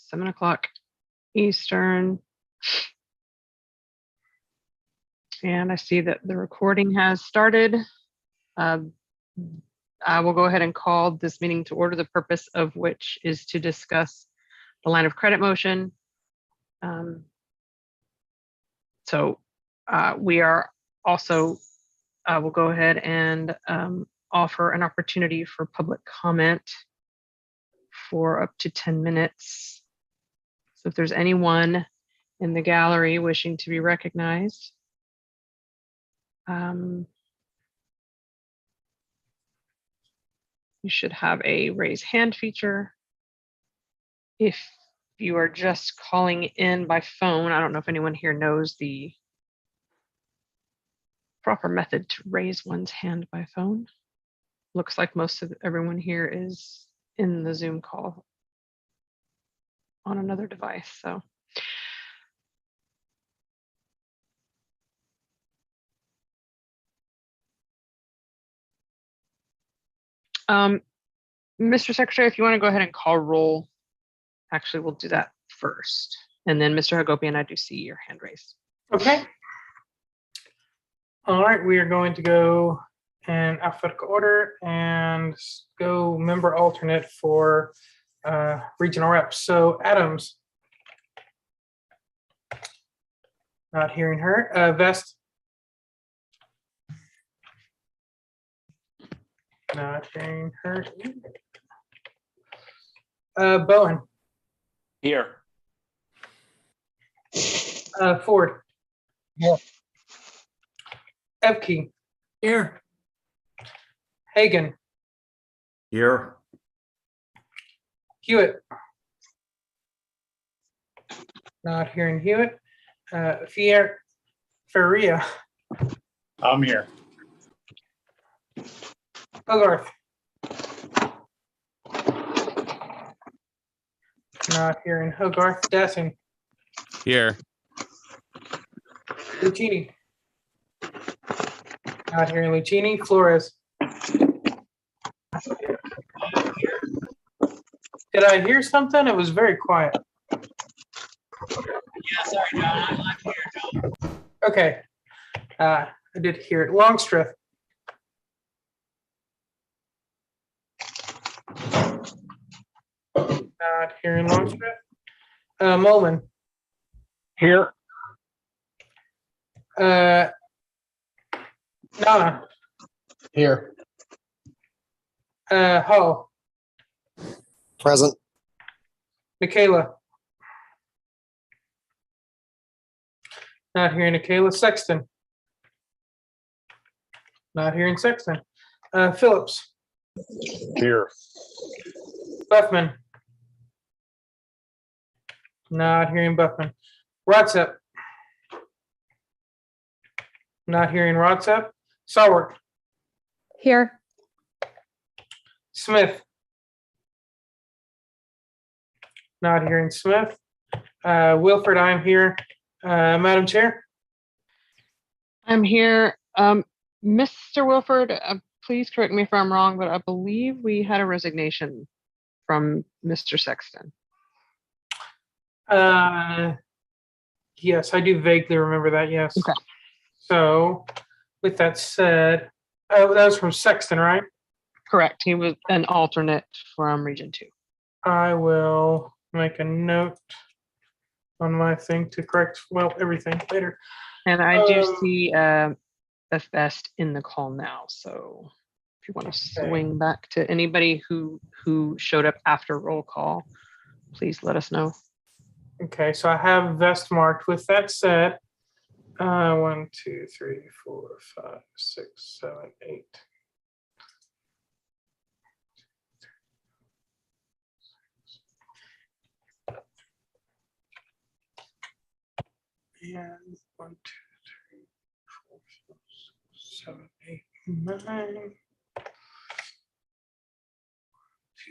7 o'clock Eastern. And I see that the recording has started. I will go ahead and call this meeting to order, the purpose of which is to discuss the line of credit motion. We are also, we'll go ahead and offer an opportunity for public comment for up to 10 minutes. So if there's anyone in the gallery wishing to be recognized, you should have a raise hand feature. If you are just calling in by phone, I don't know if anyone here knows the proper method to raise one's hand by phone. Looks like most of everyone here is in the Zoom call on another device. So Mr. Secretary, if you want to go ahead and call roll, actually we'll do that first. And then Mr. Hagopian, I do see your hand raised. Okay. All right, we are going to go in alphabetical order and go member alternate for regional reps. So Adams. Not hearing her. Vest. Not hearing her. Bowen. Here. Ford. Here. Evke. Here. Hagan. Here. Hewitt. Not hearing Hewitt. Faria. I'm here. Hogarth. Not hearing Hogarth. Dassing. Here. Lucchini. Not hearing Lucchini. Flores. Did I hear something? It was very quiet. Yeah, sorry, John. I'm here, John. Okay. I did hear it. Longstreth. Not hearing Longstreth. Mullen. Here. Nana. Here. Hull. Present. Michaela. Not hearing Michaela. Sexton. Not hearing Sexton. Phillips. Here. Buffman. Not hearing Buffman. Rodsep. Not hearing Rodsep. Sawert. Here. Smith. Not hearing Smith. Wilford, I'm here. Madam Chair. I'm here. Mr. Wilford, please correct me if I'm wrong, but I believe we had a resignation from Mr. Sexton. Yes, I do vaguely remember that, yes. Okay. So, with that said, that was from Sexton, right? Correct. He was an alternate from Region 2. I will make a note on my thing to correct, well, everything later. And I do see a Vest in the call now. So if you want to swing back to anybody who showed up after roll call, please let us know. Okay, so I have Vest marked. With that said, 1, 2, 3, 4, 5, 6, 7, 8. And 1, 2, 3, 4, 5, 6, 7, 8, 9. 1, 2,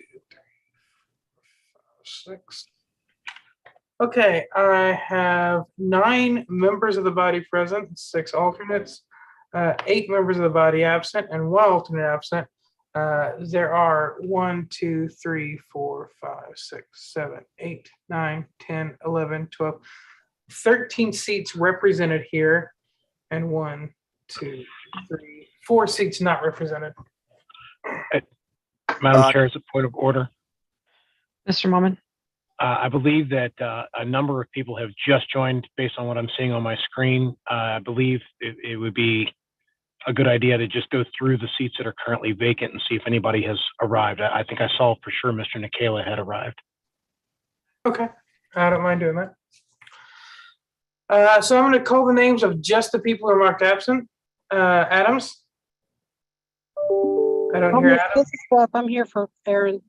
3, 4, 5, 6. Okay, I have 9 members of the body present, 6 alternates, 8 members of the body absent, and 1 alternate absent. There are 1, 2, 3, 4, 5, 6, 7, 8, 9, 10, 11, 12, 13 seats represented here, and 1, 2, 3, 4 seats not represented. Madam Chair, as a point of order, Mr. Momin. I believe that a number of people have just joined based on what I'm seeing on my screen. I believe it would be a good idea to just go through the seats that are currently vacant and see if anybody has arrived. I think I saw for sure Mr. Nikela had arrived. Okay, I don't mind doing that. So I'm going to call the names of just the people who are marked absent. Adams? I don't hear Adam. This is Beth. I'm here for Aaron.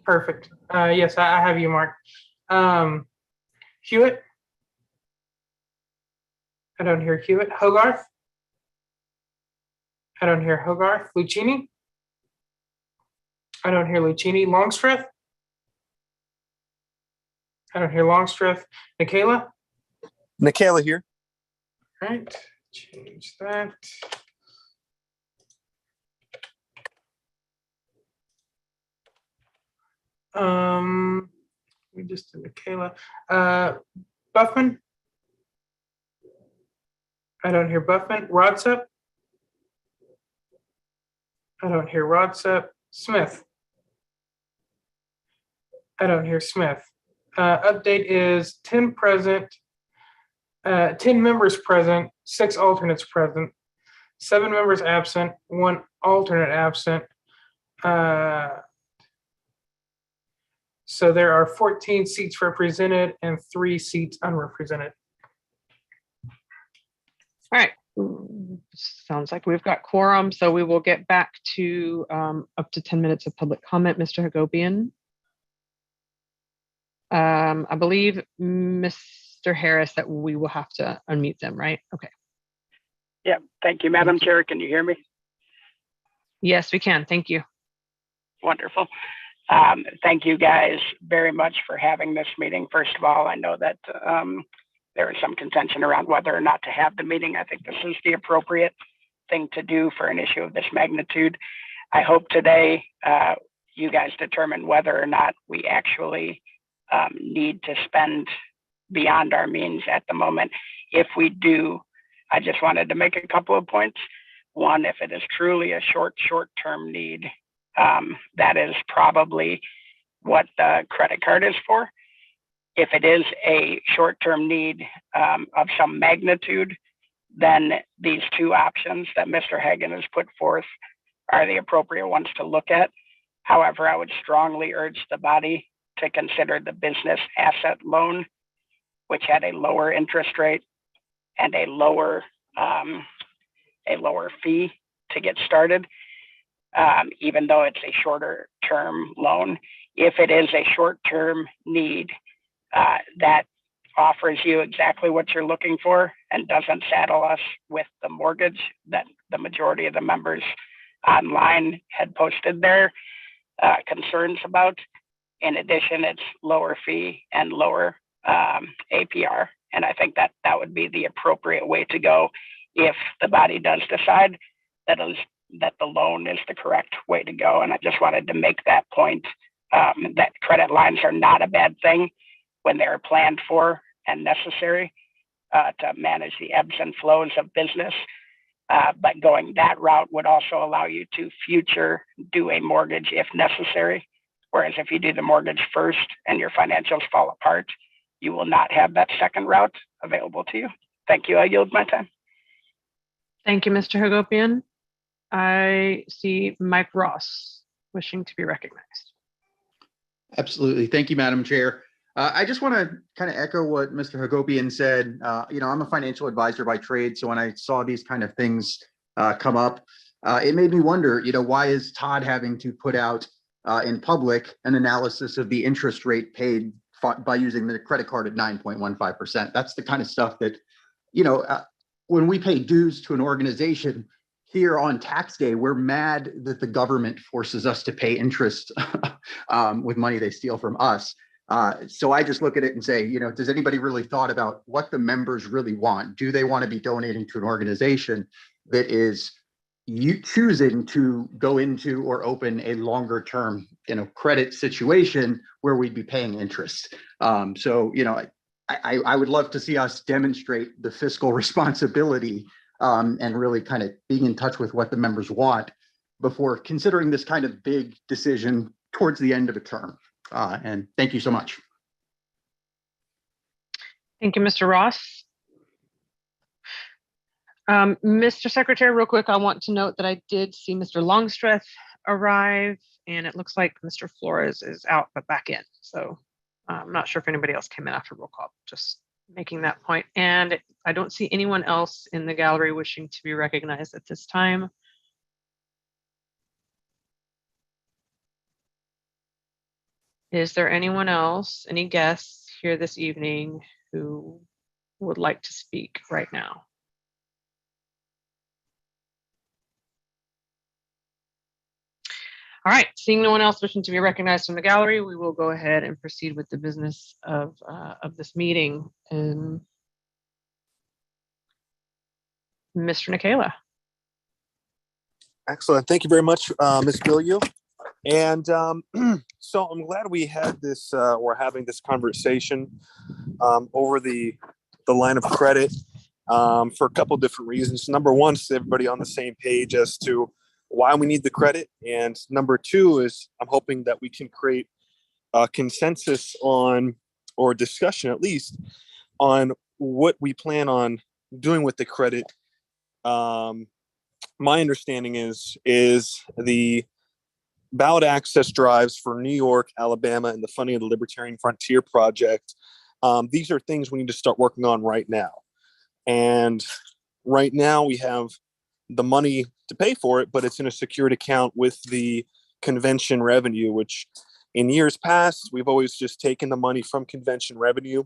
Perfect. Yes, I have you marked. Hewitt? I don't hear Hewitt. Hogarth? I don't hear Hogarth. Lucchini? I don't hear Lucchini. Longstreth? I don't hear Longstreth. Nikela? Nikela here. All right, change that. We just did Nikela. Buffman? I don't hear Buffman. Rodsep? I don't hear Rodsep. Smith? I don't hear Smith. Update is 10 present, 10 members present, 6 alternates present, 7 members absent, 1 alternate absent. So there are 14 seats represented and 3 seats unrepresented. All right. Sounds like we've got quorum, so we will get back to up to 10 minutes of public comment. Mr. Hagopian. I believe Mr. Harris that we will have to unmute them, right? Okay. Yeah, thank you, Madam Chair. Can you hear me? Yes, we can. Thank you. Wonderful. Thank you guys very much for having this meeting. First of all, I know that there is some contention around whether or not to have the meeting. I think this is the appropriate thing to do for an issue of this magnitude. I hope today you guys determine whether or not we actually need to spend beyond our means at the moment. If we do, I just wanted to make a couple of points. One, if it is truly a short-term need, that is probably what the credit card is for. If it is a short-term need of some magnitude, then these 2 options that Mr. Hagan has put forth are the appropriate ones to look at. However, I would strongly urge the body to consider the business asset loan, which had a lower interest rate and a lower fee to get started, even though it's a shorter term loan. If it is a short-term need that offers you exactly what you're looking for and doesn't saddle us with the mortgage that the majority of the members online had posted their concerns about. In addition, it's lower fee and lower APR. And I think that that would be the appropriate way to go if the body does decide that the loan is the correct way to go. And I just wanted to make that point, that credit lines are not a bad thing when they're planned for and necessary to manage the ebbs and flows of business. But going that route would also allow you to future do a mortgage if necessary. Whereas if you do the mortgage first and your financials fall apart, you will not have that second route available to you. Thank you. I yield my time. Thank you, Mr. Hagopian. I see Mike Ross wishing to be recognized. Absolutely. Thank you, Madam Chair. I just want to kind of echo what Mr. Hagopian said. I'm a financial advisor by trade. So when I saw these kind of things come up, it made me wonder, why is Todd having to put out in public an analysis of the interest rate paid by using the credit card at 9.15%? That's the kind of stuff that, when we pay dues to an organization here on tax day, we're mad that the government forces us to pay interest with money they steal from us. So I just look at it and say, does anybody really thought about what the members really want? Do they want to be donating to an organization that is, you choosing to go into or open a longer term, credit situation where we'd be paying interest. So, I would love to see us demonstrate the fiscal responsibility and really kind of being in touch with what the members want before considering this kind of big decision towards the end of a term. And thank you so much. Thank you, Mr. Ross. Mr. Secretary, real quick, I want to note that I did see Mr. Longstreth arrive, and it looks like Mr. Flores is out but back in. So I'm not sure if anybody else came in after roll call, just making that point. And I don't see anyone else in the gallery wishing to be recognized at this time. Is there anyone else, any guests here this evening who would like to speak right now? All right, seeing no one else wishing to be recognized from the gallery, we will go ahead and proceed with the business of this meeting. And Mr. Nicola. Excellent. Thank you very much, Ms. Gilliu. And so I'm glad we had this, we're having this conversation over the line of credit for a couple of different reasons. Number one is everybody on the same page as to why we need the credit. And number two is I'm hoping that we can create a consensus on, or discussion at least, on what we plan on doing with the credit. My understanding is the ballot access drives for New York, Alabama, and the funding of the Libertarian Frontier Project. These are things we need to start working on right now. And right now we have the money to pay for it, but it's in a secured account with the convention revenue, which in years past, we've always just taken the money from convention revenue,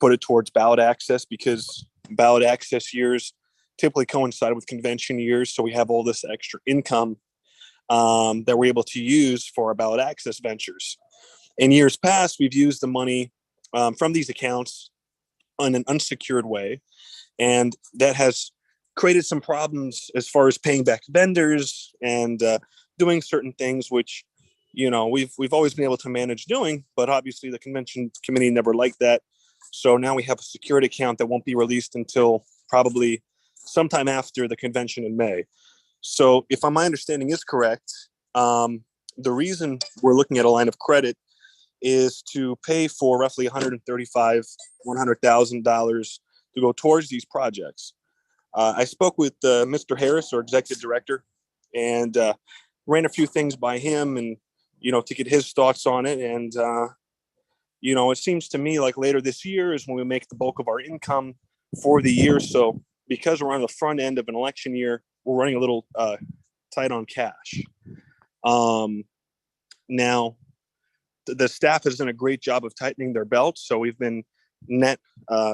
put it towards ballot access, because ballot access years typically coincide with convention years. So we have all this extra income that we're able to use for our ballot access ventures. In years past, we've used the money from these accounts in an unsecured way, and that has created some problems as far as paying back vendors and doing certain things, which we've always been able to manage doing, but obviously the convention committee never liked that. So now we have a secured account that won't be released until probably sometime after the convention in May. So if my understanding is correct, the reason we're looking at a line of credit is to pay for roughly $100,000 to go towards these projects. I spoke with Mr. Harris, our executive director, and ran a few things by him and, to get his thoughts on it. And, it seems to me like later this year is when we make the bulk of our income for the year. So because we're on the front end of an election year, we're running a little tight on cash. Now, the staff has done a great job of tightening their belts. So we've been net,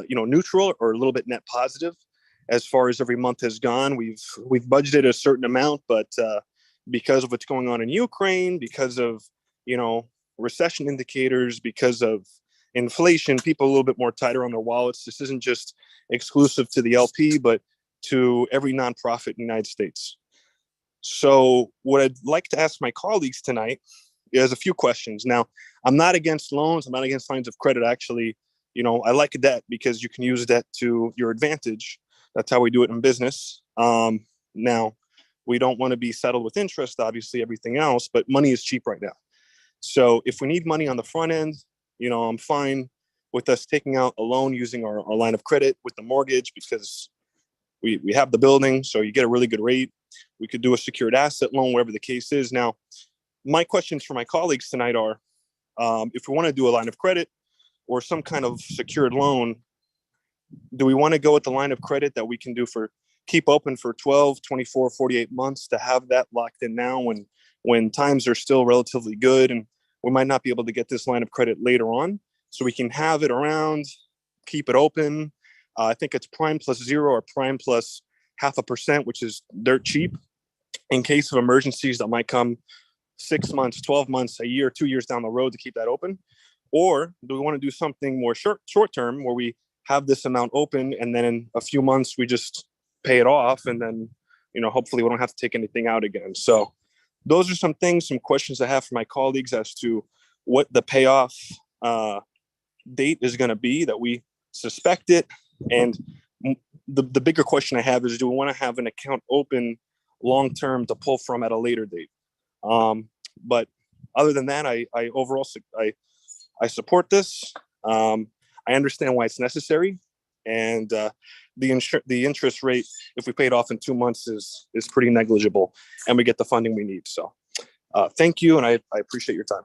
neutral or a little bit net positive as far as every month has gone. We've budgeted a certain amount, but because of what's going on in Ukraine, because of, recession indicators, because of inflation, people a little bit more tighter on their wallets. This isn't just exclusive to the LP, but to every nonprofit in the United States. So what I'd like to ask my colleagues tonight is a few questions. Now, I'm not against loans. I'm not against lines of credit. Actually, I like debt because you can use debt to your advantage. That's how we do it in business. Now, we don't want to be settled with interest, obviously, everything else, but money is cheap right now. So if we need money on the front end, I'm fine with us taking out a loan using our line of credit with the mortgage, because we have the building, so you get a really good rate. We could do a secured asset loan, wherever the case is. Now, my questions for my colleagues tonight are, if we want to do a line of credit or some kind of secured loan, do we want to go with the line of credit that we can do keep open for 12, 24, 48 months to have that locked in now when times are still relatively good, and we might not be able to get this line of credit later on, so we can have it around, keep it open. I think it's prime plus 0 or prime plus 0.5%, which is dirt cheap in case of emergencies that might come 6 months, 12 months, a year, 2 years down the road to keep that open. Or do we want to do something more short term where we have this amount open and then in a few months we just pay it off and then hopefully we don't have to take anything out again. So those are some things, some questions I have for my colleagues as to what the payoff date is going to be that we suspect it. And the bigger question I have is, do we want to have an account open long-term to pull from at a later date? But other than that, I overall support this. I understand why it's necessary, and the interest rate, if we pay it off in 2 months, is pretty negligible, and we get the funding we need. So, thank you, and I appreciate your time.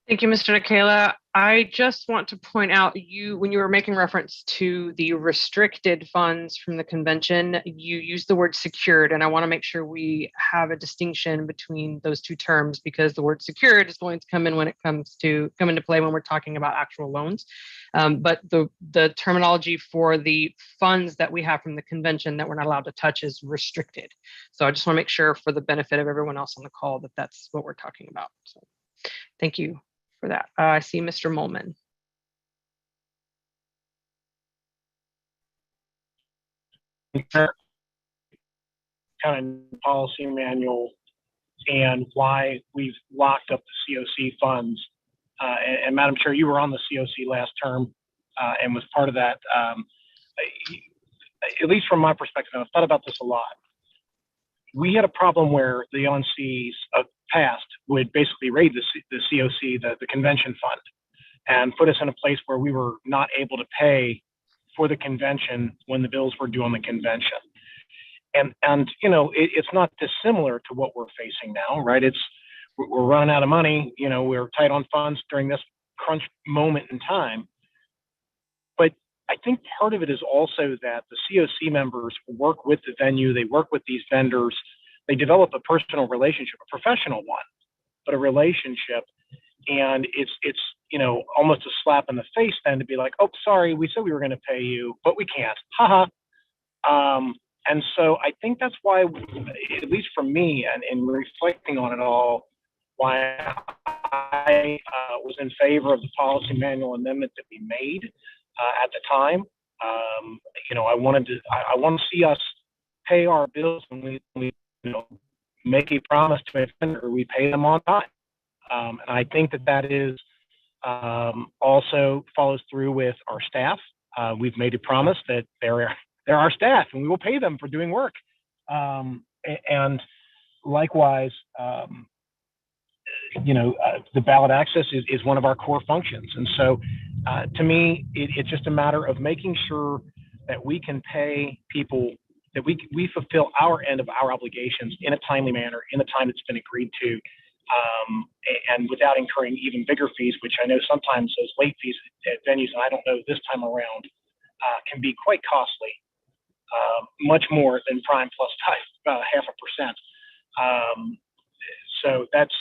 Thank you, Mr. Nikela. I just want to point out, when you were making reference to the restricted funds from the convention, you used the word secured, and I want to make sure we have a distinction between those two terms, because the word secured is going to come in when it come into play when we're talking about actual loans. But the terminology for the funds that we have from the convention that we're not allowed to touch is restricted. So I just want to make sure, for the benefit of everyone else on the call, that that's what we're talking about. So thank you for that. I see Mr. Molman. Kind of policy manual and why we've locked up the COC funds. And Madam Chair, you were on the COC last term and was part of that. At least from my perspective, I've thought about this a lot. We had a problem where the LNCs of past would basically raid the COC, the convention fund, and put us in a place where we were not able to pay for the convention when the bills were due on the convention. And it's not dissimilar to what we're facing now, right? We're running out of money. We're tight on funds during this crunch moment in time. But I think part of it is also that the COC members work with the venue, they work with these vendors, they develop a personal relationship, a professional one, but a relationship. And it's almost a slap in the face then to be like, oh, sorry, we said we were going to pay you, but we can't. Haha. And so I think that's why, at least for me, and in reflecting on it all, why I was in favor of the policy manual amendment that we made at the time. I want to see us pay our bills when we make a promise to a vendor, we pay them on time. And I think that is also follows through with our staff. We've made a promise that they're our staff and we will pay them for doing work. And likewise, the ballot access is one of our core functions. And so to me, it's just a matter of making sure that we can pay people, that we fulfill our end of our obligations in a timely manner, in the time that's been agreed to, and without incurring even bigger fees, which I know sometimes those late fees at venues, and I don't know this time around, can be quite costly, much more than prime plus 0.5%. So that's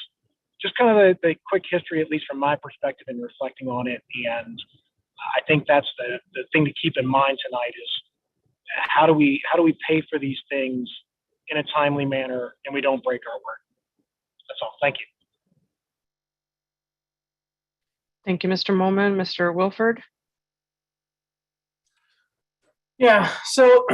just kind of the quick history, at least from my perspective, in reflecting on it. And I think that's the thing to keep in mind tonight is how do we pay for these things in a timely manner and we don't break our word. That's all. Thank you. Thank you, Mr. Molman. Mr. Wilford? Yeah, so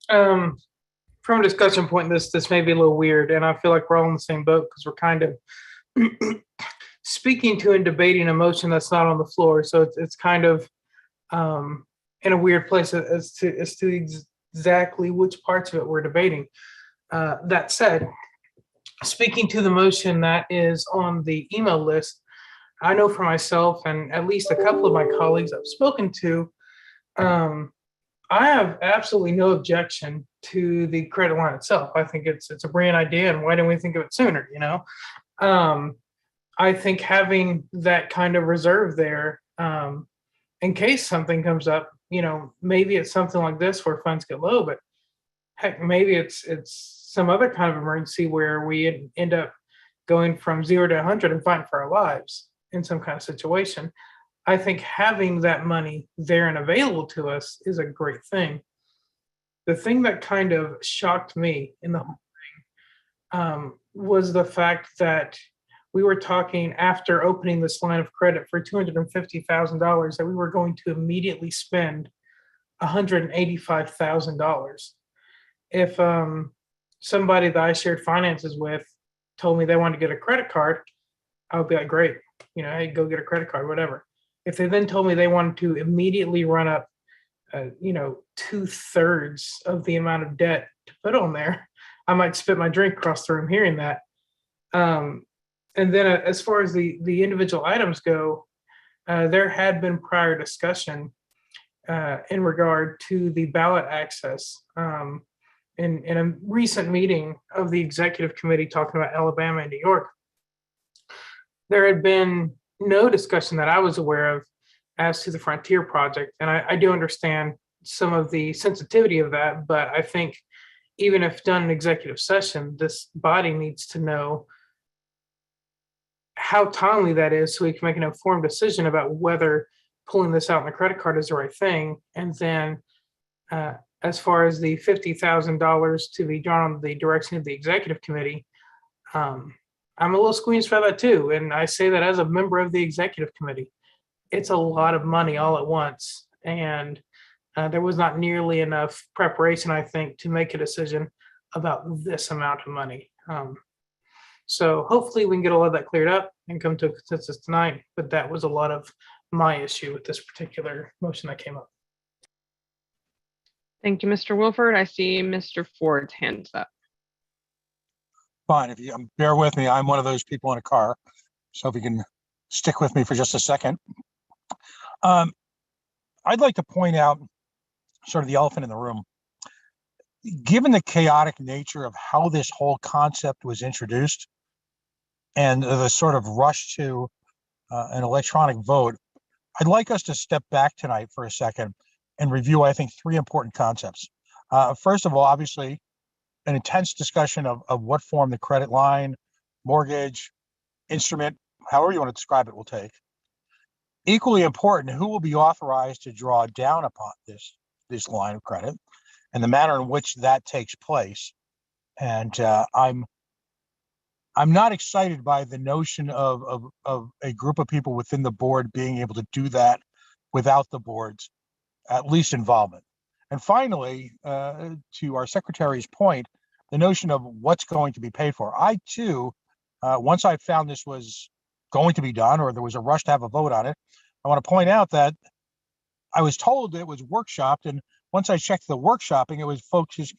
from a discussion point, this may be a little weird, and I feel like we're all in the same boat because we're kind of speaking to and debating a motion that's not on the floor. So it's kind of in a weird place as to exactly which parts of it we're debating. That said, speaking to the motion that is on the email list, I know for myself and at least a couple of my colleagues I've spoken to, I have absolutely no objection to the credit line itself. I think it's a brilliant idea, and why didn't we think of it sooner? I think having that kind of reserve there, in case something comes up, maybe it's something like this where funds get low, but heck, maybe it's some other kind of emergency where we end up going from 0 to 100 and fighting for our lives in some kind of situation. I think having that money there and available to us is a great thing. The thing that kind of shocked me in the whole thing was the fact that we were talking after opening this line of credit for $250,000 that we were going to immediately spend $185,000. if somebody that I shared finances with told me they wanted to get a credit card, I would be like, great, hey, go get a credit card, whatever. If they then told me they wanted to immediately run up, 2/3 of the amount of debt to put on there, I might spit my drink across the room hearing that. And then as far as the individual items go, there had been prior discussion in regard to the ballot access. In a recent meeting of the executive committee talking about Alabama and New York, there had been no discussion that I was aware of as to the Frontier project. And I do understand some of the sensitivity of that, but I think even if done in executive session, this body needs to know how timely that is so we can make an informed decision about whether pulling this out in the credit card is the right thing. And then as far as the $50,000 to be drawn on the direction of the executive committee, I'm a little squeamish by that too. And I say that as a member of the executive committee. It's a lot of money all at once. And there was not nearly enough preparation, I think, to make a decision about this amount of money. So hopefully we can get all of that cleared up and come to a consensus tonight. But that was a lot of my issue with this particular motion that came up. Thank you, Mr. Wilford. I see Mr. Ford's hands up. Fine, if you bear with me, I'm one of those people in a car. So if you can stick with me for just a second. I'd like to point out sort of the elephant in the room. Given the chaotic nature of how this whole concept was introduced and the sort of rush to an electronic vote, I'd like us to step back tonight for a second and review, I think, three important concepts. First of all, obviously, an intense discussion of what form the credit line, mortgage, instrument, however you want to describe it, will take. Equally important, who will be authorized to draw down upon this line of credit and the manner in which that takes place. And I'm not excited by the notion of a group of people within the board being able to do that without the board's at least involvement. And finally, to our secretary's point, the notion of what's going to be paid for. I too, once I found this was going to be done or there was a rush to have a vote on it, I want to point out that I was told that it was workshopped, and once I checked the workshopping, it was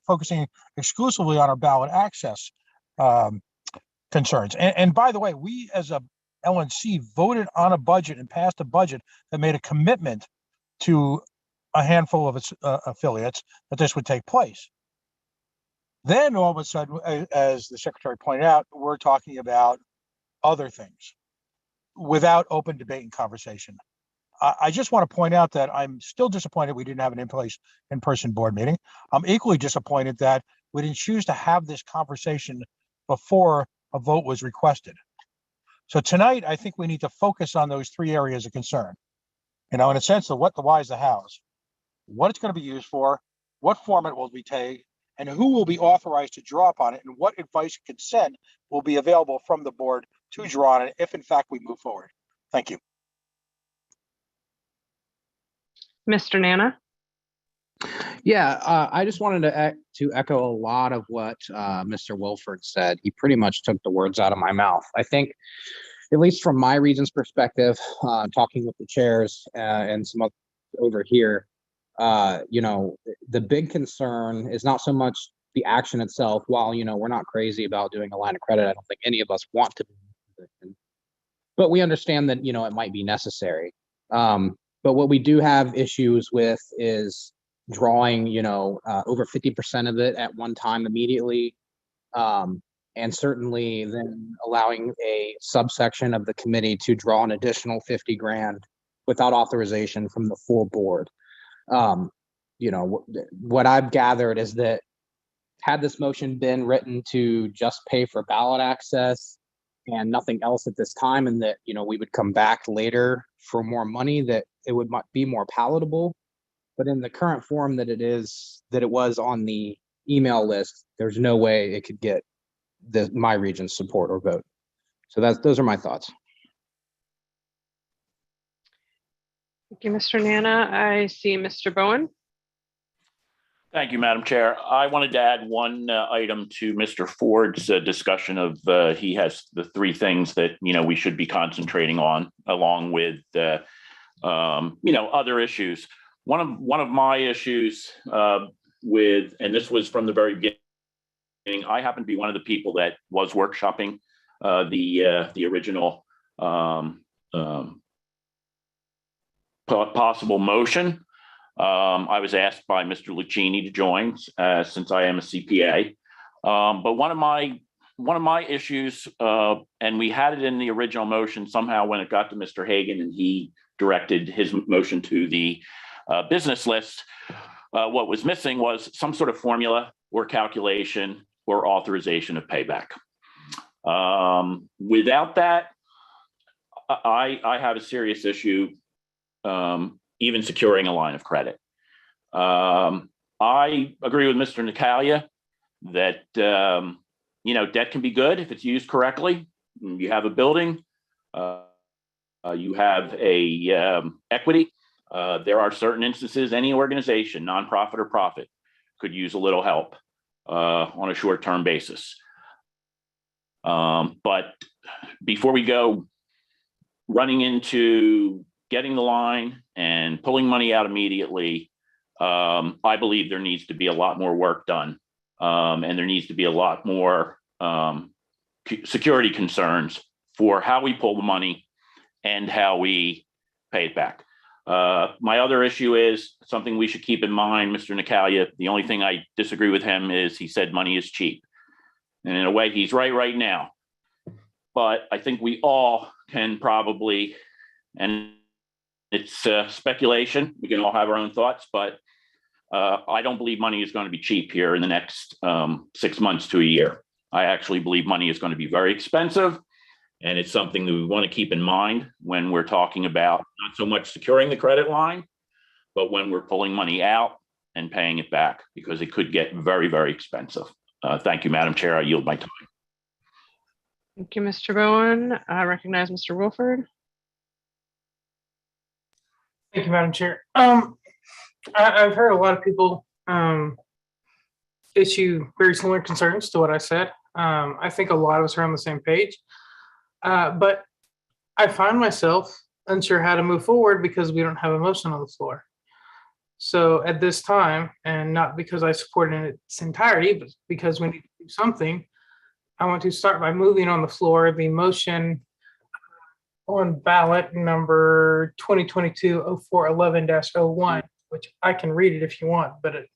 focusing exclusively on our ballot access concerns. And by the way, we as a LNC voted on a budget and passed a budget that made a commitment to a handful of its affiliates that this would take place. Then all of a sudden, as the secretary pointed out, we're talking about other things without open debate and conversation. I just want to point out that I'm still disappointed we didn't have an in-person board meeting. I'm equally disappointed that we didn't choose to have this conversation before a vote was requested. So tonight, I think we need to focus on those three areas of concern. In a sense, the what, the whys, the hows, what it's going to be used for, what form it will be taken, and who will be authorized to draw upon it, and what advice and consent will be available from the board to draw on it if, in fact, we move forward. Thank you. Mr. Nana? Yeah, I just wanted to echo a lot of what Mr. Wilford said. He pretty much took the words out of my mouth. I think, at least from my region's perspective, talking with the chairs and some others over here, the big concern is not so much the action itself. While, we're not crazy about doing a line of credit, I don't think any of us want to be, but we understand that, it might be necessary. But what we do have issues with is drawing, over 50% of it at one time immediately. And certainly then allowing a subsection of the committee to draw an additional 50 grand without authorization from the full board. What I've gathered is that had this motion been written to just pay for ballot access and nothing else at this time, and that, we would come back later for more money, that it would be more palatable. But in the current form that it was on the email list, there's no way it could get my region's support or vote. So those are my thoughts. Thank you, Mr. Nana. I see Mr. Bowen. Thank you, Madam Chair. I wanted to add one item to Mr. Ford's discussion of he has the three things that we should be concentrating on, along with other issues. One of my issues with, and this was from the very beginning, I happen to be one of the people that was workshopping the original possible motion. I was asked by Mr. Lucchini to join since I am a CPA. But one of my issues, and we had it in the original motion somehow when it got to Mr. Hagan and he directed his motion to the business list, what was missing was some sort of formula or calculation or authorization of payback. Without that, I have a serious issue even securing a line of credit. I agree with Mr. Nicalia that debt can be good if it's used correctly. You have a building, you have a equity. There are certain instances any organization, nonprofit or profit, could use a little help on a short-term basis. But before we go running into getting the line and pulling money out immediately, I believe there needs to be a lot more work done, and there needs to be a lot more security concerns for how we pull the money and how we pay it back. My other issue is something we should keep in mind, Mr. Nicalia. The only thing I disagree with him is he said money is cheap. And in a way, he's right now. But I think we all can probably, and it's speculation, we can all have our own thoughts, but I don't believe money is going to be cheap here in the next 6 months to a year. I actually believe money is going to be very expensive. And it's something that we want to keep in mind when we're talking about not so much securing the credit line, but when we're pulling money out and paying it back, because it could get very, very expensive. Thank you, Madam Chair. I yield my time. Thank you, Mr. Bowen. I recognize Mr. Wilford. Thank you, Madam Chair. I've heard a lot of people issue very similar concerns to what I said. I think a lot of us are on the same page. But I find myself unsure how to move forward because we don't have a motion on the floor. So at this time, and not because I support it in its entirety, but because we need to do something, I want to start by moving on the floor the motion on ballot number 2022-0411-01, which I can read it if you want, but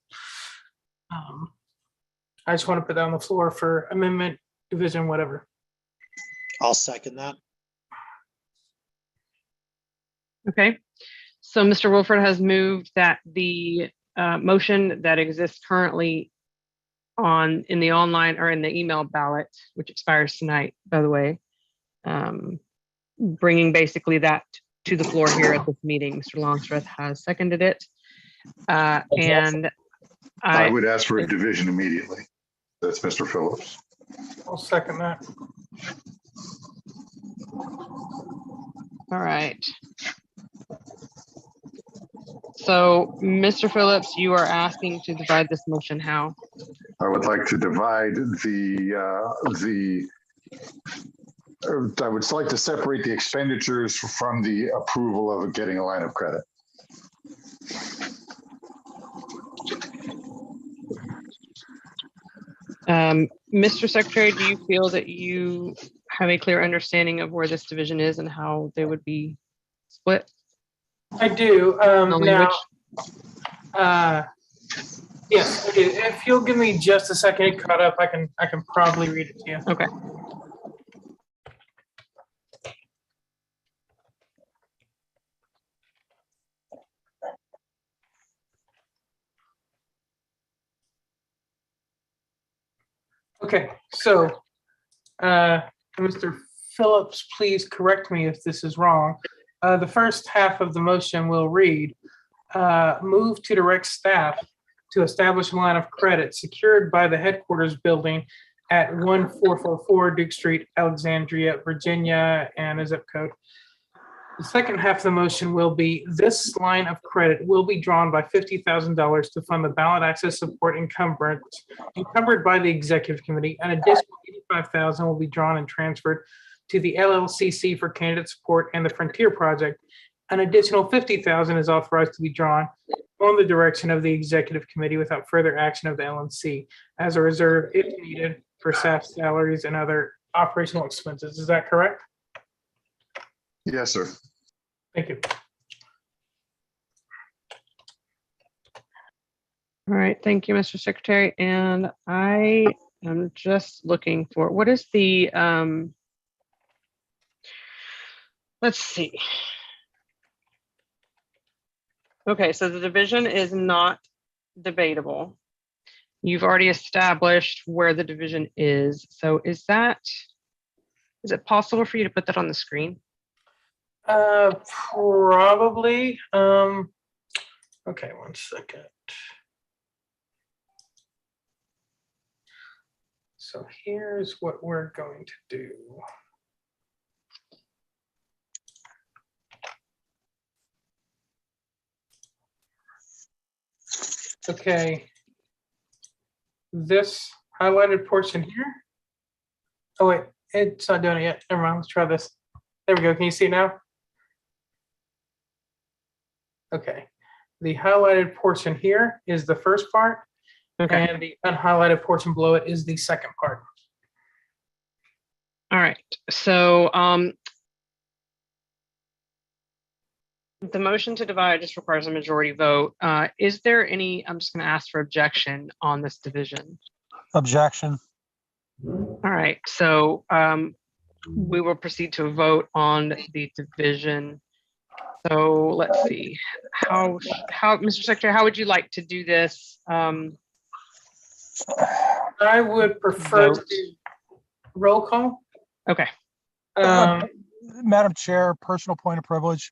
I just want to put that on the floor for amendment, division, whatever. I'll second that. Okay, so Mr. Wilford has moved that the motion that exists currently in the online or in the email ballot, which expires tonight, by the way, bringing basically that to the floor here at this meeting. Mr. Longstreth has seconded it. And I would ask for a division immediately. That's Mr. Phillips. I'll second that. All right. So, Mr. Phillips, you are asking to divide this motion how? I would like to divide I would like to separate the expenditures from the approval of getting a line of credit. Mr. Secretary, do you feel that you have a clear understanding of where this division is and how they would be split? I do. Now, yes, okay. If you'll give me just a second to cut up, I can probably read it to you. Okay. Okay, so Mr. Phillips, please correct me if this is wrong. The first half of the motion will read, move to direct staff to establish a line of credit secured by the headquarters building at 1444 Duke Street, Alexandria, Virginia, and a zip code. The second half of the motion will be, this line of credit will be drawn by $50,000 to fund the ballot access support encumbered by the executive committee. An additional $85,000 will be drawn and transferred to the LLCC for candidate support and the Frontier Project. An additional $50,000 is authorized to be drawn on the direction of the executive committee without further action of the LNC as a reserve if needed for staff salaries and other operational expenses. Is that correct? Yes, sir. Thank you. All right, thank you, Mr. Secretary. And I am just looking for, what is the, let's see. Okay, so the division is not debatable. You've already established where the division is. So is it possible for you to put that on the screen? Probably. Okay, one second. So here's what we're going to do. Okay. This highlighted portion here. Oh wait, it's not doing it yet. Never mind, let's try this. There we go. Can you see now? Okay. The highlighted portion here is the first part, Okay. and the unhighlighted portion below it is the second part. All right. So the motion to divide just requires a majority vote. Is there any, I'm just going to ask for objection on this division. Objection. All right. So we will proceed to a vote on the division. So let's see, how, Mr. Secretary, how would you like to do this? I would prefer to Vote. do roll call. Okay. Madam Chair, personal point of privilege.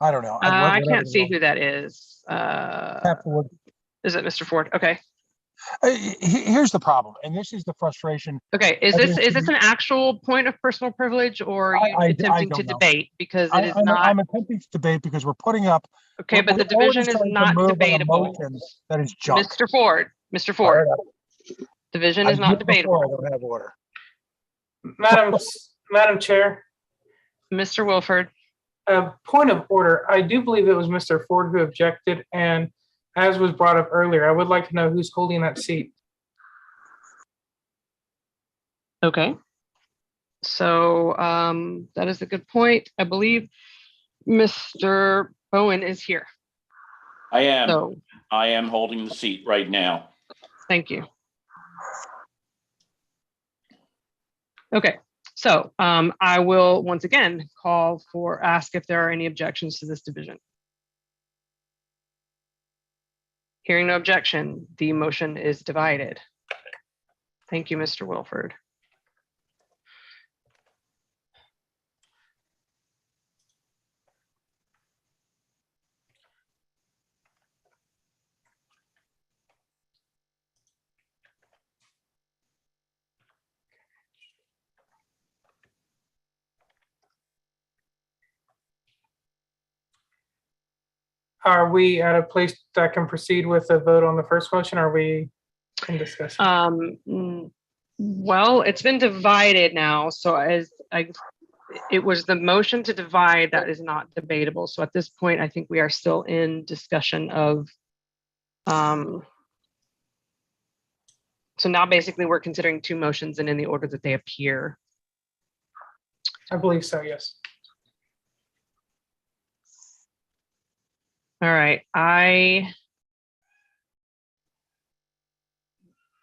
I don't know. I can't see who that is. Afterward. Is it Mr. Ford? Okay. Here's the problem, and this is the frustration. Okay. Is this an actual point of personal privilege, or are you attempting to debate? Because it is not. I'm attempting to debate because we're putting up. Okay, but the division is not debatable. That is junk. Mr. Ford. Division is not debatable. I don't have order. Madam Chair. Mr. Wilford. Point of order. I do believe it was Mr. Ford who objected, and as was brought up earlier, I would like to know who's holding that seat. Okay. So that is a good point. I believe Mr. Bowen is here. I am. So I am holding the seat right now. thank you. Okay. So I will once again ask if there are any objections to this division. Hearing no objection, the motion is divided. Thank you, Mr. Wilford. Are we at a place that can proceed with a vote on the first motion? Or are we in discussion? Well, it's been divided now. So it was the motion to divide that is not debatable. So at this point, I think we are still in discussion of. So now basically we're considering two motions and in the order that they appear. I believe so, yes. All right,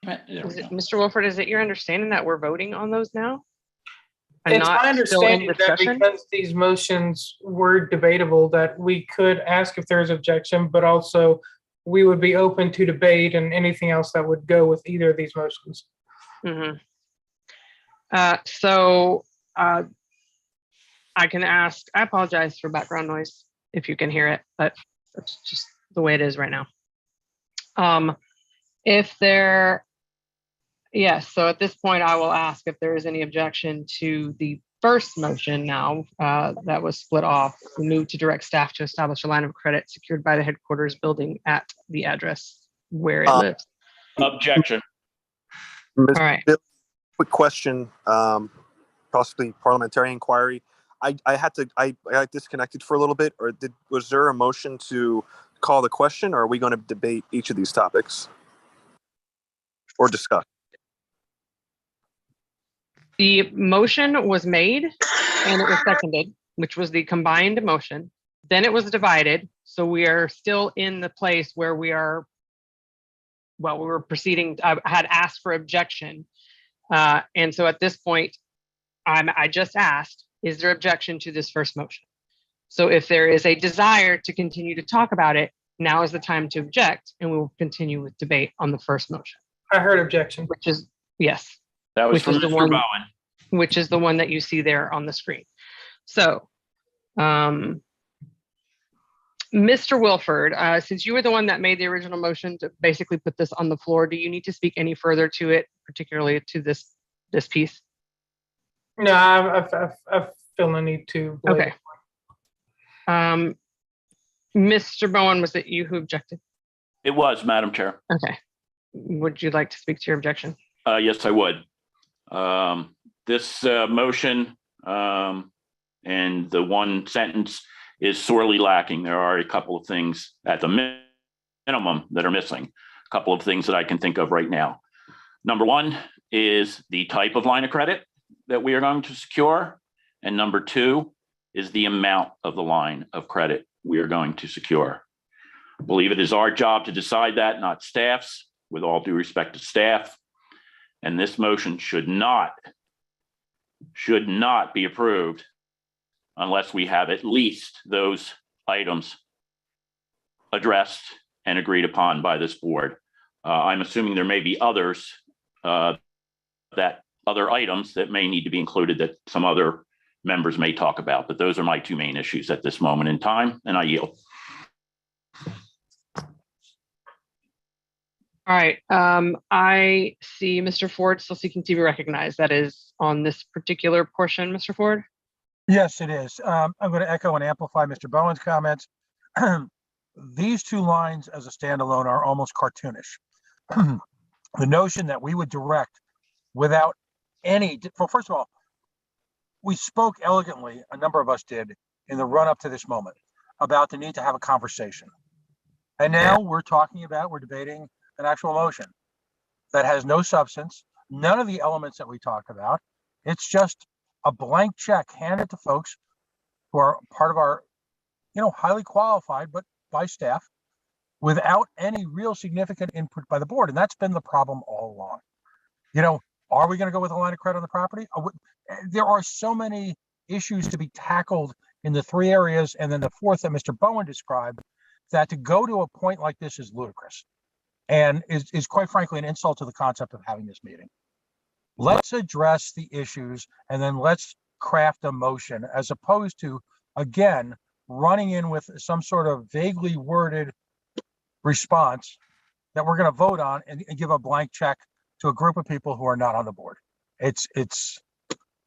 Mr. Wilford, is it your understanding that we're voting on those now? And It's not my still in understanding that discussion? because these motions were debatable, that we could ask if there's objection, but also we would be open to debate and anything else that would go with either of these motions. Mm-hmm. So I can ask, I apologize for background noise if you can hear it, but that's just the way it is right now. Yes, so at this point, I will ask if there is any objection to the first motion now that was split off. We moved to direct staff to establish a line of credit secured by the headquarters building at the address where it lives. Objection. All right. Quick question, possibly parliamentary inquiry. I got disconnected for a little bit, or was there a motion to call the question, or are we going to debate each of these topics or discuss? The motion was made and it was seconded, which was the combined motion. Then it was divided. So we are still in the place where we are, well, we were proceeding. I had asked for objection. And so at this point, I just asked, is there objection to this first motion? So if there is a desire to continue to talk about it, now is the time to object, and we will continue with debate on the first motion. I heard objection. Which is, yes. That was Which from is the Mr. one- Bowen. Which is the one that you see there on the screen. So, Mr. Wilford, since you were the one that made the original motion to basically put this on the floor, do you need to speak any further to it, particularly to this piece? No, I feel the need to. Okay. Mr. Bowen, was it you who objected? It was, Madam Chair. Okay. Would you like to speak to your objection? Yes, I would. This motion and the one sentence is sorely lacking. There are a couple of things at the minimum that are missing. A couple of things that I can think of right now. Number one is the type of line of credit that we are going to secure. And number two is the amount of the line of credit we are going to secure. I believe it is our job to decide that, not staff's, with all due respect to staff. And this motion should not be approved unless we have at least those items addressed and agreed upon by this board. I'm assuming there may be others, that other items that may need to be included that some other members may talk about, but those are my two main issues at this moment in time, and I yield. All right. I see Mr. Ford still seeking to be recognized. That is on this particular portion, Mr. Ford? Yes, it is. I'm going to echo and amplify Mr. Bowen's comments. These two lines as a standalone are almost cartoonish. The notion that we would direct without any, well, first of all, we spoke elegantly, a number of us did, in the run up to this moment about the need to have a conversation. And now we're debating an actual motion that has no substance, none of the elements that we talked about. It's just a blank check handed to folks who are part of our, highly qualified, but by staff, without any real significant input by the board. And that's been the problem all along. Are we going to go with a line of credit on the property? There are so many issues to be tackled in the three areas, and then the fourth that Mr. Bowen described, that to go to a point like this is ludicrous and is quite frankly an insult to the concept of having this meeting. Let's address the issues and then let's craft a motion, as opposed to, again, running in with some sort of vaguely worded response that we're going to vote on and give a blank check to a group of people who are not on the board.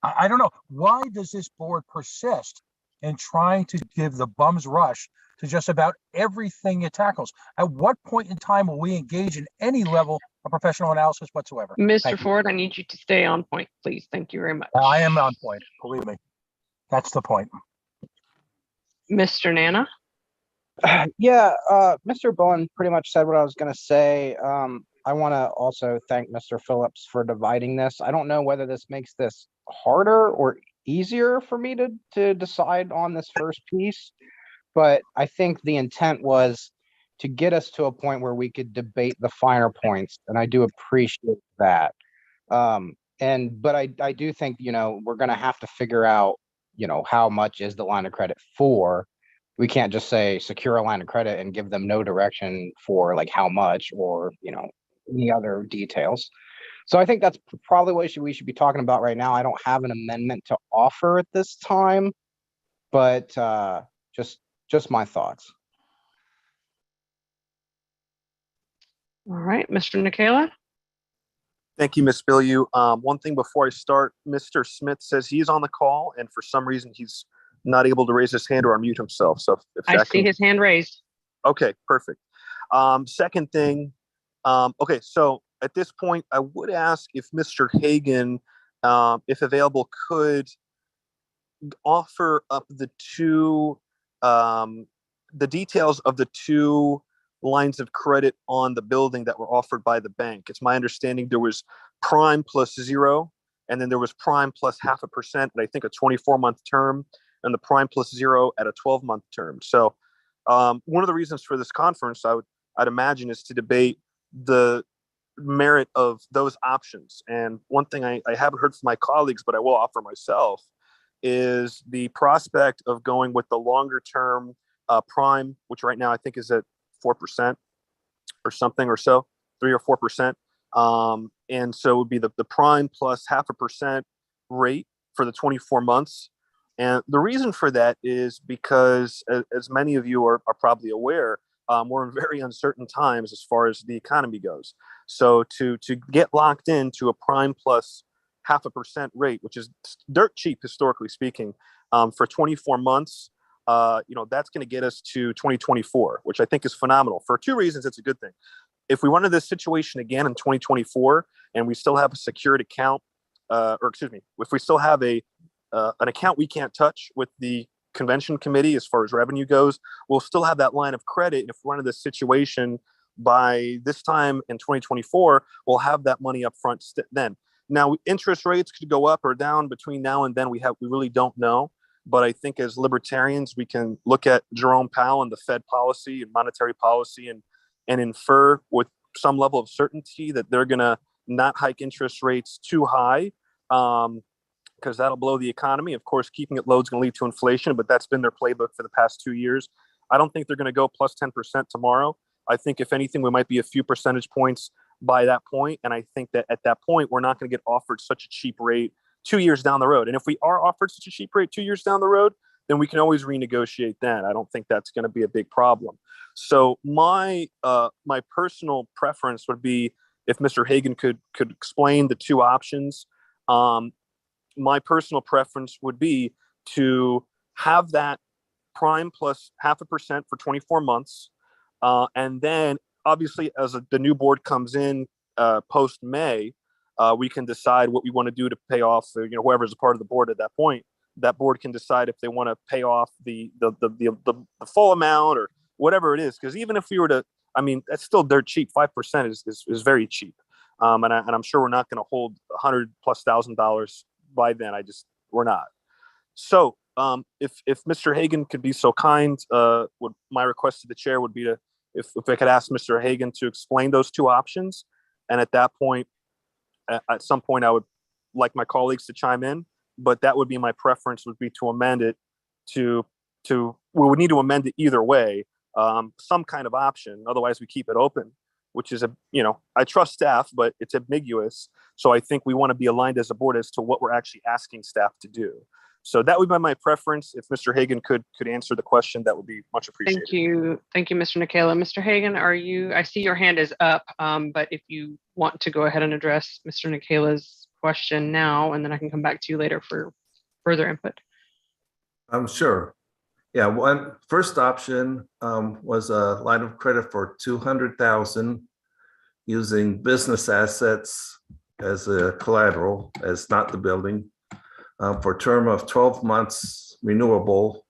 I don't know. Why does this board persist in trying to give the bum's rush to just about everything it tackles? At what point in time will we engage in any level of professional analysis whatsoever? Mr. Ford, I need you to stay on point, please. Thank you very much. I am on point, believe me. That's the point. Mr. Nana? Yeah, Mr. Bowen pretty much said what I was going to say. I want to also thank Mr. Phillips for dividing this. I don't know whether this makes this harder or easier for me to decide on this first piece, but I think the intent was to get us to a point where we could debate the finer points, and I do appreciate that. But I do think, we're going to have to figure out, how much is the line of credit for. We can't just say secure a line of credit and give them no direction for like how much or, any other details. So I think that's probably what we should be talking about right now. I don't have an amendment to offer at this time, but just my thoughts. All right, Mr. Nikela? Thank you, Ms. Bilyeu. One thing before I start, Mr. Smith says he's on the call, and for some reason he's not able to raise his hand or unmute himself. So if I that see can, his hand raised. okay, perfect. Second thing, okay, so at this point, I would ask if Mr. Hagan, if available, could offer up the details of the two lines of credit on the building that were offered by the bank. It's my understanding there was prime plus 0, and then there was prime plus 0.5% at I think a 24-month term, and the prime plus 0 at a 12-month term. So one of the reasons for this conference, I'd imagine, is to debate the merit of those options. And one thing I haven't heard from my colleagues, but I will offer myself, is the prospect of going with the longer term prime, which right now I think is at 4% or something or so, 3 or 4%. And so it would be the prime plus 0.5% rate for the 24 months. And the reason for that is because, as many of you are probably aware, we're in very uncertain times as far as the economy goes. So to get locked into a prime plus 0.5% rate, which is dirt cheap historically speaking, for 24 months, that's going to get us to 2024, which I think is phenomenal. For two reasons, it's a good thing. If we run into this situation again in 2024 and we still have a secured account, if we still have an account we can't touch with the convention committee as far as revenue goes, we'll still have that line of credit. And if we run into this situation by this time in 2024, we'll have that money up front then. Now, interest rates could go up or down between now and then. We really don't know. But I think as libertarians, we can look at Jerome Powell and the Fed policy and monetary policy and infer with some level of certainty that they're going to not hike interest rates too high, because that'll blow the economy. Of course, keeping it low is going to lead to inflation, but that's been their playbook for the past 2 years. I don't think they're going to go plus 10% tomorrow. I think if anything, we might be a few percentage points by that point. And I think that at that point, we're not going to get offered such a cheap rate 2 years down the road. And if we are offered such a cheap rate 2 years down the road, then we can always renegotiate that. I don't think that's going to be a big problem. So my personal preference would be if Mr. Hagan could explain the two options. My personal preference would be to have that prime plus 0.5% for 24 months. And then obviously as the new board comes in post May, we can decide what we want to do to pay off, whoever's a part of the board at that point. That board can decide if they want to pay off the full amount or whatever it is. Because even if we were to, that's still dirt cheap. 5% is very cheap. And I'm sure we're not going to hold $100,000+ by then. We're not. So if Mr. Hagan could be so kind, my request to the chair would be if I could ask Mr. Hagan to explain those two options. And at that point, at some point, I would like my colleagues to chime in, but that would be my preference, would be to amend it we would need to amend it either way, some kind of option. Otherwise we keep it open, which is I trust staff, but it's ambiguous. So I think we want to be aligned as a board as to what we're actually asking staff to do. So that would be my preference. If Mr. Hagan could answer the question, that would be much appreciated. Thank you, Mr. Nicola. Mr. Hagan, I see your hand is up, but if you want to go ahead and address Mr. Nicola's question now, and then I can come back to you later for further input. Sure. Yeah, one first option was a line of credit for $200,000 using business assets as a collateral, as not the building, for a term of 12 months renewable,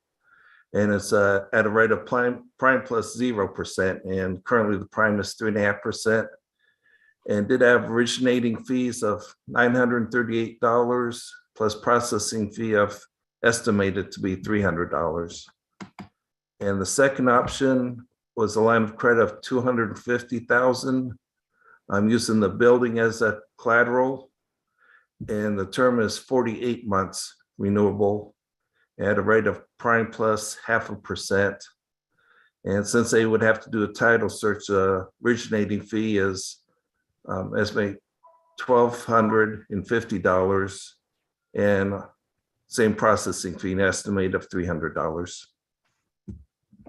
and it's at a rate of prime plus 0%, and currently the prime is 3.5%, and did have originating fees of $938 plus processing fee of estimated to be $300. And the second option was a line of credit of $250,000. I'm using the building as a collateral, and the term is 48 months renewable at a rate of prime plus 0.5%. And since they would have to do a title search, originating fee is estimated $1,250, and same processing fee, an estimate of $300.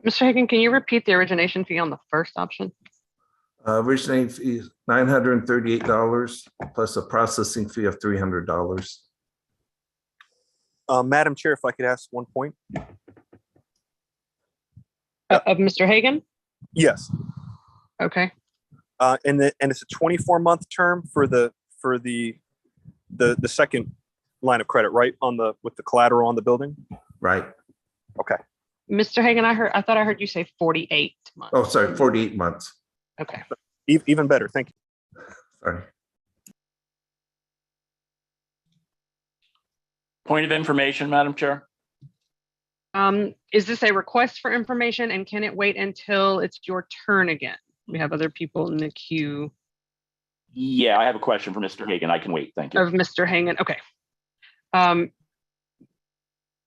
Mr. Hagan, can you repeat the origination fee on the first option? Originating fee is $938 plus a processing fee of $300. Madam Chair, if I could ask one point. Of Mr. Hagan? Yes. Okay. And it's a 24-month term for the second line of credit, right? With the collateral on the building. Right. Okay. Mr. Hagan, I thought I heard you say 48 months. Oh, sorry, 48 months. Okay. Even better. Thank you. Sorry. Point of information, Madam Chair. Is this a request for information, and can it wait until it's your turn again? We have other people in the queue. Yeah, I have a question for Mr. Hagan. I can wait. Thank you. Of Mr. Hagan. Okay.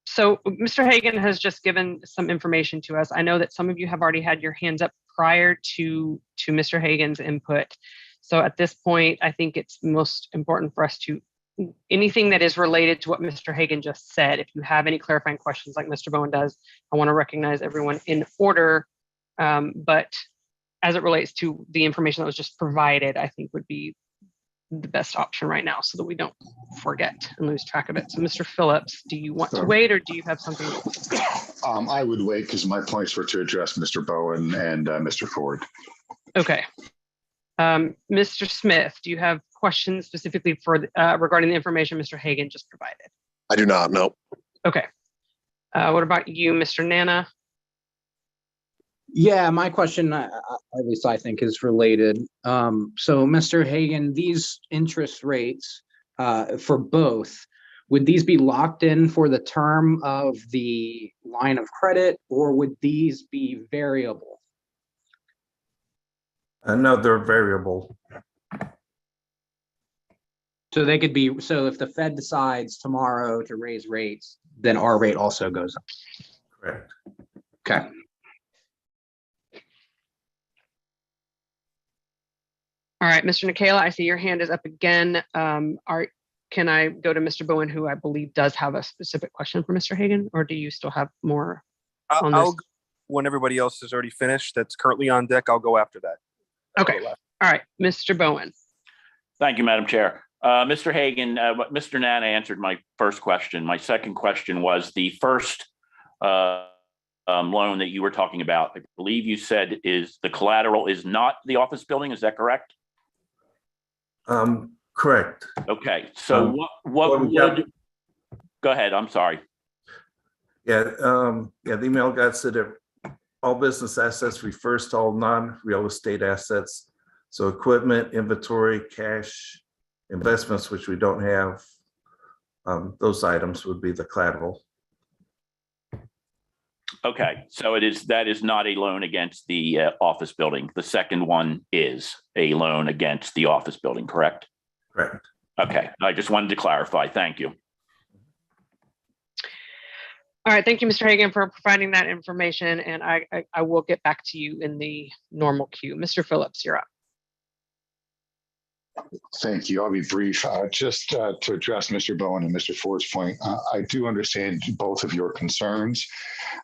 So Mr. Hagan has just given some information to us. I know that some of you have already had your hands up prior to Mr. Hagan's input. So at this point, I think it's most important for us to, anything that is related to what Mr. Hagan just said, if you have any clarifying questions like Mr. Bowen does, I want to recognize everyone in order. But as it relates to the information that was just provided, I think would be the best option right now so that we don't forget and lose track of it. So Mr. Phillips, do you want to wait, or do you have something? I would wait because my points were to address Mr. Bowen and Mr. Ford. Okay. Mr. Smith, do you have questions specifically for regarding the information Mr. Hagan just provided? I do not, no. Okay. What about you, Mr. Nana? Yeah, my question, at least I think, is related. So, Mr. Hagan, these interest rates for both, would these be locked in for the term of the line of credit, or would these be variable? No, they're variable. So they could be, so if the Fed decides tomorrow to raise rates, then our rate also goes up. Correct. Okay. All right, Mr. Nicola, I see your hand is up again. Can I go to Mr. Bowen, who I believe does have a specific question for Mr. Hagan, or do you still have more on this? I'll, when everybody else is already finished, that's currently on deck, I'll go after that. Okay. All right, Mr. Bowen. Thank you, Madam Chair. Mr. Hagan, Mr. Nana answered my first question. My second question was the first loan that you were talking about. I believe you said is the collateral is not the office building. Is that correct? Correct. Okay. So what would, go ahead. I'm sorry. Yeah. The email got said that all business assets refers to all non-real estate assets. So equipment, inventory, cash, investments, which we don't have, those items would be the collateral. Okay, so that is not a loan against the office building. The second one is a loan against the office building, correct? Correct. Okay, I just wanted to clarify. Thank you. All right, thank you, Mr. Hagan, for providing that information, and I will get back to you in the normal queue. Mr. Phillips, you're up. Thank you. I'll be brief. Just to address Mr. Bowen and Mr. Ford's point, I do understand both of your concerns.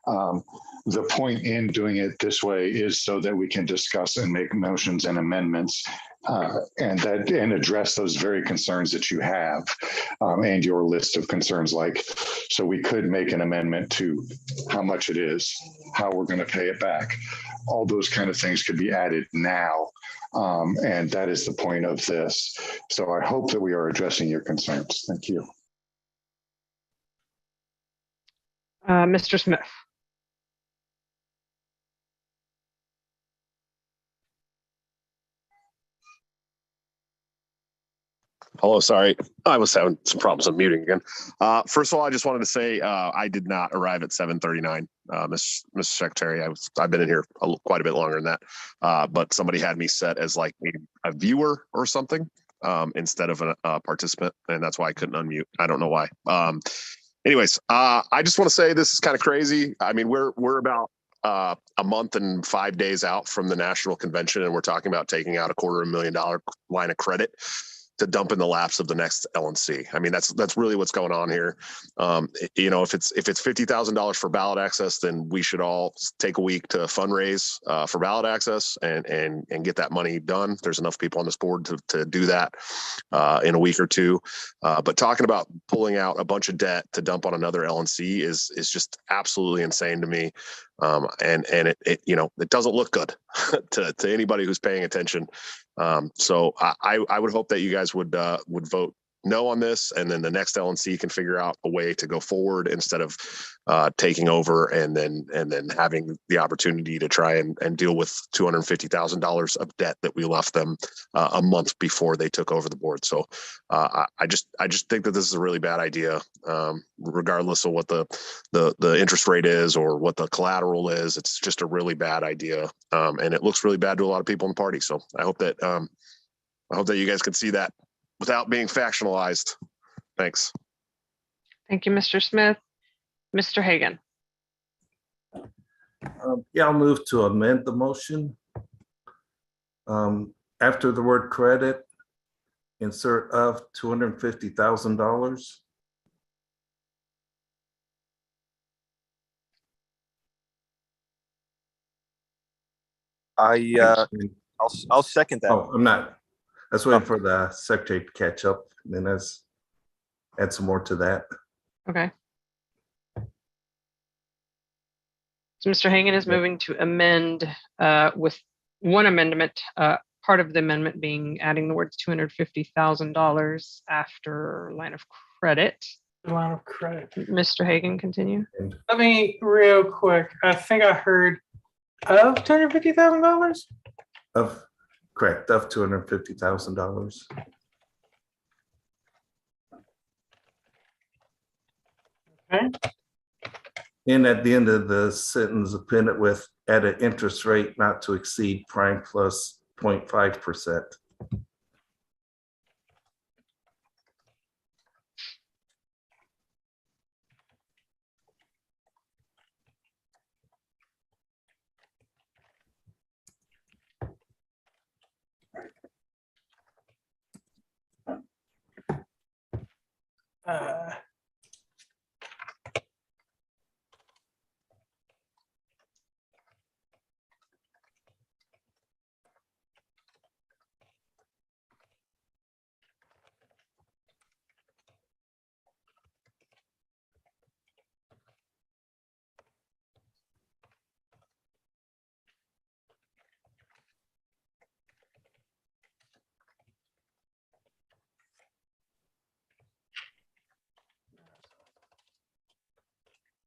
The point in doing it this way is so that we can discuss and make motions and amendments and address those very concerns that you have and your list of concerns. Like, so we could make an amendment to how much it is, how we're going to pay it back. All those kind of things could be added now. And that is the point of this. So I hope that we are addressing your concerns. Thank you. Mr. Smith. Hello, sorry. I was having some problems unmuting again. First of all, I just wanted to say I did not arrive at 7:39, Mr. Secretary. I've been in here quite a bit longer than that, but somebody had me set as like a viewer or something instead of a participant, and that's why I couldn't unmute. I don't know why. Anyways, I just want to say this is kind of crazy. I mean, we're about a month and 5 days out from the national convention, and we're talking about taking out $250,000 line of credit. dump in the laps of the next LNC. I mean, that's really what's going on here. If it's $50,000 for ballot access, then we should all take a week to fundraise for ballot access and get that money done. There's enough people on this board to do that in a week or two. But talking about pulling out a bunch of debt to dump on another LNC is just absolutely insane to me. And it doesn't look good to anybody who's paying attention. So I would hope that you guys would vote no on this, and then the next LNC can figure out a way to go forward instead of taking over and then having the opportunity to try and deal with $250,000 of debt that we left them a month before they took over the board. So I just think that this is a really bad idea, regardless of what the interest rate is or what the collateral is. It's just a really bad idea, and it looks really bad to a lot of people in the party. So I hope that you guys can see that without being factionalized. Thanks. Thank you, Mr. Smith. Mr. Hagan. Yeah, I'll move to amend the motion. After the word credit, insert of $250,000. I'll second that. Oh, I'm not. I was waiting for the secretary to catch up, and then let's add some more to that. Okay. So Mr. Hagan is moving to amend with one amendment, part of the amendment being adding the words $250,000 after line of credit. Line of credit. Mr. Hagan, continue. Let me real quick. I think I heard of $250,000. Correct, of $250,000. Okay. And at the end of the sentence, append it with at an interest rate not to exceed prime plus 0.5%.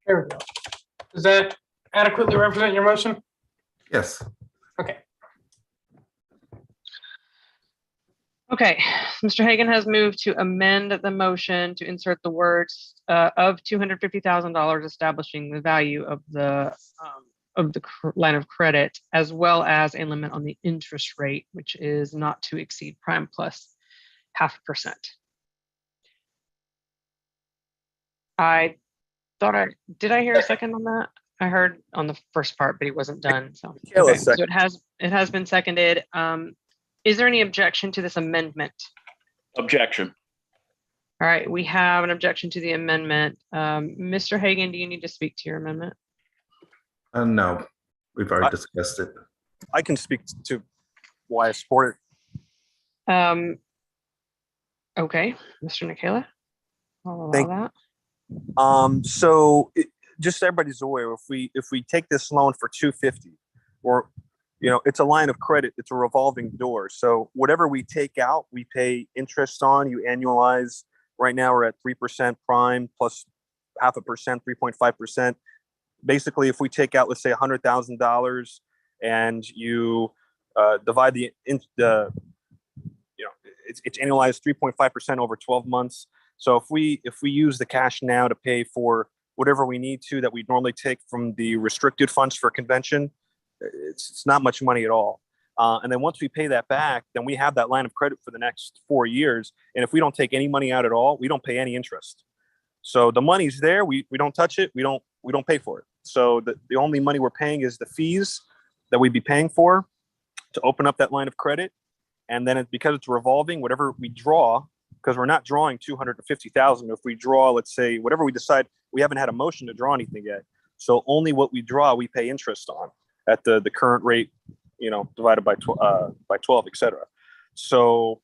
There we go. Does that adequately represent your motion? Yes. Okay. Okay, Mr. Hagan has moved to amend the motion to insert the words of $250,000 establishing the value of the line of credit, as well as a limit on the interest rate, which is not to exceed prime plus 0.5%. Did I hear a second on that? I heard on the first part, but he wasn't done. So, okay. So it has been seconded. Is there any objection to this amendment? Objection. All right, we have an objection to the amendment. Mr. Hagan, do you need to speak to your amendment? No, we've already discussed it. I can speak to why I support it. Okay, Mr. Nikela, I'll allow that. Just so everybody's aware, if we take this loan for $250, or it's a line of credit, it's a revolving door. So whatever we take out, we pay interest on. You annualize. Right now we're at 3% prime plus 0.5%, 3.5%. Basically, if we take out, let's say $100,000, and you divide it's annualized 3.5% over 12 months. So if we use the cash now to pay for whatever we need to that we normally take from the restricted funds for convention, it's not much money at all. And then once we pay that back, then we have that line of credit for the next 4 years. And if we don't take any money out at all, we don't pay any interest. So the money's there. We don't touch it. We don't pay for it. So the only money we're paying is the fees that we'd be paying for to open up that line of credit. And then because it's revolving, whatever we draw, because we're not drawing 250,000. If we draw, let's say, whatever we decide, we haven't had a motion to draw anything yet. So only what we draw, we pay interest on at the current rate, divided by 12, et cetera. So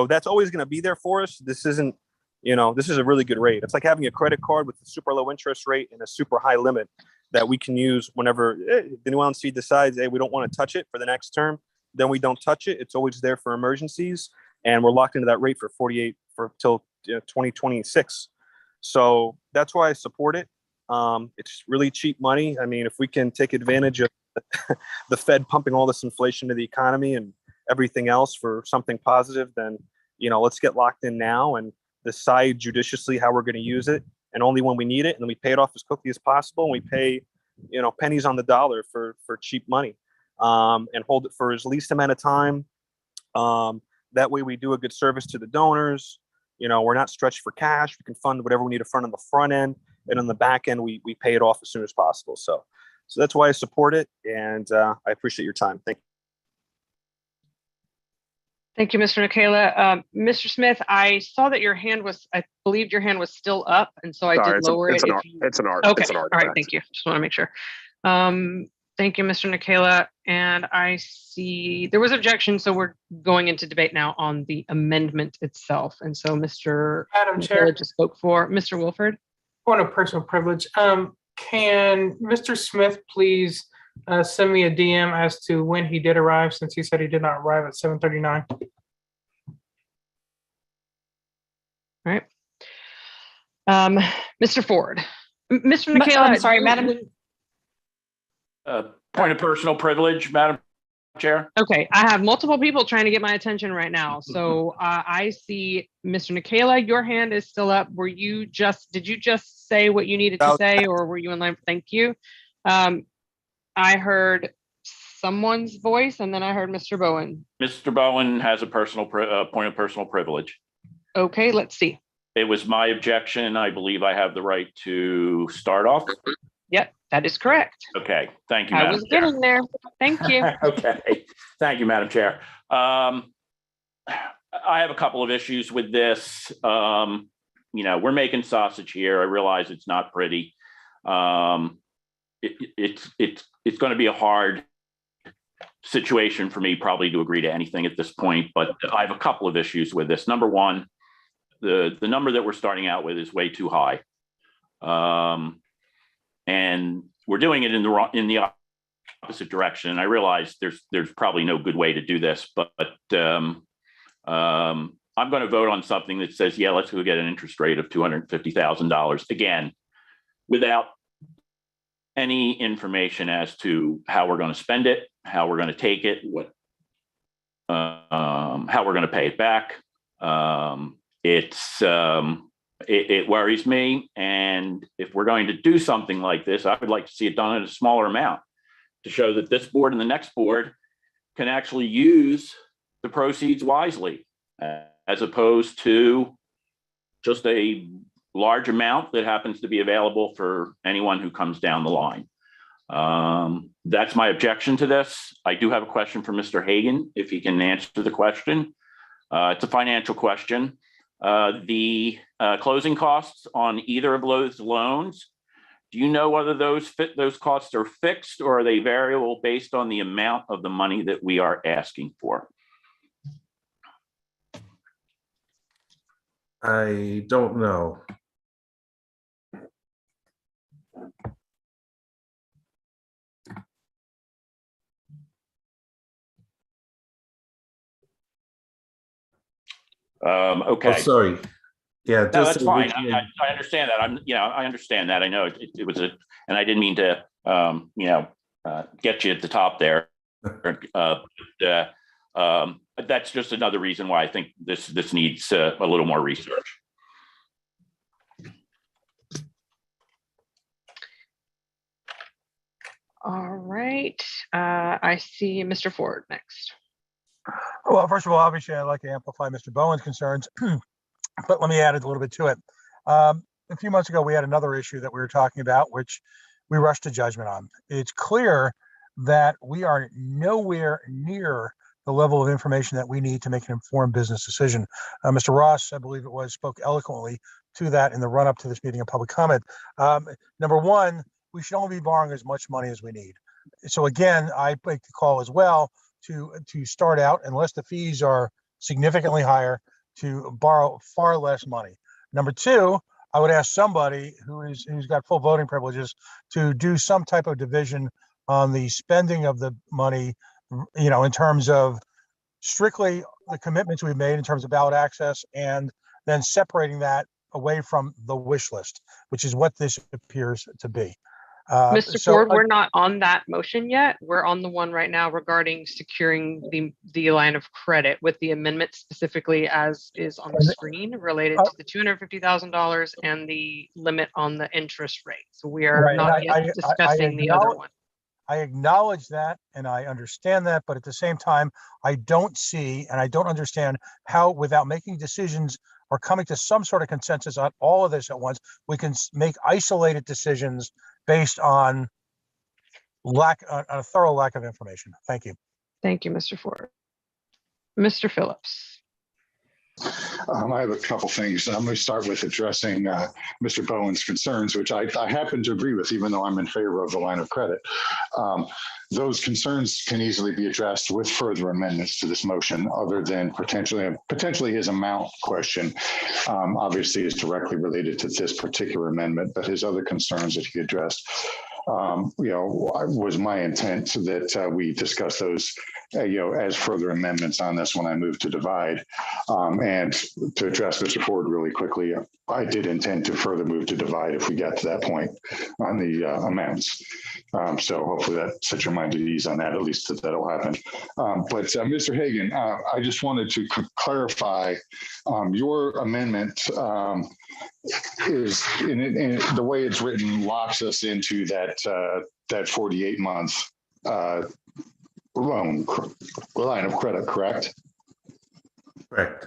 that's always going to be there for us. This isn't, this is a really good rate. It's like having a credit card with a super low interest rate and a super high limit that we can use whenever the new LNC decides, hey, we don't want to touch it for the next term. Then we don't touch it. It's always there for emergencies. And we're locked into that rate for 48 till 2026. So that's why I support it. It's really cheap money. I mean, if we can take advantage of the Fed pumping all this inflation to the economy and everything else for something positive, then, let's get locked in now and decide judiciously how we're going to use it. And only when we need it. And then we pay it off as quickly as possible. And we pay, pennies on the dollar for cheap money, and hold it for as least amount of time. That way we do a good service to the donors. We're not stretched for cash. We can fund whatever we need to fund on the front end, and on the back end, we pay it off as soon as possible. So that's why I support it, and I appreciate your time. Thank you. Thank you, Mr. Nikela. Mr. Smith, I saw that I believed your hand was still up, and so I did lower it. It's an art. Okay. It's an art. All right. Thank you. Just want to make sure. Thank you, Mr. Nikela. And I see there was objection, so we're going into debate now on the amendment itself. And so Mr. Madam Chair, Nikela just spoke for Mr. Wilford. point of personal privilege. Can Mr. Smith please send me a DM as to when he did arrive, since he said he did not arrive at 7:39? All right. Mr. Ford. Mr. Nikela. I'm sorry, Madam. Point of personal privilege, Madam Chair. Okay, I have multiple people trying to get my attention right now. So I see Mr. Nikela, your hand is still up. Did you just say what you needed to say, or were you in line? Thank you. I heard someone's voice, and then I heard Mr. Bowen. Mr. Bowen has a personal point of personal privilege. Okay, let's see. It was my objection. I believe I have the right to start off. Yep, that is correct. Okay, thank you, I Madam was Chair. getting there. Thank you. Okay, thank you, Madam Chair. I have a couple of issues with this. We're making sausage here. I realize it's not pretty. It's going to be a hard situation for me probably to agree to anything at this point, but I have a couple of issues with this. Number one, the number that we're starting out with is way too high. And we're doing it in the opposite direction. And I realize there's probably no good way to do this, but I'm going to vote on something that says, yeah, let's go get an interest rate of $250,000 again, without any information as to how we're going to spend it, how we're going to take it, how we're going to pay it back. It worries me. And if we're going to do something like this, I would like to see it done at a smaller amount to show that this board and the next board can actually use the proceeds wisely, as opposed to just a large amount that happens to be available for anyone who comes down the line. That's my objection to this. I do have a question for Mr. Hagan, if he can answer the question. It's a financial question. The closing costs on either of those loans, do you know whether those costs are fixed, or are they variable based on the amount of the money that we are asking for? I don't know. Okay. Oh, sorry. Yeah, No, that's fine. I understand that. I understand that. I know it was and I didn't mean to, get you at the top there. That's just another reason why I think this needs a little more research. All right. I see Mr. Ford next. Well, first of all, obviously, I'd like to amplify Mr. Bowen's concerns, but let me add a little bit to it. A few months ago, we had another issue that we were talking about, which we rushed to judgment on. It's clear that we are nowhere near the level of information that we need to make an informed business decision. Mr. Ross, I believe it was, spoke eloquently to that in the run up to this meeting of public comment. Number one, we should only be borrowing as much money as we need. So again, I make the call as well to start out, unless the fees are significantly higher, to borrow far less money. Number two, I would ask somebody who's got full voting privileges to do some type of division on the spending of the money, in terms of strictly the commitments we've made in terms of ballot access, and then separating that away from the wish list, which is what this appears to be. Mr. Ford, we're not on that motion yet. We're on the one right now regarding securing the line of credit with the amendment specifically as is on the screen related to the $250,000 and the limit on the interest rate. So we are not yet discussing the other one. I acknowledge that and I understand that, but at the same time, I don't see and I don't understand how, without making decisions or coming to some sort of consensus on all of this at once, we can make isolated decisions based on a thorough lack of information. Thank you. Thank you, Mr. Ford. Mr. Phillips. I have a couple things. I'm going to start with addressing Mr. Bowen's concerns, which I happen to agree with, even though I'm in favor of the line of credit. Those concerns can easily be addressed with further amendments to this motion, other than potentially his amount question. Obviously, is directly related to this particular amendment, but his other concerns that he addressed, was my intent that we discuss those, as further amendments on this when I move to divide. And to address Mr. Ford really quickly, I did intend to further move to divide if we get to that point on the amounts. So hopefully that sets your mind at ease on that, at least that'll happen. But Mr. Hagan, I just wanted to clarify your amendment is in the way it's written locks us into that 48-month line of credit, correct? Correct.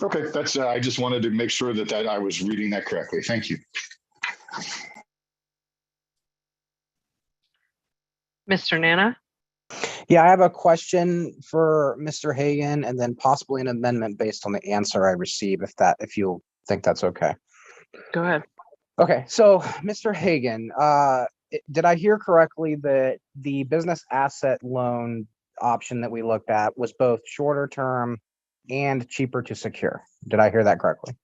Okay, that's I just wanted to make sure that I was reading that correctly. Thank you. Mr. Nana. Yeah, I have a question for Mr. Hagan and then possibly an amendment based on the answer I receive, if you think that's okay. Go ahead. Okay, so Mr. Hagan, did I hear correctly that the business asset loan option that we looked at was both shorter term and cheaper to secure? Did I hear that correctly?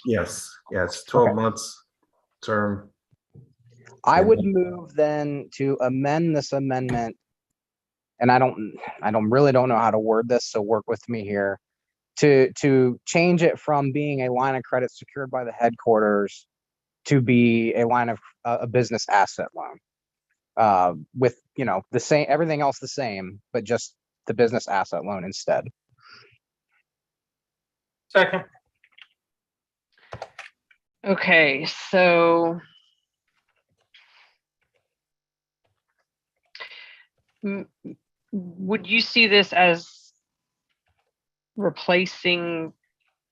Yes. Yeah, it's 12 months term. I would move then to amend this amendment, and I really don't know how to word this, so work with me here, to change it from being a line of credit secured by the headquarters to be a line of a business asset loan, with the same, everything else the same, but just the business asset loan instead. Second. Okay, so would you see this as replacing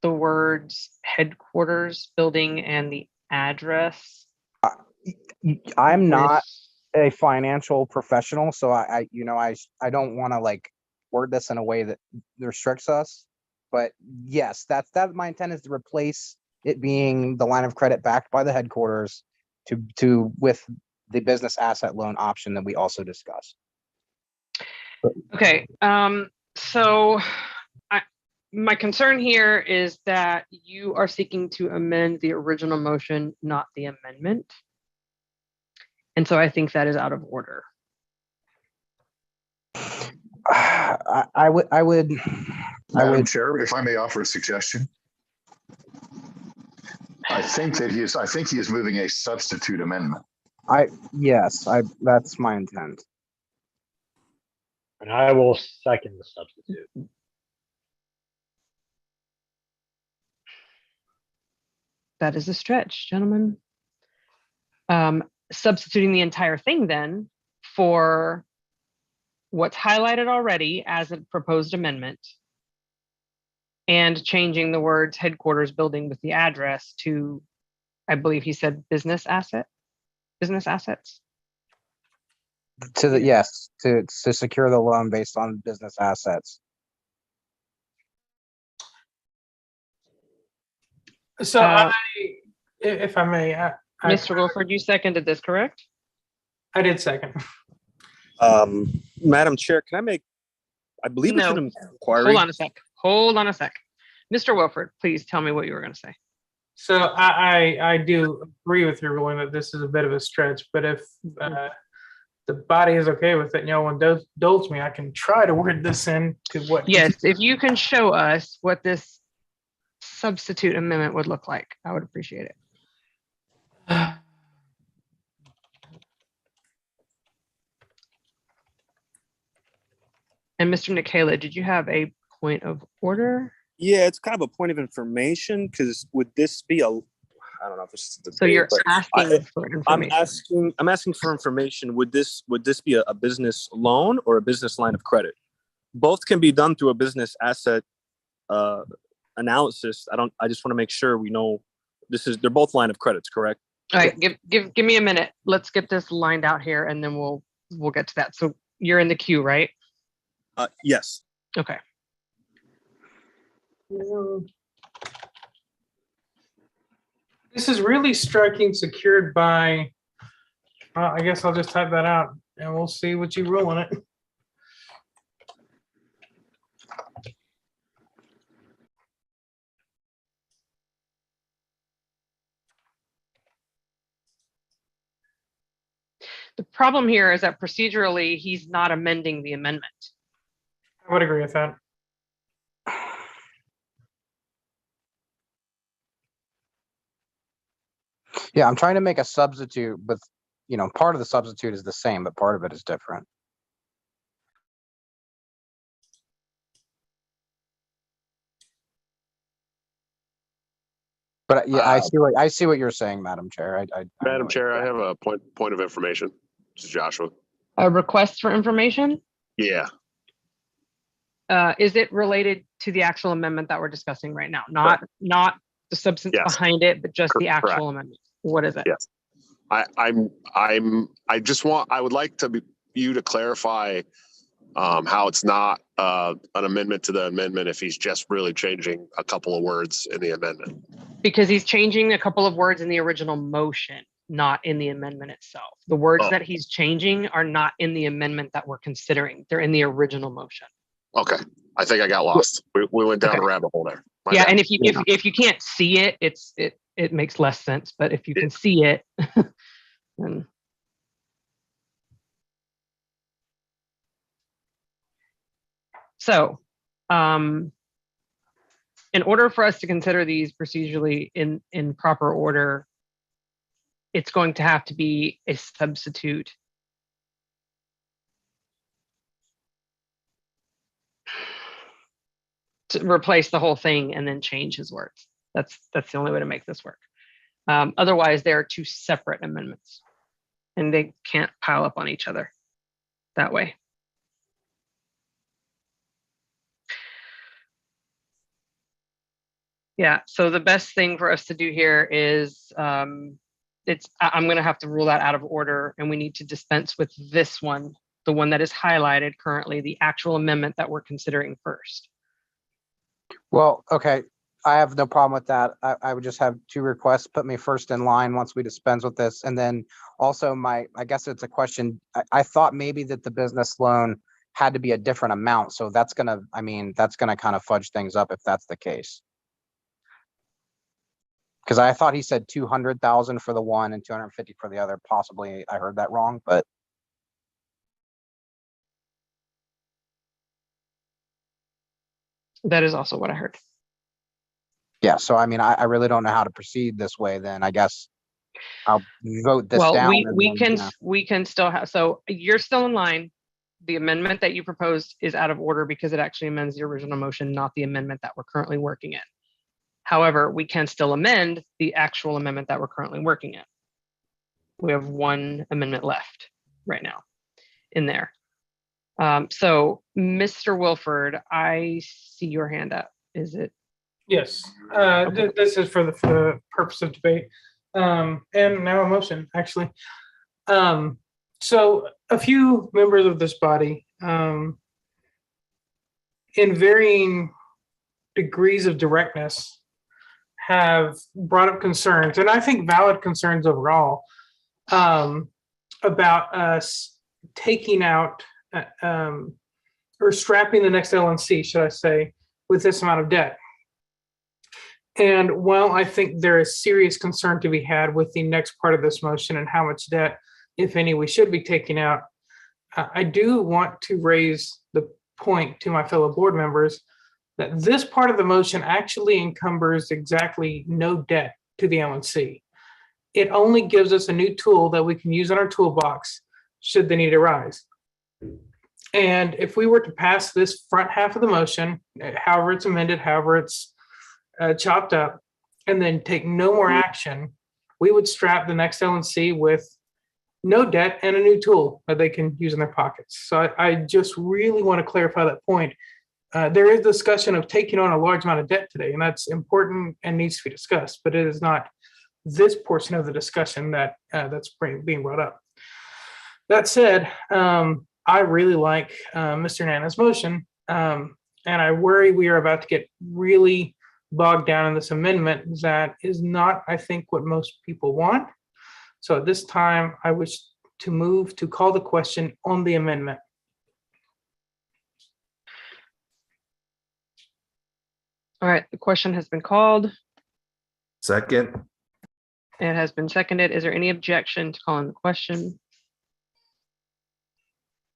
the words headquarters building and the address? I'm not a financial professional, so I don't want to word this in a way that restricts us. But yes, that's my intent, is to replace it being the line of credit backed by the headquarters with the business asset loan option that we also discussed. Okay, so my concern here is that you are seeking to amend the original motion, not the amendment. And so I think that is out of order. I would. Madam Chair, if I may offer a suggestion. I think he is moving a substitute amendment. That's my intent. And I will second the substitute. That is a stretch, gentlemen. Substituting the entire thing then for what's highlighted already as a proposed amendment and changing the words headquarters building with the address to, I believe he said business assets. To the, yes, to secure the loan based on business assets. So if I may, Mr. Wilford, you seconded this, correct? I did second. Madam Chair, can I make, I believe it's No. an inquiry. Hold on a sec. Hold on a sec. Mr. Wilford, please tell me what you were going to say. So I do agree with you, Roland, that this is a bit of a stretch, but if the body is okay with it and y'all want to indulge me, I can try to word this in to what. Yes, if you can show us what this substitute amendment would look like, I would appreciate it. And Mr. Nikela, did you have a point of order? Yeah, it's kind of a point of information because would this be a, I don't know if it's the So you're asking for information. I'm asking for information. Would this be a business loan or a business line of credit? Both can be done through a business asset analysis. I just want to make sure we know they're both line of credits, correct? All right, give me a minute. Let's get this lined out here and then we'll get to that. So you're in the queue, right? Yes. Okay. This is really striking secured by, I guess I'll just type that out and we'll see what you rule on it. The problem here is that procedurally, he's not amending the amendment. I would agree with that. Yeah, I'm trying to make a substitute, but part of the substitute is the same, but part of it is different. But yeah, I see what you're saying, Madam Chair. Madam Chair, I have a point of information. This is Joshua. A request for information? Yeah. Is it related to the actual amendment that we're discussing right now? Not the substance behind it, but just the actual amendment. What is it? Yes. I would like you to clarify how it's not an amendment to the amendment if he's just really changing a couple of words in the amendment. Because he's changing a couple of words in the original motion, not in the amendment itself. The words that he's changing are not in the amendment that we're considering. They're in the original motion. Okay. I think I got lost. We went down a rabbit hole there. My bad. And if you can't see it, it makes less sense. But if you can see it, then so in order for us to consider these procedurally in proper order, it's going to have to be a substitute to replace the whole thing and then change his words. That's the only way to make this work. Otherwise, there are two separate amendments and they can't pile up on each other that way. Yeah, so the best thing for us to do here is I'm going to have to rule that out of order and we need to dispense with this one, the one that is highlighted currently, the actual amendment that we're considering first. Well, okay, I have no problem with that. I would just have two requests. Put me first in line once we dispense with this. And then also I guess it's a question. I thought maybe that the business loan had to be a different amount. So that's going to kind of fudge things up if that's the case. Because I thought he said 200,000 for the one and 250 for the other. Possibly I heard that wrong, but. That is also what I heard. Yeah, so I mean, I really don't know how to proceed this way. Then I guess I'll vote this down. We can still have. So you're still in line. The amendment that you proposed is out of order because it actually amends the original motion, not the amendment that we're currently working in. However, we can still amend the actual amendment that we're currently working in. We have one amendment left right now in there. So, Mr. Wilford, I see your hand up. Is it? Yes. This is for the purpose of debate and now a motion, actually. So a few members of this body, in varying degrees of directness, have brought up concerns, and I think valid concerns overall, about us taking out or strapping the next LNC, should I say, with this amount of debt. And while I think there is serious concern to be had with the next part of this motion and how much debt, if any, we should be taking out, I do want to raise the point to my fellow board members that this part of the motion actually encumbers exactly no debt to the LNC. It only gives us a new tool that we can use in our toolbox should the need arise. And if we were to pass this front half of the motion, however it's amended, however it's chopped up, and then take no more action, we would strap the next LNC with no debt and a new tool that they can use in their pockets. So I just really want to clarify that point. There is discussion of taking on a large amount of debt today, and that's important and needs to be discussed, but it is not this portion of the discussion that that's being brought up. That said, I really like Mr. Nana's motion, and I worry we are about to get really bogged down in this amendment that is not, I think, what most people want. So at this time, I wish to move to call the question on the amendment. All right, the question has been called. Second. It has been seconded. Is there any objection to calling the question?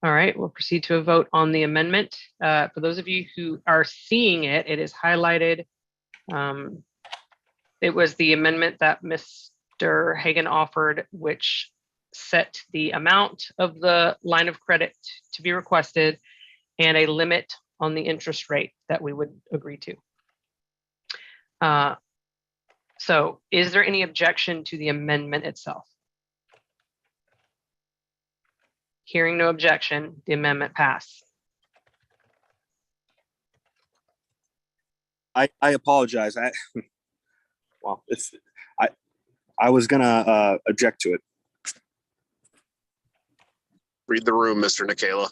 All right, we'll proceed to a vote on the amendment. For those of you who are seeing it, it is highlighted. It was the amendment that Mr. Hagan offered, which set the amount of the line of credit to be requested and a limit on the interest rate that we would agree to. So is there any objection to the amendment itself? Hearing no objection, the amendment passed. I apologize. I was gonna object to it. Read the room, Mr. Nicola.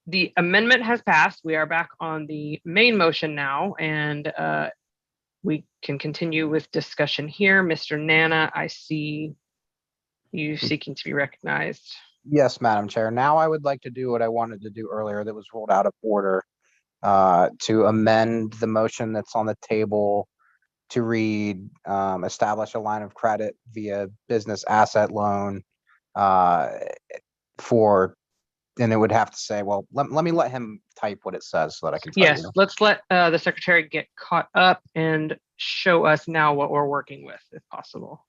The amendment has passed. We are back on the main motion now, and we can continue with discussion here. Mr. Nana, I see you seeking to be recognized. Yes, Madam Chair. Now I would like to do what I wanted to do earlier that was ruled out of order, to amend the motion that's on the table to read, establish a line of credit via business asset loan and it would have to say, well, let me let him type what it says so that I can tell Yes, you. let's let the secretary get caught up and show us now what we're working with, if possible.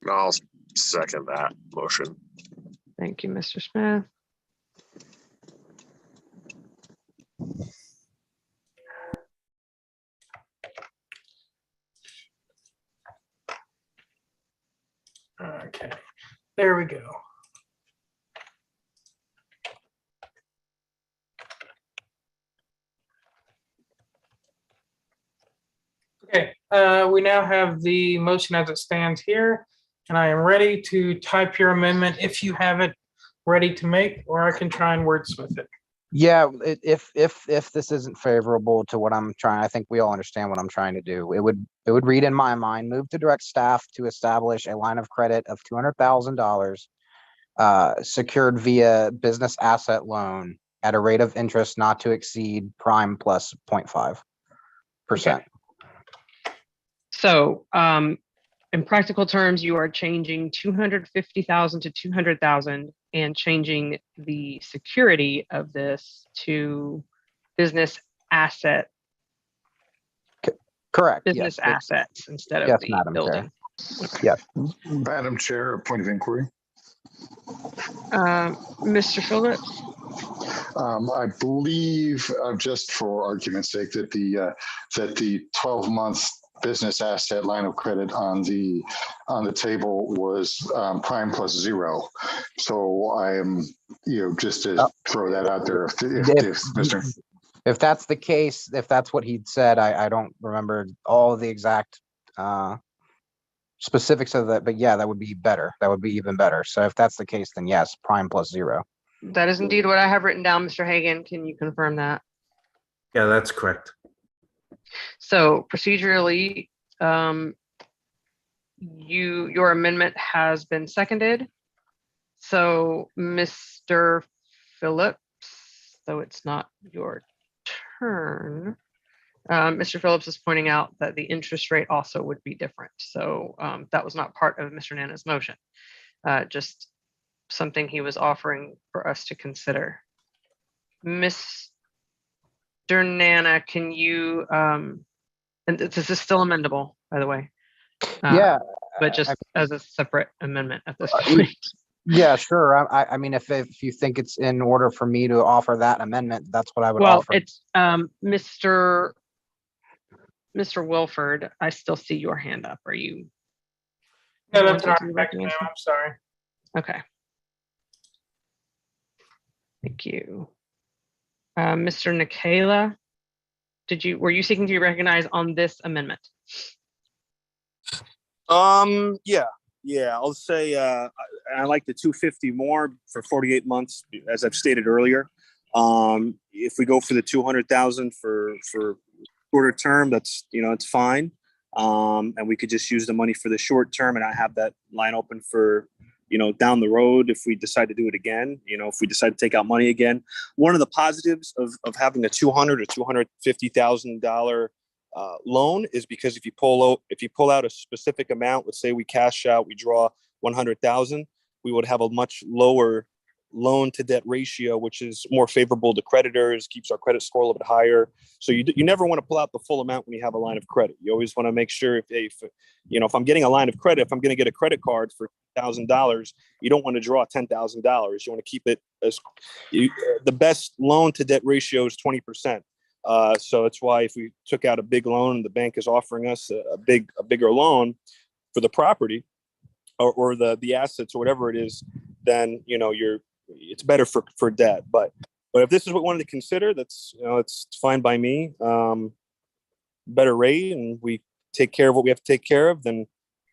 I'll second that motion. Thank you, Mr. Smith. Okay, there we go. Okay, we now have the motion as it stands here, and I am ready to type your amendment if you have it ready to make, or I can try and wordsmith it. Yeah, if this isn't favorable to what I'm trying, I think we all understand what I'm trying to do. It would read in my mind, move to direct staff to establish a line of credit of $200,000 secured via business asset loan at a rate of interest not to exceed prime plus 0.5%. Okay. So in practical terms, you are changing 250,000 to 200,000 and changing the security of this to business asset. Correct. Business yes. assets instead of Yes, the Madam building. Chair. Yes. Madam Chair, a point of inquiry. Mr. Phillips? I believe, just for argument's sake, that the 12-month business asset line of credit on the table was prime plus 0. So I am, just to throw that out there. If that's the case, if that's what he'd said, I don't remember all the exact specifics of that, but yeah, that would be better. That would be even better. So if that's the case, then yes, prime plus 0. That is indeed what I have written down, Mr. Hagan. Can you confirm that? Yeah, that's correct. So procedurally, your amendment has been seconded. So Mr. Phillips, though it's not your turn, Mr. Phillips is pointing out that the interest rate also would be different. So that was not part of Mr. Nana's motion, just something he was offering for us to consider. Mr. Nana, can you, and this is still amendable, by the way. Yeah. But just as a separate amendment at this point. Yeah, sure. I mean, if you think it's in order for me to offer that amendment, that's what I would offer. Well, it's Mr. Wilford. I still see your hand up. Are you? No, that's not correct, ma'am. I'm sorry. Okay. Thank you. Mr. Nikela, were you seeking to be recognized on this amendment? Yeah, I'll say I like the 250 more for 48 months, as I've stated earlier. If we go for the 200,000 for shorter term, that's it's fine. And we could just use the money for the short term, and I have that line open for down the road if we decide to do it again. If we decide to take out money again. One of the positives of having a $200,000 or $250,000 loan is because if you pull out a specific amount, let's say we cash out, we draw 100,000, we would have a much lower loan to debt ratio, which is more favorable to creditors, keeps our credit score a little bit higher. So you never want to pull out the full amount when you have a line of credit. You always want to make sure if I'm getting a line of credit, if I'm going to get a credit card for $1,000, you don't want to draw $10,000. You want to keep it the best loan to debt ratio is 20%. So that's why if we took out a big loan, the bank is offering us a bigger loan for the property or the assets or whatever it is, then it's better for debt. But if this is what we wanted to consider, that's it's fine by me. Better rate, and we take care of what we have to take care of. Then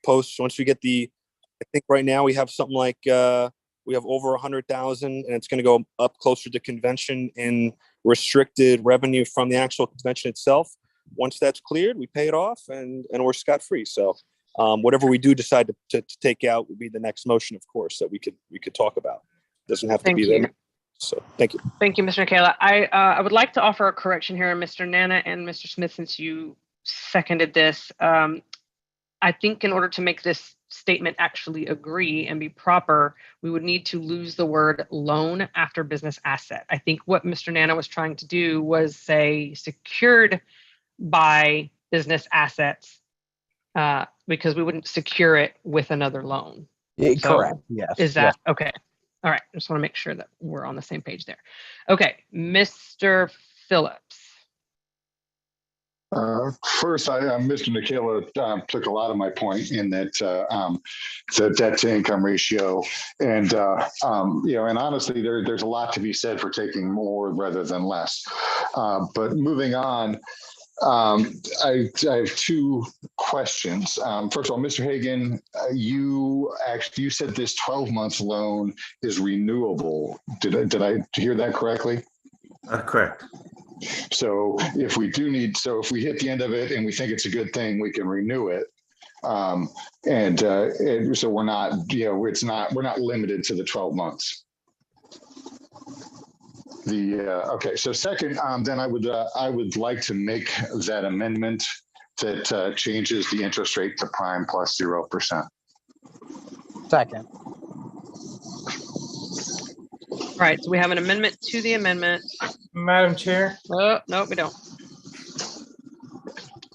once we get I think right now we have something like we have over 100,000, and it's going to go up closer to convention in restricted revenue from the actual convention itself. Once that's cleared, we pay it off, and we're scot free. So whatever we do decide to take out would be the next motion, of course, that we could talk about. Doesn't have to be there. So thank you. Thank you, Mr. Nikela. I would like to offer a correction here, Mr. Nana and Mr. Smith, since you seconded this. I think in order to make this statement actually agree and be proper, we would need to lose the word loan after business asset. I think what Mr. Nana was trying to do was say secured by business assets, because we wouldn't secure it with another loan. Correct. Yes. Is that okay? All right. I just want to make sure that we're on the same page there. Okay, Mr. Phillips. First, Mr. Nikela took a lot of my point in that the debt to income ratio, and and honestly, there's a lot to be said for taking more rather than less. But moving on, I have two questions. First of all, Mr. Hagan, you said this 12-month loan is renewable. Did I hear that correctly? Correct. So if we hit the end of it and we think it's a good thing, we can renew it. And so we're not, we're not limited to the 12 months. Okay. So second, then I would like to make that amendment that changes the interest rate to prime plus 0%. Second. All right, so we have an amendment to the amendment. Madam Chair. Oh, no, we don't.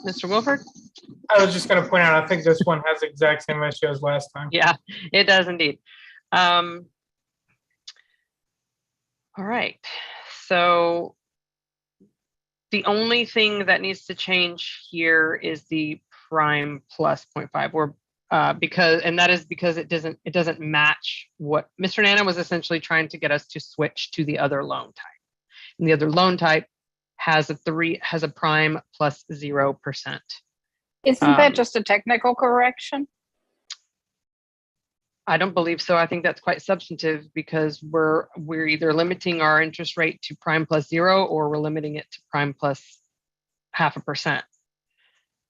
Mr. Wilford? I was just going to point out, I think this one has the exact same issue as last time. Yeah, it does indeed. All right, so the only thing that needs to change here is the prime plus 0.5. Because it doesn't match what Mr. Nana was essentially trying to get us to switch to the other loan type. And the other loan type has a prime plus 0%. Isn't that just a technical correction? I don't believe so. I think that's quite substantive because we're either limiting our interest rate to prime plus 0 or we're limiting it to prime plus 0.5%.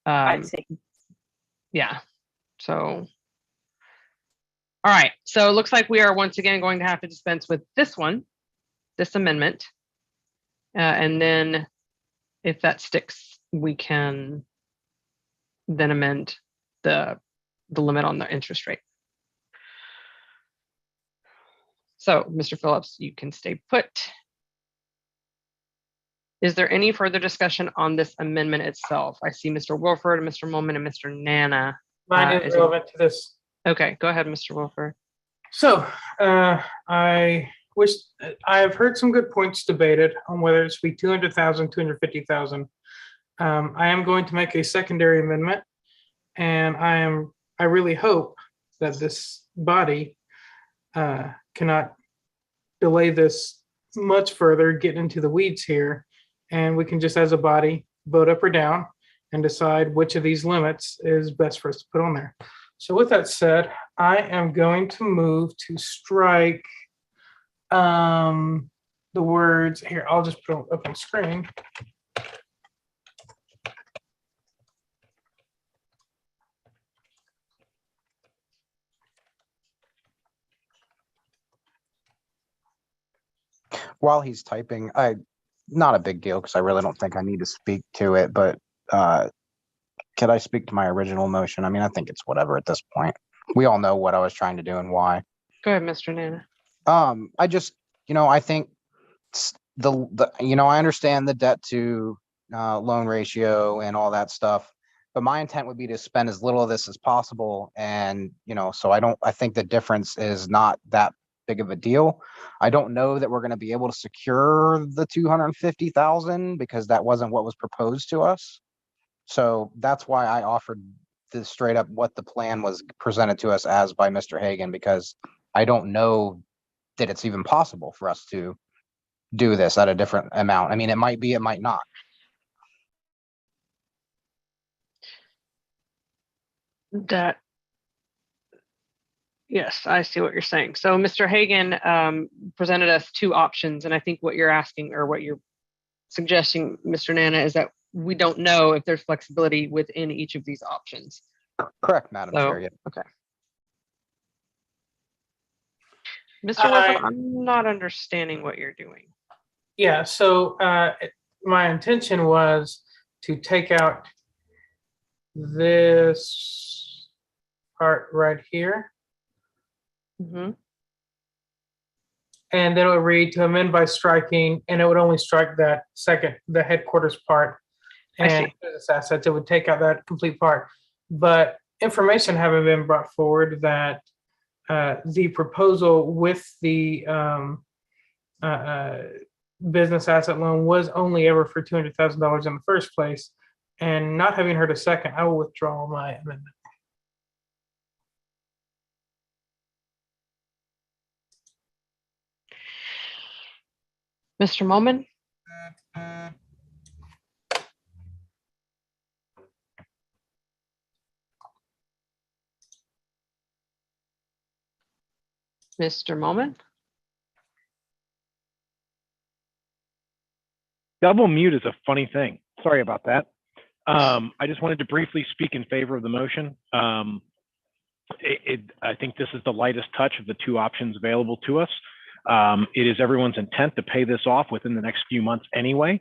I see. Yeah. So, all right. So it looks like we are once again going to have to dispense with this amendment. And then if that sticks, we can then amend the limit on the interest rate. So, Mr. Phillips, you can stay put. Is there any further discussion on this amendment itself? I see Mr. Wilford, Mr. Molman, and Mr. Nana. Mine is relevant to this. Okay, go ahead, Mr. Wilford. So I have heard some good points debated on whether it should be 200,000, 250,000. I am going to make a secondary amendment, and I really hope that this body cannot delay this much further, get into the weeds here, and we can just as a body vote up or down and decide which of these limits is best for us to put on there. So with that said, I am going to move to strike the words here. I'll just put it up on screen. While he's typing, not a big deal because I really don't think I need to speak to it, but could I speak to my original motion? I mean, I think it's whatever at this point. We all know what I was trying to do and why. Go ahead, Mr. Nana. I just, I think I understand the debt to loan ratio and all that stuff, but my intent would be to spend as little of this as possible. And, so I think the difference is not that big of a deal. I don't know that we're going to be able to secure the 250,000 because that wasn't what was proposed to us. So that's why I offered this straight up what the plan was presented to us as by Mr. Hagan, because I don't know that it's even possible for us to do this at a different amount. I mean, it might be, it might not. Yes, I see what you're saying. So Mr. Hagan presented us two options, and I think what you're asking or what you're suggesting, Mr. Nana, is that we don't know if there's flexibility within each of these options. Correct, Madam Chair. Yeah. Okay. Mr. Wilford, I'm not understanding what you're doing. Yeah, so my intention was to take out this part right here. Mm-hmm. And then it would read to amend by striking, and it would only strike that the headquarters part. And business assets, it would take out that complete part. But information having been brought forward that the proposal with the business asset loan was only ever for $200,000 in the first place. And not having heard a second, I will withdraw my amendment. Mr. Molman? Mr. Molman? Double mute is a funny thing. Sorry about that. I just wanted to briefly speak in favor of the motion. I think this is the lightest touch of the two options available to us. It is everyone's intent to pay this off within the next few months anyway.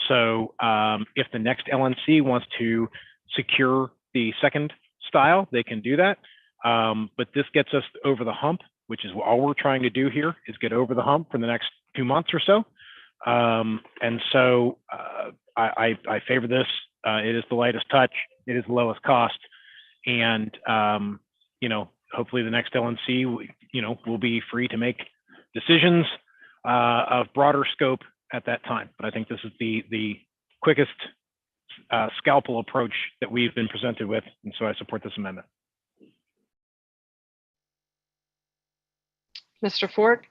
So if the next LNC wants to secure the second style, they can do that. But this gets us over the hump, which is all we're trying to do here, is get over the hump for the next 2 months or so. And so I favor this. It is the lightest touch. It is the lowest cost. And, hopefully the next LNC, will be free to make decisions of broader scope at that time. But I think this is the quickest scalpel approach that we've been presented with. And so I support this amendment. Mr. Ford?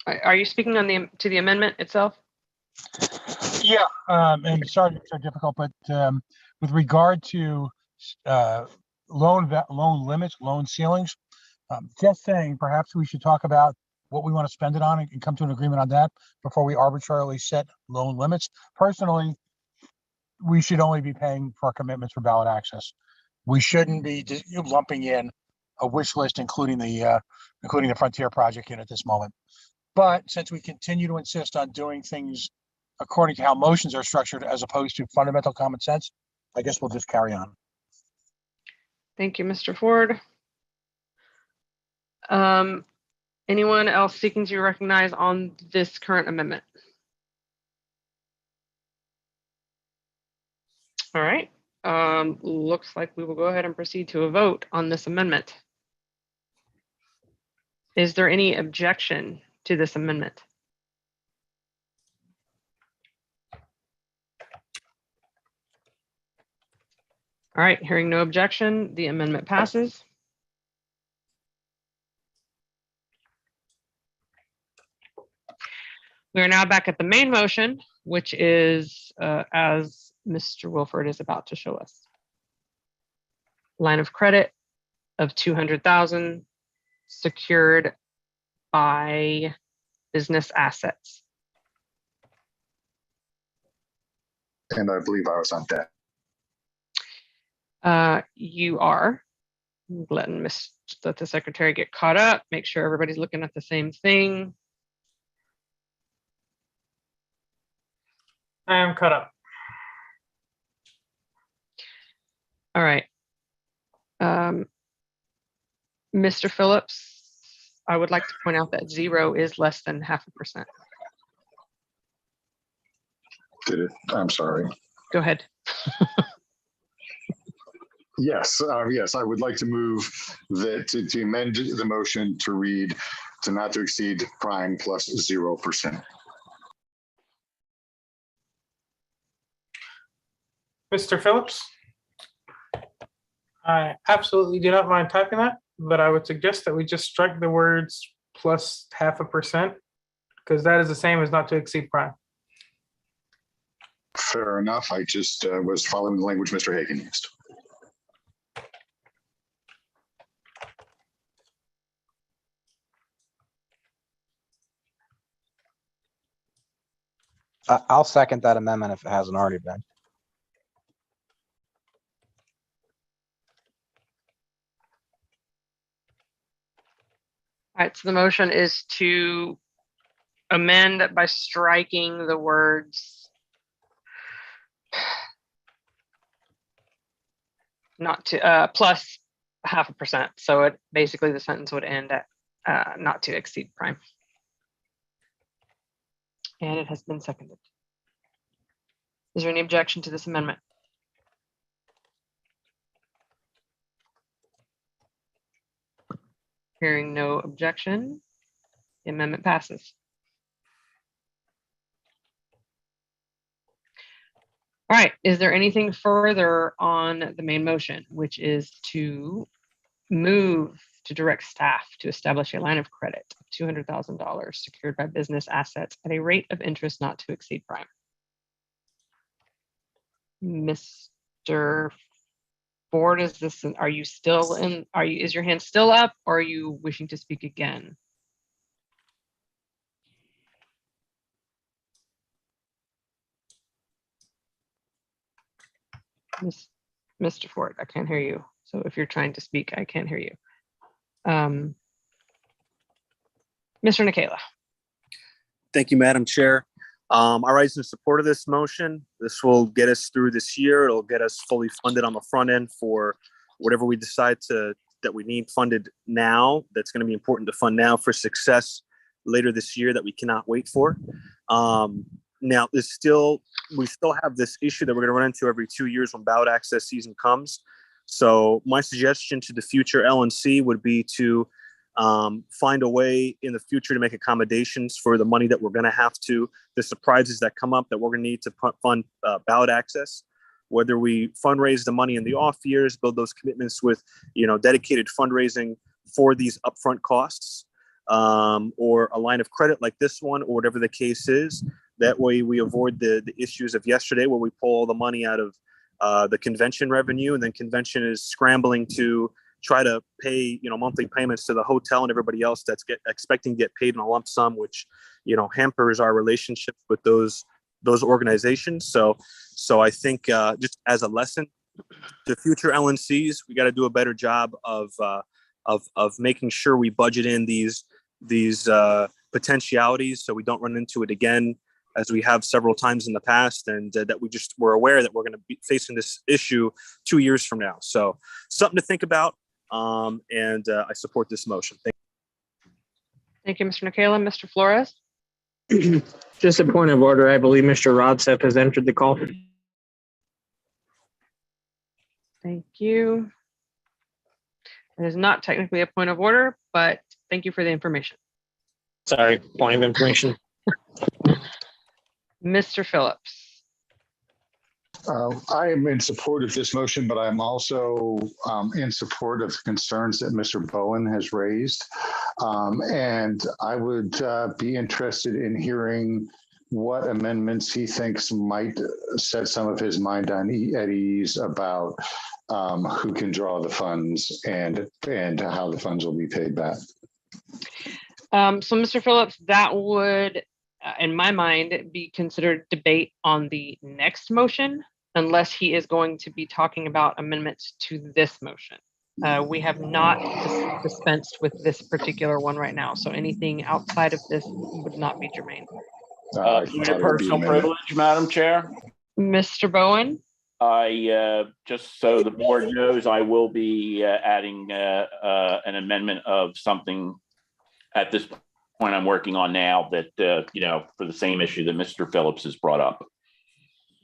Are you speaking on to the amendment itself? Yeah, and sorry to be so difficult, but with regard to loan limits, loan ceilings, Just saying, perhaps we should talk about what we want to spend it on and come to an agreement on that before we arbitrarily set loan limits. Personally, we should only be paying for our commitments for ballot access. We shouldn't be just lumping in a wish list, including the Frontier project in at this moment. But since we continue to insist on doing things according to how motions are structured as opposed to fundamental common sense, I guess we'll just carry on. Thank you, Mr. Ford. Anyone else seeking to recognize on this current amendment? All right. Looks like we will go ahead and proceed to a vote on this amendment. Is there any objection to this amendment? All right, hearing no objection, the amendment passes. We are now back at the main motion, which is, as Mr. Wilford is about to show us. Line of credit of 200,000 secured by business assets. And I believe I was on deck. You are. Let the secretary get caught up, make sure everybody's looking at the same thing. I am caught up. All right. Mr. Phillips, I would like to point out that 0 is less than 0.5%. Did it? I'm sorry. Go ahead. Yes, yes, I would like to move that to amend the motion to read to not to exceed prime plus 0%. Mr. Phillips? I absolutely do not mind typing that, but I would suggest that we just strike the words plus 0.5%, because that is the same as not to exceed prime. Fair enough. I just was following the language Mr. Hagan used. I'll second that amendment if it hasn't already been. All right, so the motion is to amend by striking the words not to plus 0.5%. So it basically the sentence would end at not to exceed prime. And it has been seconded. Is there any objection to this amendment? Hearing no objection, the amendment passes. All right, is there anything further on the main motion, which is to move to direct staff to establish a line of credit of $200,000 secured by business assets at a rate of interest not to exceed prime? Mr. Ford, is this, are you still in, is your hand still up, or are you wishing to speak again? Mr. Ford, I can't hear you. So if you're trying to speak, I can't hear you. Mr. Nikela. Thank you, Madam Chair. I rise in support of this motion. This will get us through this year. It'll get us fully funded on the front end for whatever we decide that we need funded now. That's going to be important to fund now for success later this year that we cannot wait for. Now, we still have this issue that we're going to run into every 2 years when ballot access season comes. So my suggestion to the future LNC would be to find a way in the future to make accommodations for the money that we're going to have to, the surprises that come up that we're going to need to fund ballot access, whether we fundraise the money in the off years, build those commitments with, dedicated fundraising for these upfront costs, or a line of credit like this one, or whatever the case is. That way we avoid the issues of yesterday where we pull all the money out of the convention revenue, and then convention is scrambling to try to pay, monthly payments to the hotel and everybody else that's expecting to get paid in a lump sum, which, hampers our relationship with those organizations. So I think just as a lesson to future LNCs, we got to do a better job of making sure we budget in these potentialities so we don't run into it again, as we have several times in the past, and that we're aware that we're going to be facing this issue 2 years from now. So something to think about. And I support this motion. Thank you, Mr. Nikala. Mr. Flores? Just a point of order. I believe Mr. Rodsep has entered the call. Thank you. It is not technically a point of order, but thank you for the information. Sorry, point of information. Mr. Phillips. I am in support of this motion, but I'm also in support of the concerns that Mr. Bowen has raised. And I would be interested in hearing what amendments he thinks might set some of his mind at ease about who can draw the funds and how the funds will be paid back. So Mr. Phillips, that would, in my mind, be considered debate on the next motion, unless he is going to be talking about amendments to this motion. We have not dispensed with this particular one right now, so anything outside of this would not be germane. Personal privilege, Madam Chair. Mr. Bowen? I just so the board knows, I will be adding an amendment of something at this point I'm working on now that, for the same issue that Mr. Phillips has brought up.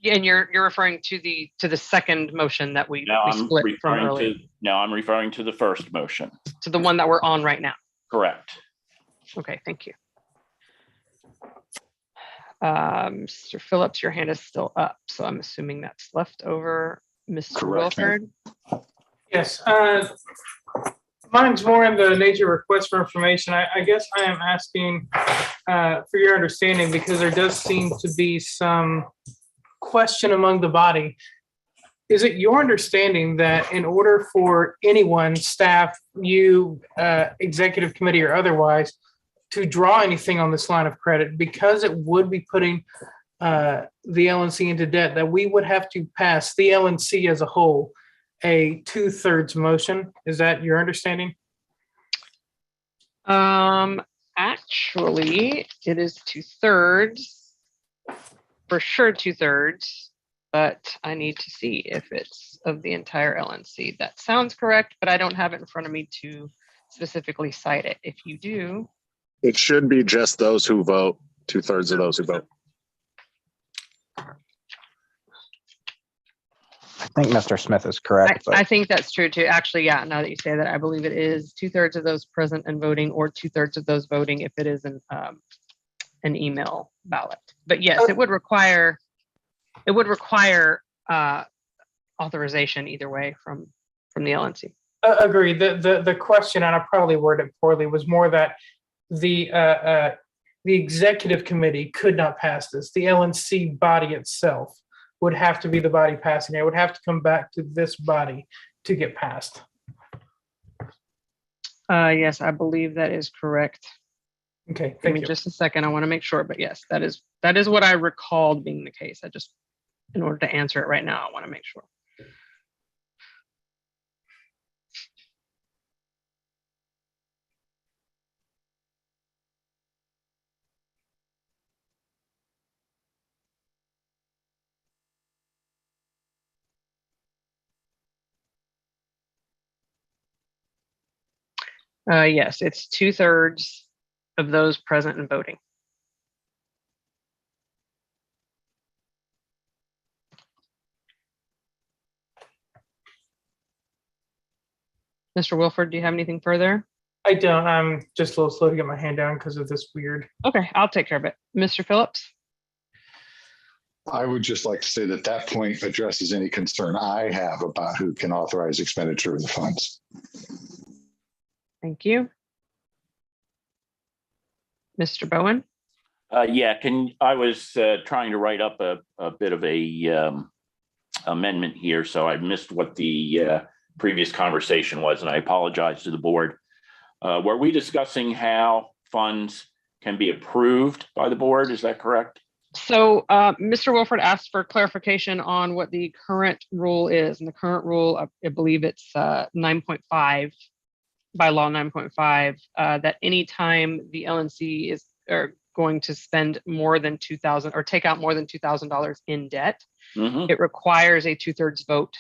Yeah, and you're referring to the second motion that we split from earlier. No, I'm referring to the first motion. To the one that we're on right now. Correct. Okay, thank you. Mr. Phillips, your hand is still up, so I'm assuming that's left over. Mr. Wilford? Yes. Mine's more in the nature of request for information. I guess I am asking for your understanding, because there does seem to be some question among the body. Is it your understanding that in order for anyone, staff, you, executive committee or otherwise, to draw anything on this line of credit, because it would be putting the LNC into debt, that we would have to pass the LNC as a whole a 2/3 motion? Is that your understanding? Actually, it is 2/3. For sure 2/3, but I need to see if it's of the entire LNC. That sounds correct, but I don't have it in front of me to specifically cite it. If you do. It should be just those who vote, 2/3 of those who vote. I think Mr. Smith is correct. I think that's true too. Actually, yeah, now that you say that, I believe it is 2/3 of those present and voting, or 2/3 of those voting if it is an email ballot. But yes, it would require authorization either way from the LNC. Agreed. The question, and I probably worded it poorly, was more that the executive committee could not pass this. The LNC body itself would have to be the body passing it. It would have to come back to this body to get passed. Yes, I believe that is correct. Okay, Give me just a second. I want to make sure, but yes, that is what I recalled being the case. In order to answer it right now, I want to make sure. Yes, it's 2/3 of those present and voting. Mr. Wilford, do you have anything further? I don't. I'm just a little slow to get my hand down because of this weird. Okay, I'll take care of it. Mr. Phillips? I would just like to say that point addresses any concern I have about who can authorize expenditure of the funds. Thank you. Mr. Bowen? Yeah, I was trying to write up a bit of a amendment here, so I missed what the previous conversation was, and I apologize to the board. Were we discussing how funds can be approved by the board? Is that correct? So Mr. Wilford asked for clarification on what the current rule is. And the current rule, I believe it's 9.5, by law 9.5, that anytime the LNC is going to spend more than $2,000 or take out more than $2,000 in debt, it requires a 2/3 vote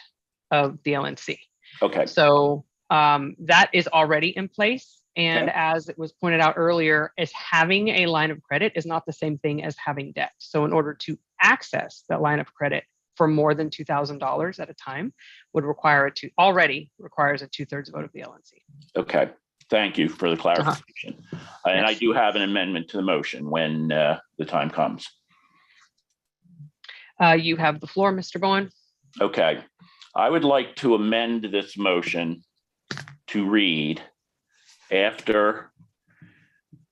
of the LNC. Okay. So that is already in place. And as it was pointed out earlier, is having a line of credit is not the same thing as having debt. So in order to access that line of credit for more than $2,000 at a time would require already requires a 2/3 vote of the LNC. Okay. Thank you for the clarification. And I do have an amendment to the motion when the time comes. You have the floor, Mr. Bowen. Okay. I would like to amend this motion to read, after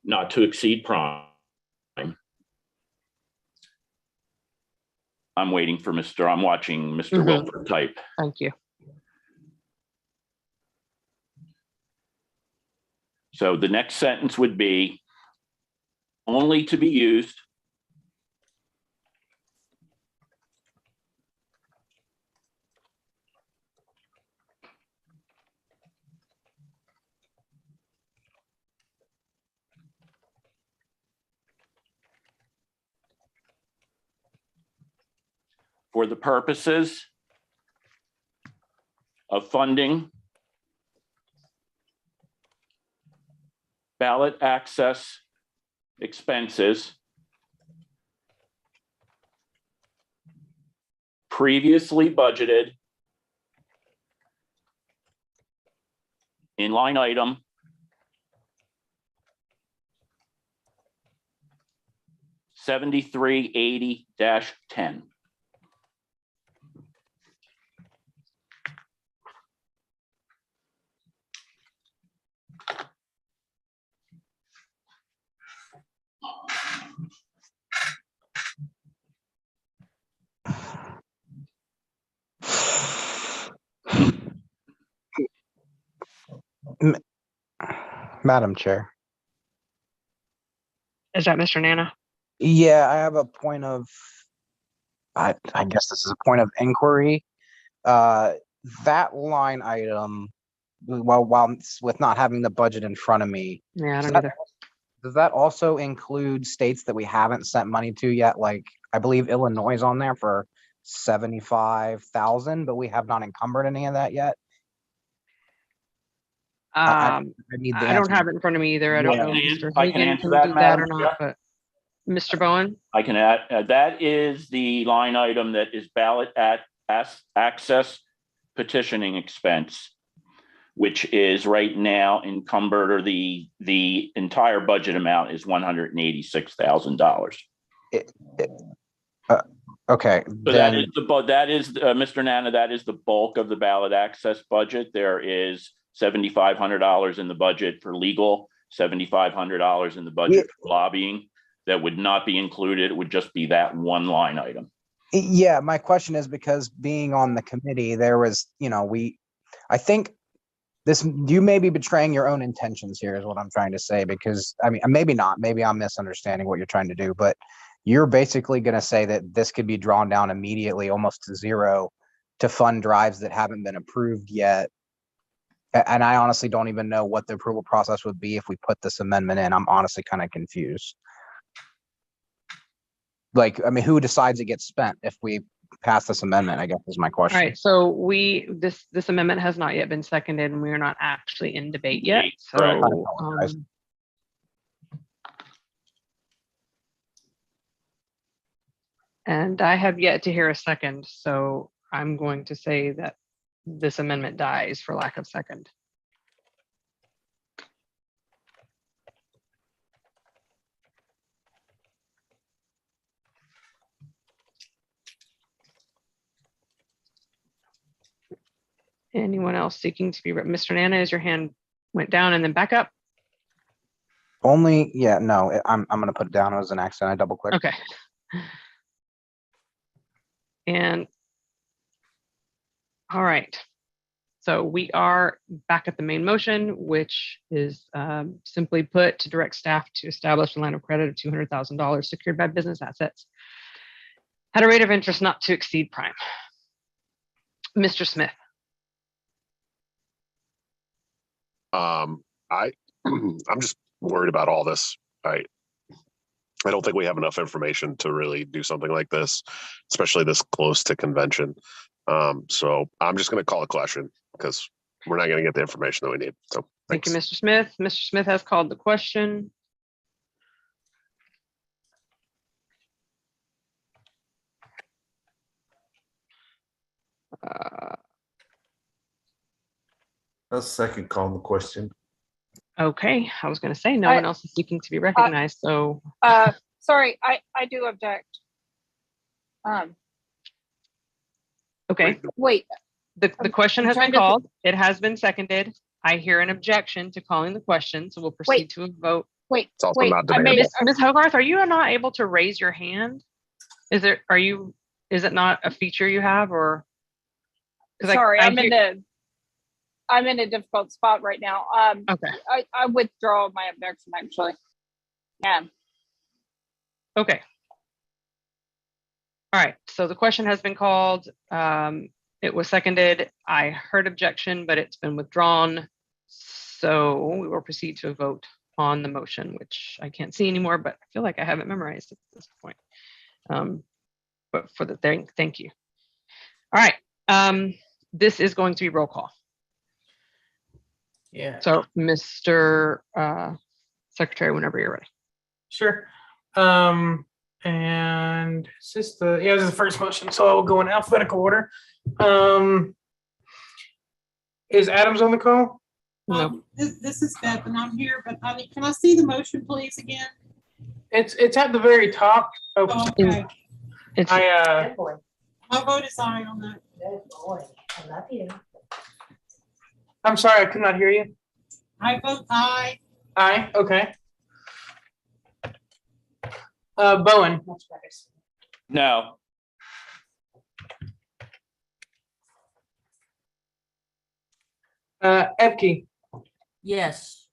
not to exceed prime. I'm waiting for I'm watching Mr. Wilford type. Thank you. So the next sentence would be only to be used for the purposes of funding ballot access expenses previously budgeted in line item 7380-10. Madam Chair. Is that Mr. Nana? Yeah, I have a point of, I guess this is a point of inquiry. That line item, while with not having the budget in front of me. Yeah, I don't either. Does that also include states that we haven't sent money to yet? Like, I believe Illinois is on there for 75,000, but we have not encumbered any of that yet. I need the don't answer. have it in front of me either. I don't know, Mr. I can Hagan answer can that, do that or Madam not, Chair. but Mr. Bowen? I can add, that is the line item that is ballot access petitioning expense, which is right now encumbered, or the entire budget amount is $186,000. Okay. So that is Mr. Nana, that is the bulk of the ballot access budget. There is $7,500 in the budget for legal, $7,500 in the budget for lobbying. That would not be included. It would just be that one line item. Yeah, my question is because being on the committee, there was, I think you may be betraying your own intentions here is what I'm trying to say, because I mean, maybe not, maybe I'm misunderstanding what you're trying to do, but you're basically going to say that this could be drawn down immediately, almost to zero, to fund drives that haven't been approved yet. And I honestly don't even know what the approval process would be if we put this amendment in. I'm honestly kind of confused. Like, I mean, who decides it gets spent if we pass this amendment, I guess is my question. All right, so this amendment has not yet been seconded and we are not actually in debate yet. So and I have yet to hear a second, so I'm going to say that this amendment dies for lack of second. Anyone else seeking to be Mr. Nana, as your hand went down and then back up? Only, yeah, no, I'm going to put it down as an accident. I double clicked. Okay. And all right. So we are back at the main motion, which is simply put to direct staff to establish a line of credit of $200,000 secured by business assets at a rate of interest not to exceed prime. Mr. Smith. I'm just worried about all this. I don't think we have enough information to really do something like this, especially this close to convention. So I'm just going to call a question because we're not going to get the information that we need. So Thank you, Mr. Smith. Mr. Smith has called the question. A second call the question. Okay, I was going to say no one else is seeking to be recognized. So sorry, I do object. Okay. Wait. The question has been called. It has been seconded. I hear an objection to calling the question, so we'll proceed to a vote. Wait. It's also wait. not Ms. Hogarth, are you not able to raise your hand? Is it not a feature you have, or? Sorry, I'm in a difficult spot right now. Okay. I withdraw my objection, actually. Yeah. Okay. All right, so the question has been called. It was seconded. I heard objection, but it's been withdrawn. So we will proceed to a vote on the motion, which I can't see anymore, but I feel like I have it memorized at this point. But for the thing, thank you. All right, this is going to be roll call. Yeah. So Mr. Secretary, whenever you're ready. Sure. And it's just this is the first motion, so I will go in alphabetical order. Is Adams on the call? No. This is Beth, and I'm here, but can I see the motion, please, again? It's at the very top. Oh, okay. My vote is aye on that. Good boy. I love you. I'm sorry, I could not hear you. I vote aye. Aye. Okay. Bowen. No. Ebke. Yes.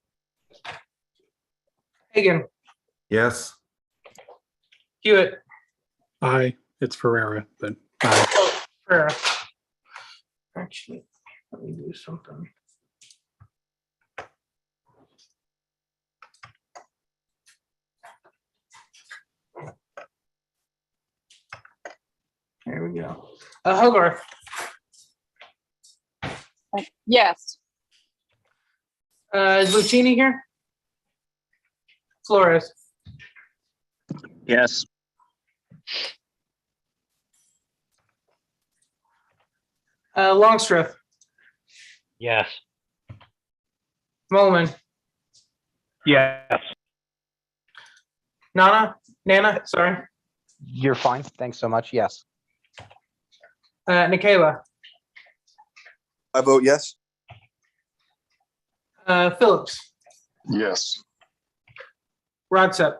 Hagan. Yes. Hewitt. Aye. It's Ferrera, but Ferrera. Actually, let me do something. There we go. Hogarth. Yes. Is Lucchini here? Flores. Yes. Longstreth. Yes. Molman. Yes. Nana, sorry. You're fine. Thanks so much. Yes. Nikayla. I vote yes. Phillips. Yes. Rodsep.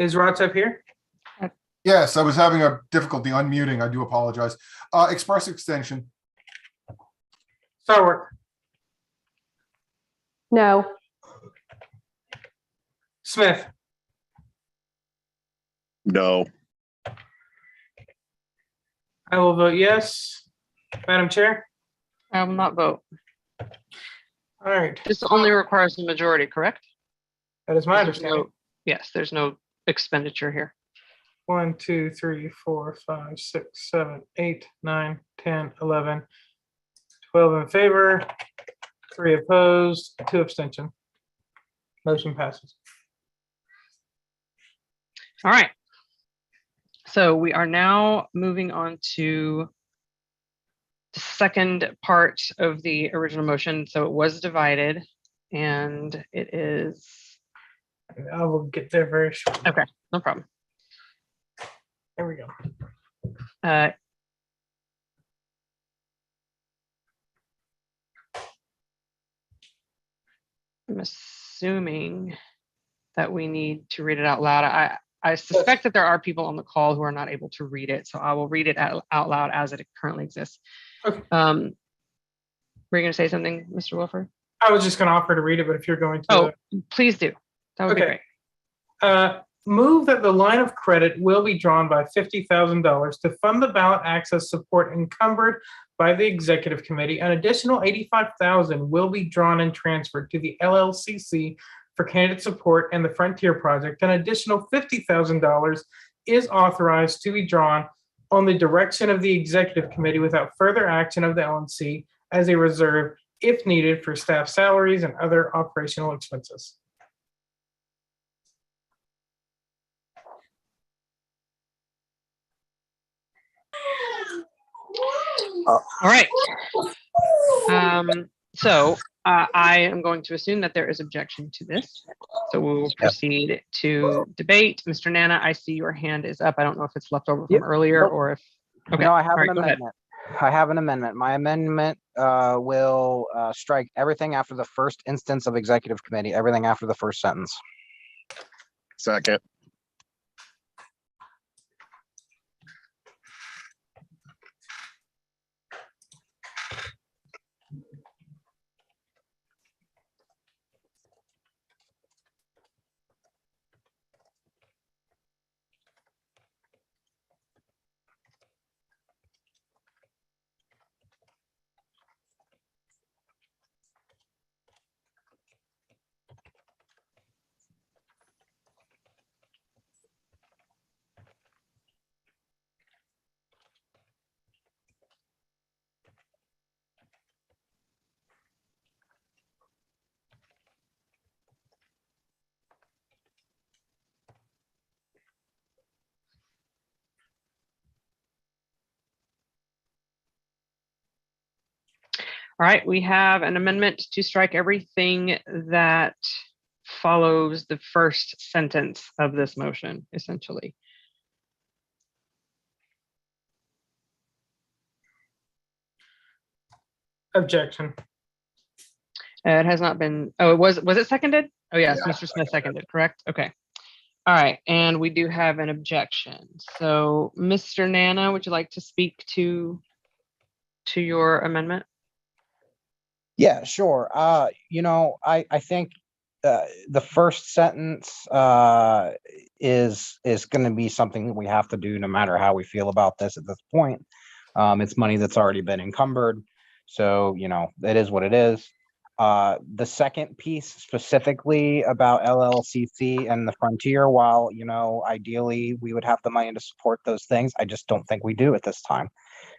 Is Rodsep here? Yes, I was having a difficulty unmuting. I do apologize. Express extension. Starwork. No. Smith. No. I will vote yes. Madam Chair? I will not vote. All right. This only requires the majority, correct? That is my understanding. Yes, there's no expenditure here. 1, 2, 3, 4, 5, 6, 7, 8, 9, 10, 11, 12 in favor, 3 opposed, 2 abstention. Motion passes. All right. So we are now moving on to the second part of the original motion. So it was divided, and it is. I will get there very shortly. Okay, no problem. There we go. I'm assuming that we need to read it out loud. I suspect that there are people on the call who are not able to read it, so I will read it out loud as it currently exists. Okay. Were you going to say something, Mr. Wilford? I was just going to offer to read it, but if you're going to. Oh, please do. That would be great. Move that the line of credit will be drawn by $50,000 to fund the ballot access support encumbered by the executive committee. An additional $85,000 will be drawn and transferred to the LLCC for candidate support and the Frontier Project. An additional $50,000 is authorized to be drawn on the direction of the executive committee without further action of the LNC as a reserve if needed for staff salaries and other operational expenses. All right. So I am going to assume that there is objection to this. So we will proceed to debate. Mr. Nana, I see your hand is up. I don't know if it's left over from earlier or if. Okay. No, I have All an right, go ahead. amendment. I have an amendment. My amendment will strike everything after the first instance of executive committee, everything after the first sentence. Second. All right, we have an amendment to strike everything that follows the first sentence of this motion, essentially. Objection. It has not been, oh, was it seconded? Oh, yes, Mr. Smith seconded, correct? Okay. All right, and we do have an objection. So, Mr. Nana, would you like to speak to your amendment? Yeah, sure. I think the first sentence is going to be something that we have to do no matter how we feel about this at this point. It's money that's already been encumbered. So, it is what it is. The second piece specifically about LLCC and the Frontier, while, ideally we would have the money to support those things, I just don't think we do at this time.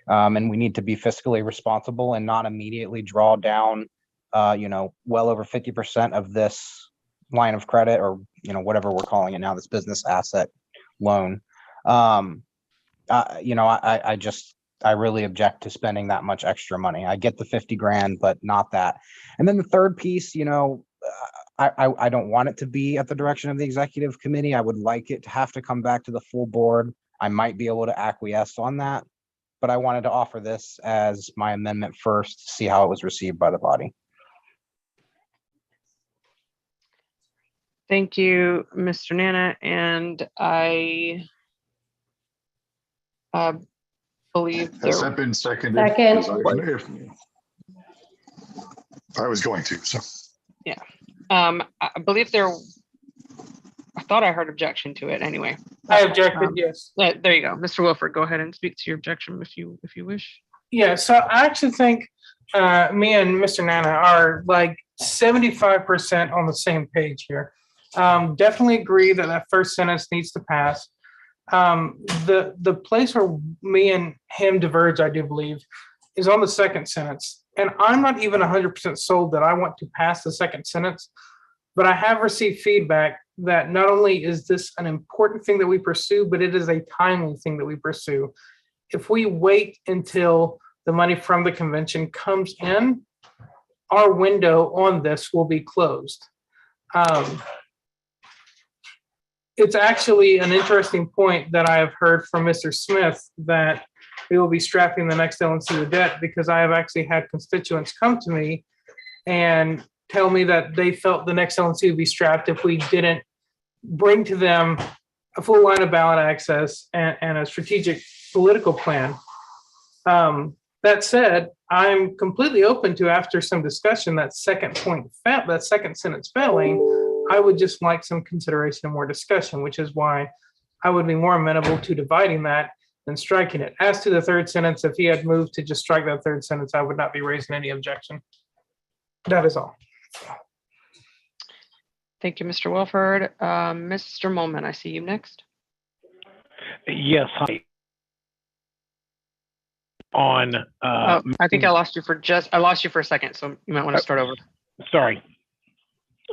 And we need to be fiscally responsible and not immediately draw down, well over 50% of this line of credit or, whatever we're calling it now, this business asset loan. I really object to spending that much extra money. I get the 50 grand, but not that. And then the third piece, I don't want it to be at the direction of the executive committee. I would like it to have to come back to the full board. I might be able to acquiesce on that, but I wanted to offer this as my amendment first to see how it was received by the body. Thank you, Mr. Nana. And I believe Has there. that been seconded? Second. I was going to, so. Yeah. I believe there. I thought I heard objection to it anyway. I objected, yes. There you go. Mr. Wilford, go ahead and speak to your objection if you wish. Yeah, so I actually think me and Mr. Nana are like 75% on the same page here. Definitely agree that that first sentence needs to pass. The place where me and him diverge, I do believe, is on the second sentence. And I'm not even 100% sold that I want to pass the second sentence, but I have received feedback that not only is this an important thing that we pursue, but it is a timely thing that we pursue. If we wait until the money from the convention comes in, our window on this will be closed. It's actually an interesting point that I have heard from Mr. Smith that we will be strapping the next LNC with debt, because I have actually had constituents come to me and tell me that they felt the next LNC would be strapped if we didn't bring to them a full line of ballot access and a strategic political plan. That said, I'm completely open to, after some discussion, that second sentence failing, I would just like some consideration and more discussion, which is why I would be more amenable to dividing that than striking it. As to the third sentence, if he had moved to just strike that third sentence, I would not be raising any objection. That is all. Thank you, Mr. Wilford. Mr. Molman, I see you next. Yes, hi. On, I think I lost you for a second, so you might want to start over. Sorry,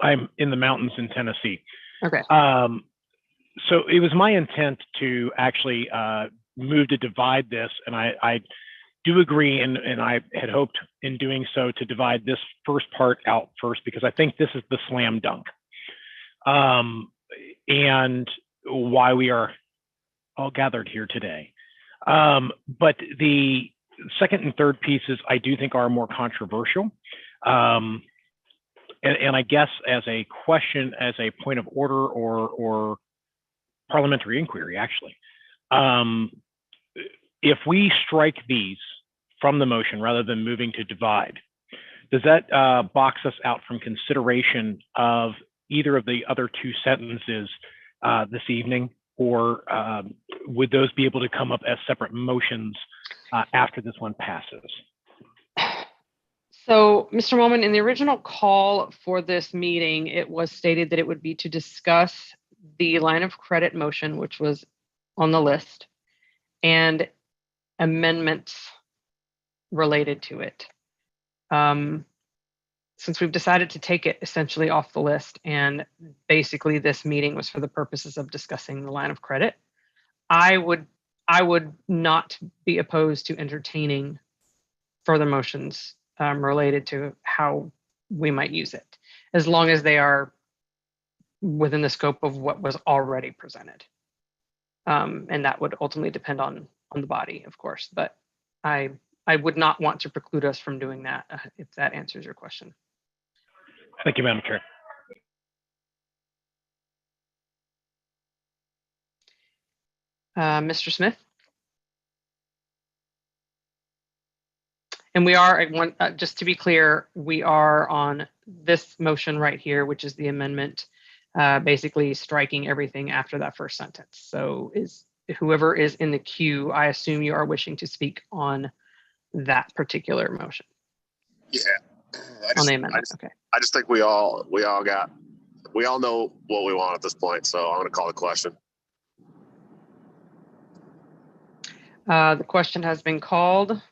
I'm in the mountains in Tennessee. Okay. So it was my intent to actually move to divide this, and I do agree, and I had hoped in doing so to divide this first part out first, because I think this is the slam dunk, and why we are all gathered here today. But the second and third pieces I do think are more controversial. And I guess as a question, as a point of order or parliamentary inquiry, actually, if we strike these from the motion rather than moving to divide, does that box us out from consideration of either of the other two sentences this evening? Or would those be able to come up as separate motions after this one passes? So, Mr. Molman, in the original call for this meeting, it was stated that it would be to discuss the line of credit motion, which was on the list, and amendments related to it. Since we've decided to take it essentially off the list, and basically this meeting was for the purposes of discussing the line of credit, I would not be opposed to entertaining further motions related to how we might use it, as long as they are within the scope of what was already presented. And that would ultimately depend on the body, of course, but I would not want to preclude us from doing that, if that answers your question. Thank you, Madam Chair. Mr. Smith? And we are, just to be clear, we are on this motion right here, which is the amendment, basically striking everything after that first sentence. So whoever is in the queue, I assume you are wishing to speak on that particular motion. Yeah. On the amendment, okay. I just think we all know what we want at this point. So I'm going to call the question. The question has been called.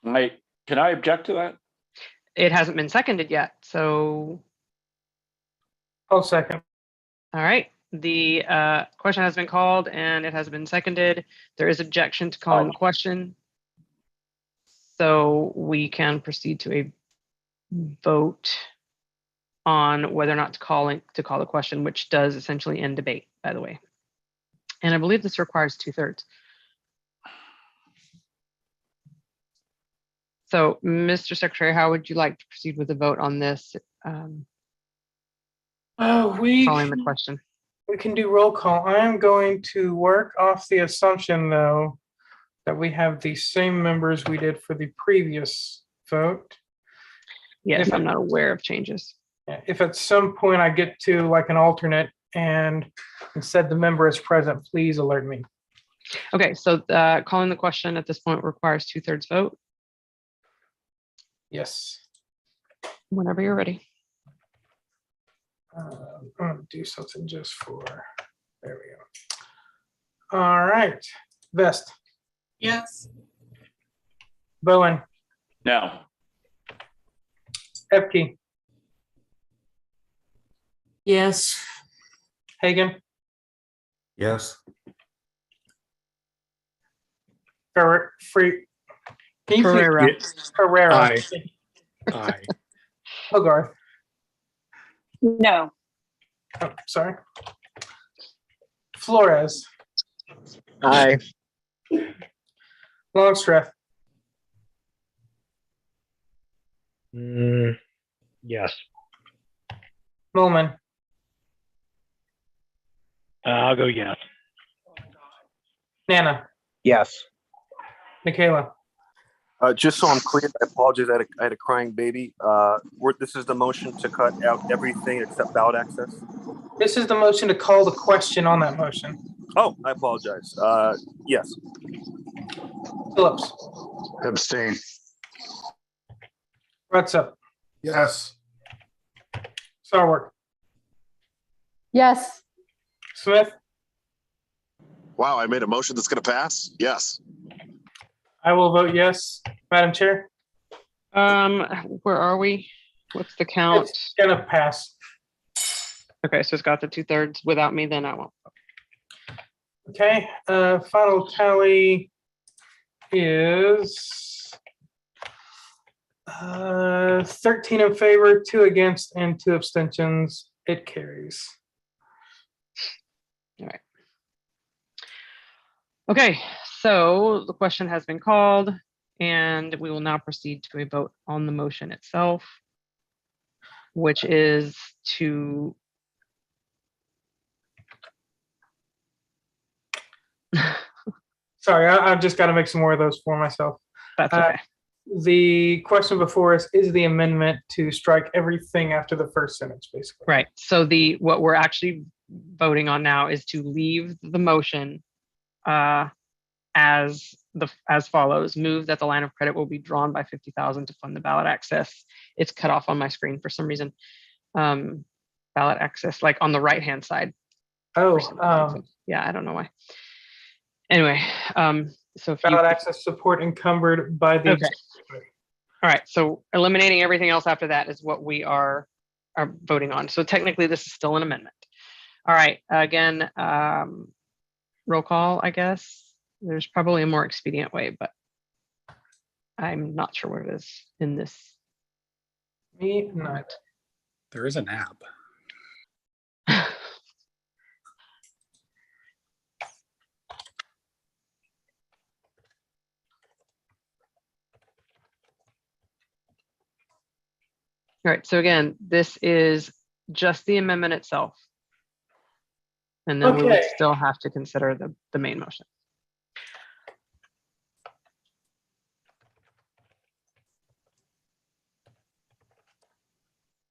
Can I object to that? It hasn't been seconded yet, so. I'll second. All right. The question has been called and it has been seconded. There is objection to calling the question. So we can proceed to a vote on whether or not to call the question, which does essentially end debate, by the way. And I believe this requires 2/3. So, Mr. Secretary, how would you like to proceed with the vote on this? Calling the question. We can do roll call. I am going to work off the assumption, though, that we have the same members we did for the previous vote. Yes, I'm not aware of changes. If at some point I get to like an alternate and instead the member is present, please alert me. Okay, so calling the question at this point requires 2/3 vote. Yes. Whenever you're ready. I'm going to do something just for, there we go. All right. Vest. Yes. Bowen. No. Epke. Yes. Hagan. Yes. Ferreira. Aye. Aye. Hogarth. No. Oh, sorry. Flores. Aye. Longstreth. Yes. Molman. I'll go yes. Nana, Yes. Michaela, Just so I'm clear, I apologize. I had a crying baby. This is the motion to cut out everything except ballot access. this is the motion to call the question on that motion. Oh, I apologize. Yes. Phillips, Abstain. Rutsep, Yes. Sarwark, Yes. Smith. Wow, I made a motion that's going to pass? Yes. I will vote yes. Madam Chair, Where are we? What's the count? it's gonna pass. Okay, so it's got the 2/3. Without me, then I won't. Okay, final tally is 13 in favor, 2 against, and 2 abstentions. It carries. All right. Okay, so the question has been called, and we will now proceed to a vote on the motion itself, which is to Sorry, I've just got to make some more of those for myself. That's okay. The question before us is the amendment to strike everything after the first sentence, basically. Right. So what we're actually voting on now is to leave the motion as follows: move that the line of credit will be drawn by 50,000 to fund the ballot access. It's cut off on my screen for some reason. Ballot access, like on the right-hand side. Oh, yeah, I don't know why. Anyway, so if ballot access support encumbered by the. Okay. All right, so eliminating everything else after that is what we are voting on. So technically, this is still an amendment. All right, again, roll call, I guess. There's probably a more expedient way, but I'm not sure where it is in this. Me not. There is an app. All right, so again, this is just the amendment itself. And then we would Okay. still have to consider the main motion.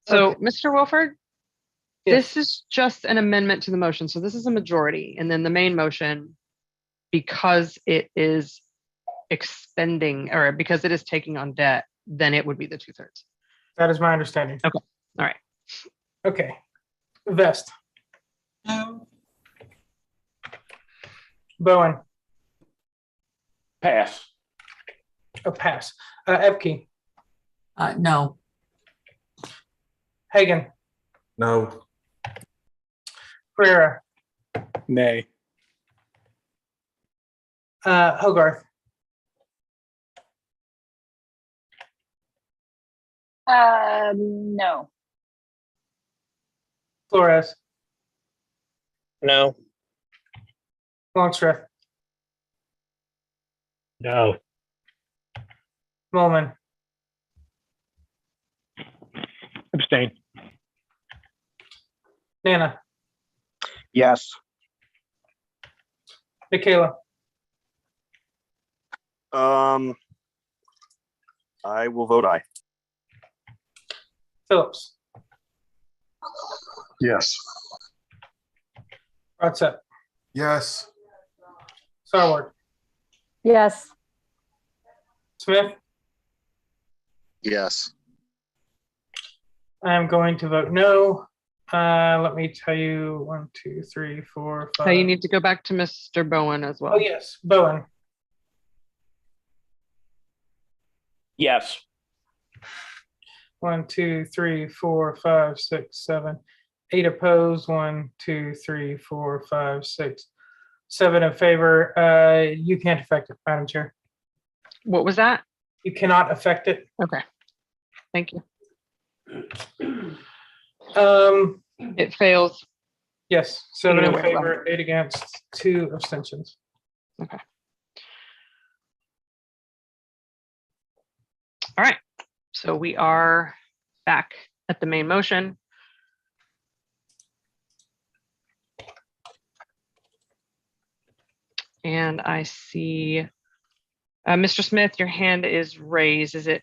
So, Mr. Wilford, this is just an amendment to the motion. So this is a majority. And then the main motion, because it is expending, or because it is taking on debt, then it would be the 2/3. That is my understanding. Okay. All right. Okay. Vest. No. Bowen. Pass. A pass. Epke. No. Hagan. No. Pereira. Nay. Hogarth. No. Flores. No. Longstreth. No. Molman. Abstain. Nana. Yes. Michaela. I will vote aye. Phillips. Yes. Rutsep. Yes. Sarwark. Yes. Smith. Yes. I'm going to vote no. Let me tell you 1, 2, 3, 4, 5. So you need to go back to Mr. Bowen as well. Oh, yes. Bowen. Yes. 1, 2, 3, 4, 5, 6, 7, 8 opposed. 1, 2, 3, 4, 5, 6, 7 in favor. You can't affect it, Madam Chair. What was that? You cannot affect it. Okay. Thank you. It fails. Yes, 7 in Either way, favor, 8 against, 2 abstentions. Okay. All right. So we are back at the main motion. And I see Mr. Smith, your hand is raised. Is it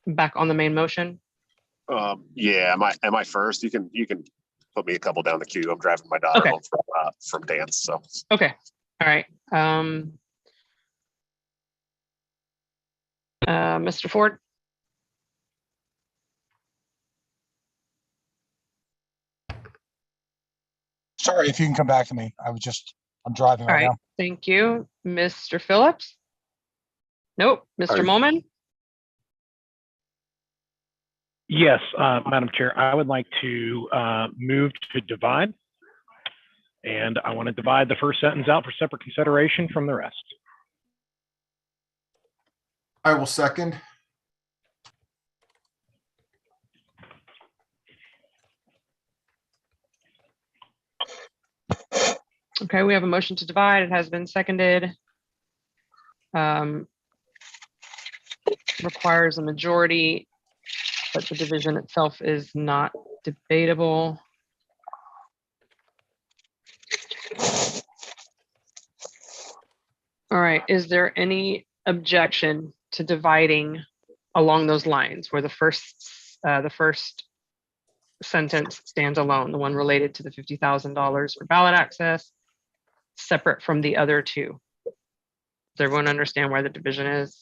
back on the main motion? Yeah, am I first? You can put me a couple down the queue. I'm driving my daughter home from dance. So Okay. All right. Mr. Ford. Sorry, if you can come back to me. I'm driving All right right. now. Thank you. Mr. Phillips? Nope. Mr. Moman? Yes, Madam Chair, I would like to move to divide. And I want to divide the first sentence out for separate consideration from the rest. I will second. Okay, we have a motion to divide. It has been seconded. Requires a majority, but the division itself is not debatable. All right, is there any objection to dividing along those lines where the first sentence stands alone, the one related to the $50,000 for ballot access, separate from the other two? Does everyone understand where the division is?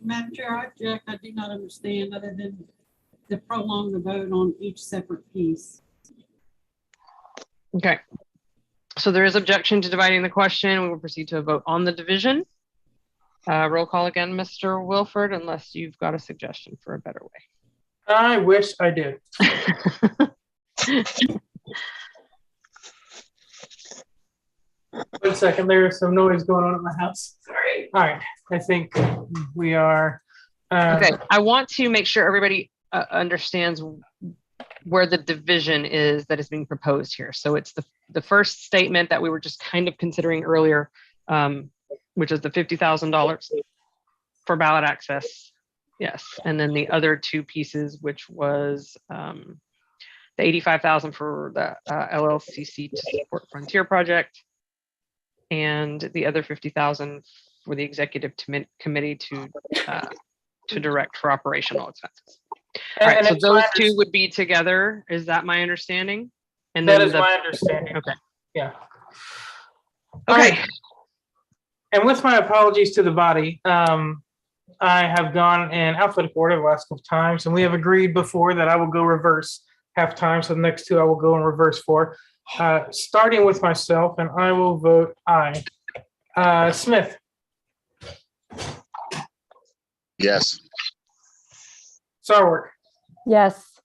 Madam Chair, I object. I do not understand other than to prolong the vote on each separate piece. Okay. So there is objection to dividing the question. We will proceed to a vote on the division. Roll call again, Mr. Wilford, unless you've got a suggestion for a better way. I wish I did. 1 second, there's some noise going on at my house. Sorry. All right, I think we are. Okay, I want to make sure everybody understands where the division is that is being proposed here. So it's the first statement that we were just kind of considering earlier, which is the $50,000 for ballot access. Yes, and then the other two pieces, which was the $85,000 for the LLCC to support Frontier Project, and the other $50,000 for the executive committee to direct for operational expenses. All right, so those two would be together. Is that my understanding? And that then is my understanding. Okay. Yeah. Okay. Right. And with my apologies to the body, I have gone in alphabetical order the last couple times, and we have agreed before that I will go reverse half time. So the next two I will go in reverse for. Starting with myself, and I will vote aye. Smith. yes. Sarwark. Yes.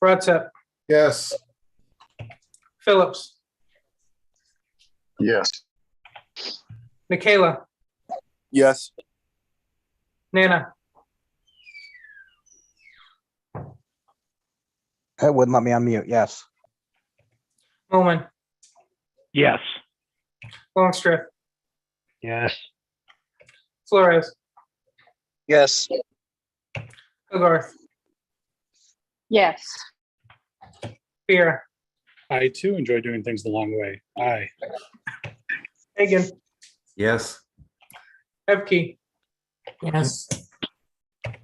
Broadsep. Yes. Phillips. Yes. Michaela. Yes. Nana. It wouldn't let me unmute. Yes. Moman. Yes. Longstreth. Yes. Flores. Yes. Hogarth. Yes. Beer. I too enjoy doing things the long way. Aye. Hagan. Yes. Ebke. Yes.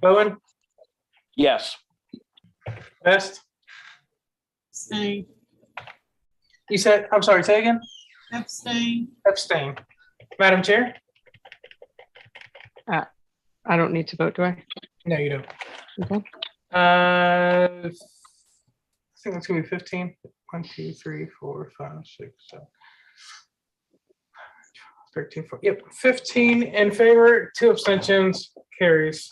Bowen. Yes. Best. Abstain. You said, I'm sorry, say again? Abstain. Abstain. Madam Chair? I don't need to vote, do I? No, you don't. Okay. I think it's gonna be 15. 1, 2, 3, 4, 5, 6, 7. 13, 14. Yep, 15 in favor, 2 abstentions, carries.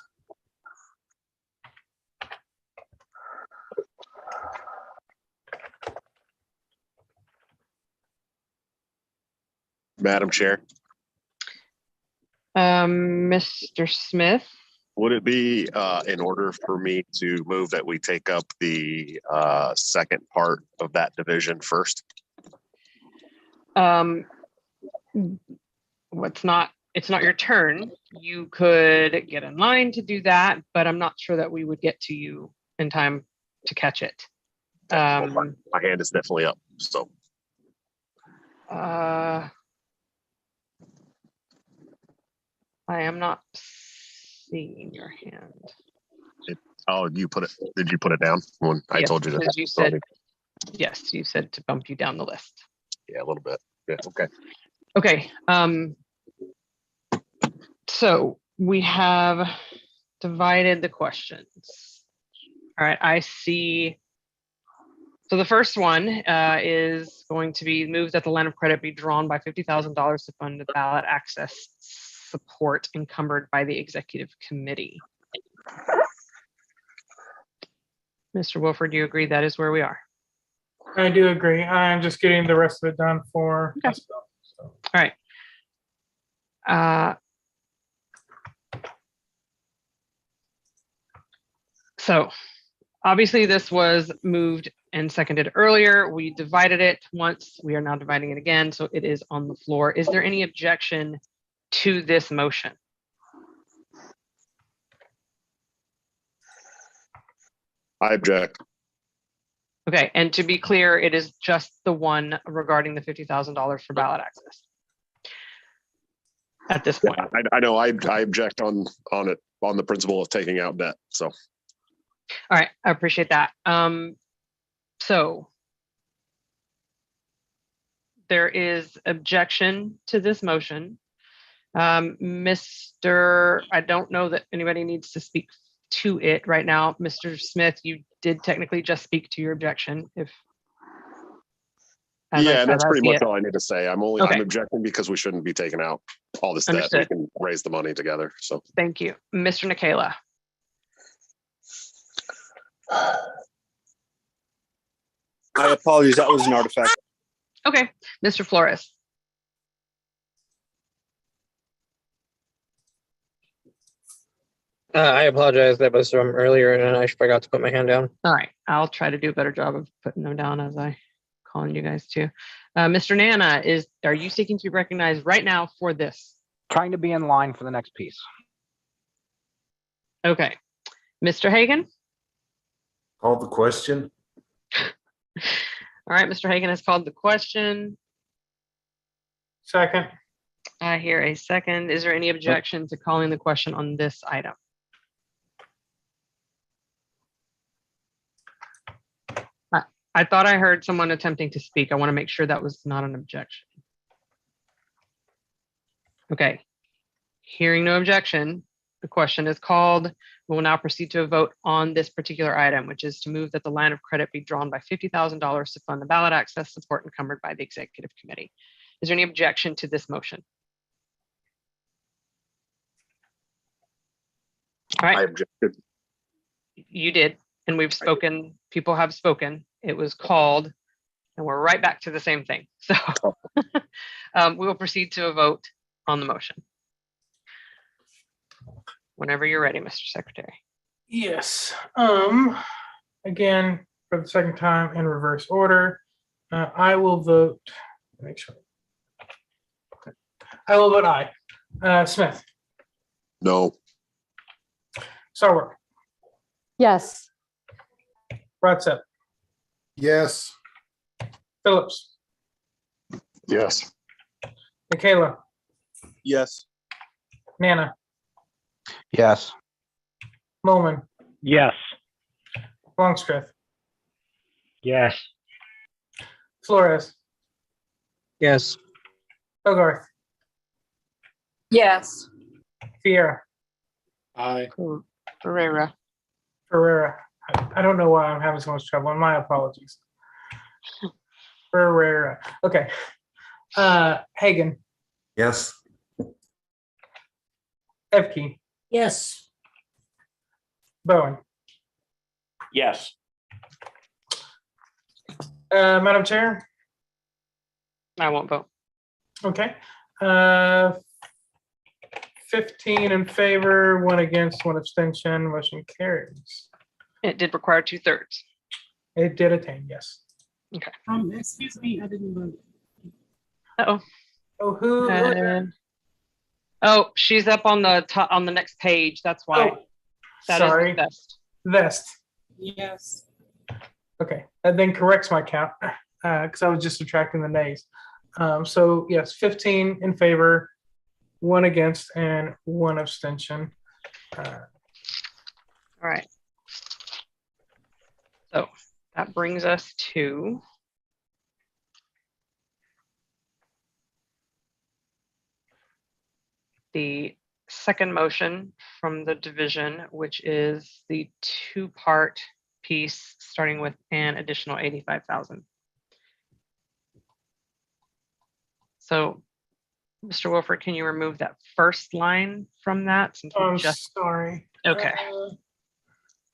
Madam Chair, Mr. Smith. would it be in order for me to move that we take up the second part of that division first? It's not your turn. You could get in line to do that, but I'm not sure that we would get to you in time to catch it. Well, my hand is definitely up. So I am not seeing your hand. Oh, you put it, did you put it down when I Yes, told you because to? you said, yes, you said to bump you down the list. Yeah, a little bit. Yeah, okay. Okay, so we have divided the questions. All right, I see. So the first one is going to be moved that the line of credit be drawn by $50,000 to fund the ballot access support encumbered by the executive committee. Mr. Wilford, do you agree that is where we are? I do agree. I'm just getting the rest of it done for Okay. myself. So. All right. So obviously this was moved and seconded earlier. We divided it once. We are now dividing it again. So it is on the floor. Is there any objection to this motion? I object. Okay, and to be clear, it is just the one regarding the $50,000 for ballot access at this point. I know I object on it, on the principle of taking out debt. So. All right, I appreciate that. So there is objection to this motion. Mr. I don't know that anybody needs to speak to it right now. Mr. Smith, you did technically just speak to your objection. Yeah, that's pretty much all I need to say. I'm objecting because we shouldn't be taking out all this debt. Understood. We can raise the money together. So Thank you. Mr. Nikela. I apologize. That was an artifact. Okay. Mr. Flores. I apologize. That was from earlier and I forgot to put my hand down. All right. I'll try to do a better job of putting them down as I call on you guys too. Mr. Nana, are you seeking to be recognized right now for this? Trying to be in line for the next piece. Okay. Mr. Hagan? Call the question. All right, Mr. Hagan has called the question. Second. I hear a second. Is there any objection to calling the question on this item? I thought I heard someone attempting to speak. I want to make sure that was not an objection. Okay. Hearing no objection, the question is called. We will now proceed to a vote on this particular item, which is to move that the line of credit be drawn by $50,000 to fund the ballot access support encumbered by the executive committee. Is there any objection to this motion? All right. I objected. You did, and we've spoken. People have spoken. It was called, and we're right back to the same thing. So we will proceed to a vote on the motion. Whenever you're ready, Mr. Secretary. Yes. Again, for the second time in reverse order, I will vote. Make sure. I will vote aye. Smith. No. Sarwar. Yes. Rotsep. Yes. Phillips. Yes. Nikela. Yes. Nana. Yes. Mulman. Yes. Longstreth. Yes. Flores. Yes. Hogarth. Yes. Fiera. Aye. Ferreira. Ferreira. I don't know why I'm having so much trouble. My apologies. Ferreira. Okay. Hagan. Yes. Evke. Yes. Bowen. Yes. Madam Chair. I won't vote. Okay. 15 in favor, 1 against, 1 abstention. Motion carries. It did require 2/3. It did attain, yes. Okay. Excuse me, I didn't vote. Uh-oh. Oh, who? Oh, she's up on the top on the next page. That's why. Oh, That is sorry. the best. Vest. Yes. Okay, that then corrects my count because I was just subtracting the nays. So yes, 15 in favor, 1 against, and 1 abstention. All right. So that brings us to the second motion from the division, which is the 2-part piece starting with an additional 85,000. So, Mr. Wilford, can you remove that first line from that? Since we I'm just sorry. okay.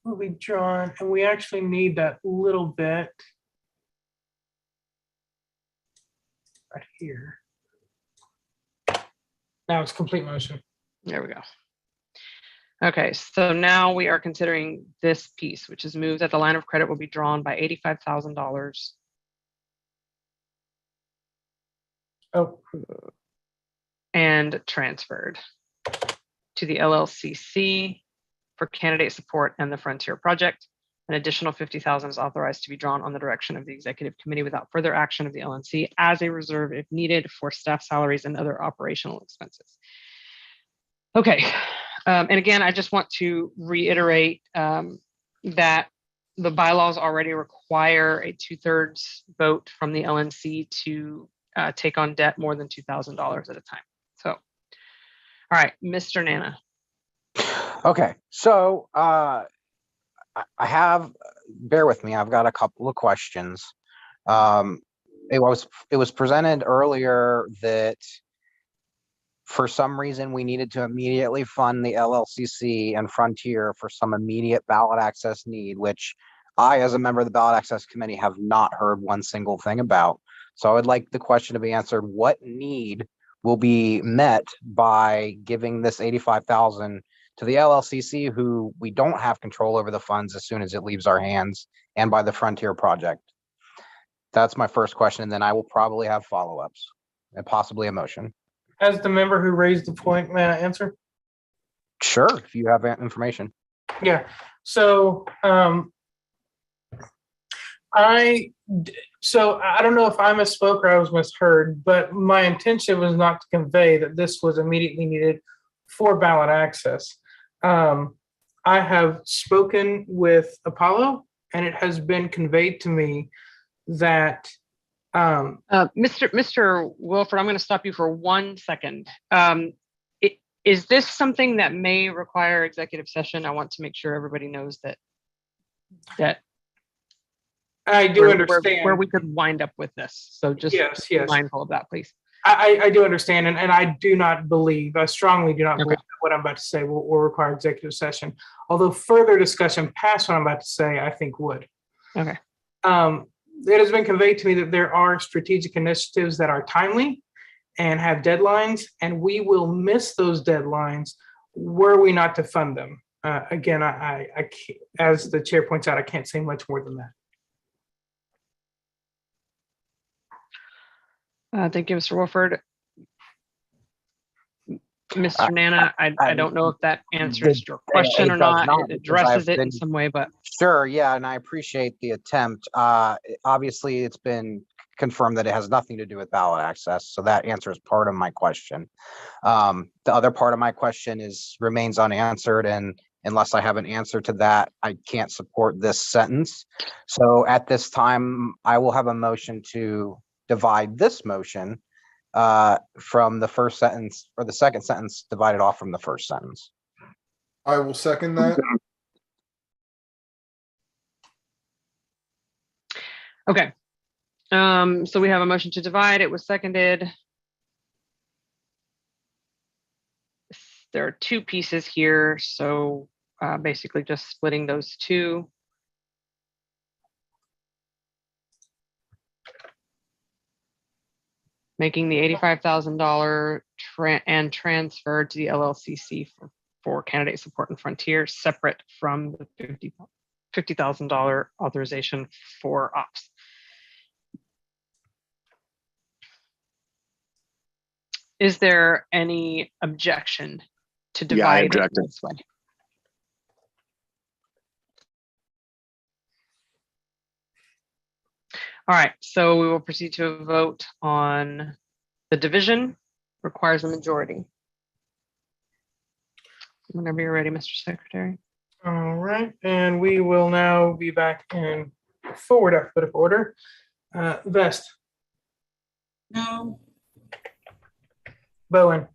Will be drawn, and we actually need that little bit right here. Now it's complete motion. There we go. Okay, so now we are considering this piece, which is moved that the line of credit will be drawn by $85,000. Oh. And transferred to the LLCC for candidate support and the Frontier project. An additional 50,000 is authorized to be drawn on the direction of the executive committee without further action of the LNC as a reserve if needed for staff salaries and other operational expenses. Okay, and again, I just want to reiterate that the bylaws already require a 2/3 vote from the LNC to take on debt more than $2,000 at a time. So, all right, Mr. Nana. Okay, so I have, bear with me, I've got a couple of questions. It was presented earlier that for some reason we needed to immediately fund the LLCC and Frontier for some immediate ballot access need, which I, as a member of the ballot access committee, have not heard one single thing about. So I would like the question to be answered. What need will be met by giving this 85,000 to the LLCC, who we don't have control over the funds as soon as it leaves our hands, and by the Frontier project? That's my first question, and then I will probably have follow-ups and possibly a motion. As the member who raised the point, may I answer? Sure, if you have information. Yeah, so I don't know if I misspoke or I was misheard, but my intention was not to convey that this was immediately needed for ballot access. I have spoken with Apollo, and it has been conveyed to me that Mr. Wilford, I'm going to stop you for 1 second. Is this something that may require executive session? I want to make sure everybody knows that I do understand where we could wind up with this. So just be mindful of that, please. I do understand, and I do not believe, I strongly do not believe that what I'm about to say will require executive session. Although further discussion past what I'm about to say, I think would. Okay. It has been conveyed to me that there are strategic initiatives that are timely and have deadlines, and we will miss those deadlines were we not to fund them. Again, I can't, as the chair points out, I can't say much more than that. Thank you, Mr. Wilford. Mr. Nana, I don't know if that answers your question or not. It addresses it in some way, but sure, yeah, and I appreciate the attempt. Obviously, it's been confirmed that it has nothing to do with ballot access, so that answers part of my question. The other part of my question remains unanswered, and unless I have an answer to that, I can't support this sentence. So at this time, I will have a motion to divide this motion from the first sentence, or the second sentence divided off from the first sentence. I will second that. okay. So we have a motion to divide. It was seconded. There are 2 pieces here, so basically just splitting those 2. Making the $85,000 and transfer to the LLCC for candidate support and Frontier, separate from the $50,000 authorization for ops. Is there any objection to divide this way? All right, so we will proceed to a vote on the division. Requires a majority. Whenever you're ready, Mr. Secretary. All right, and we will now be back in forward alphabetical order. Vest, No. Bowen,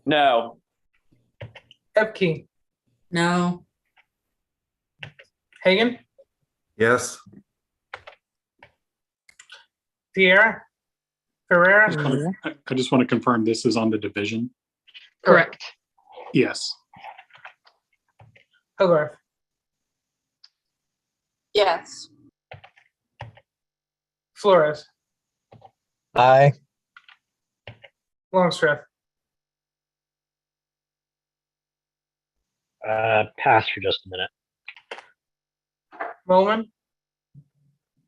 No. Epke, No. Hagan, Yes. Tierra, Ferreira. I just want to confirm this is on the division. Correct. Yes. Hogarth, Yes. Flores, Aye. Longstreth, Pass for just a minute. Bowman,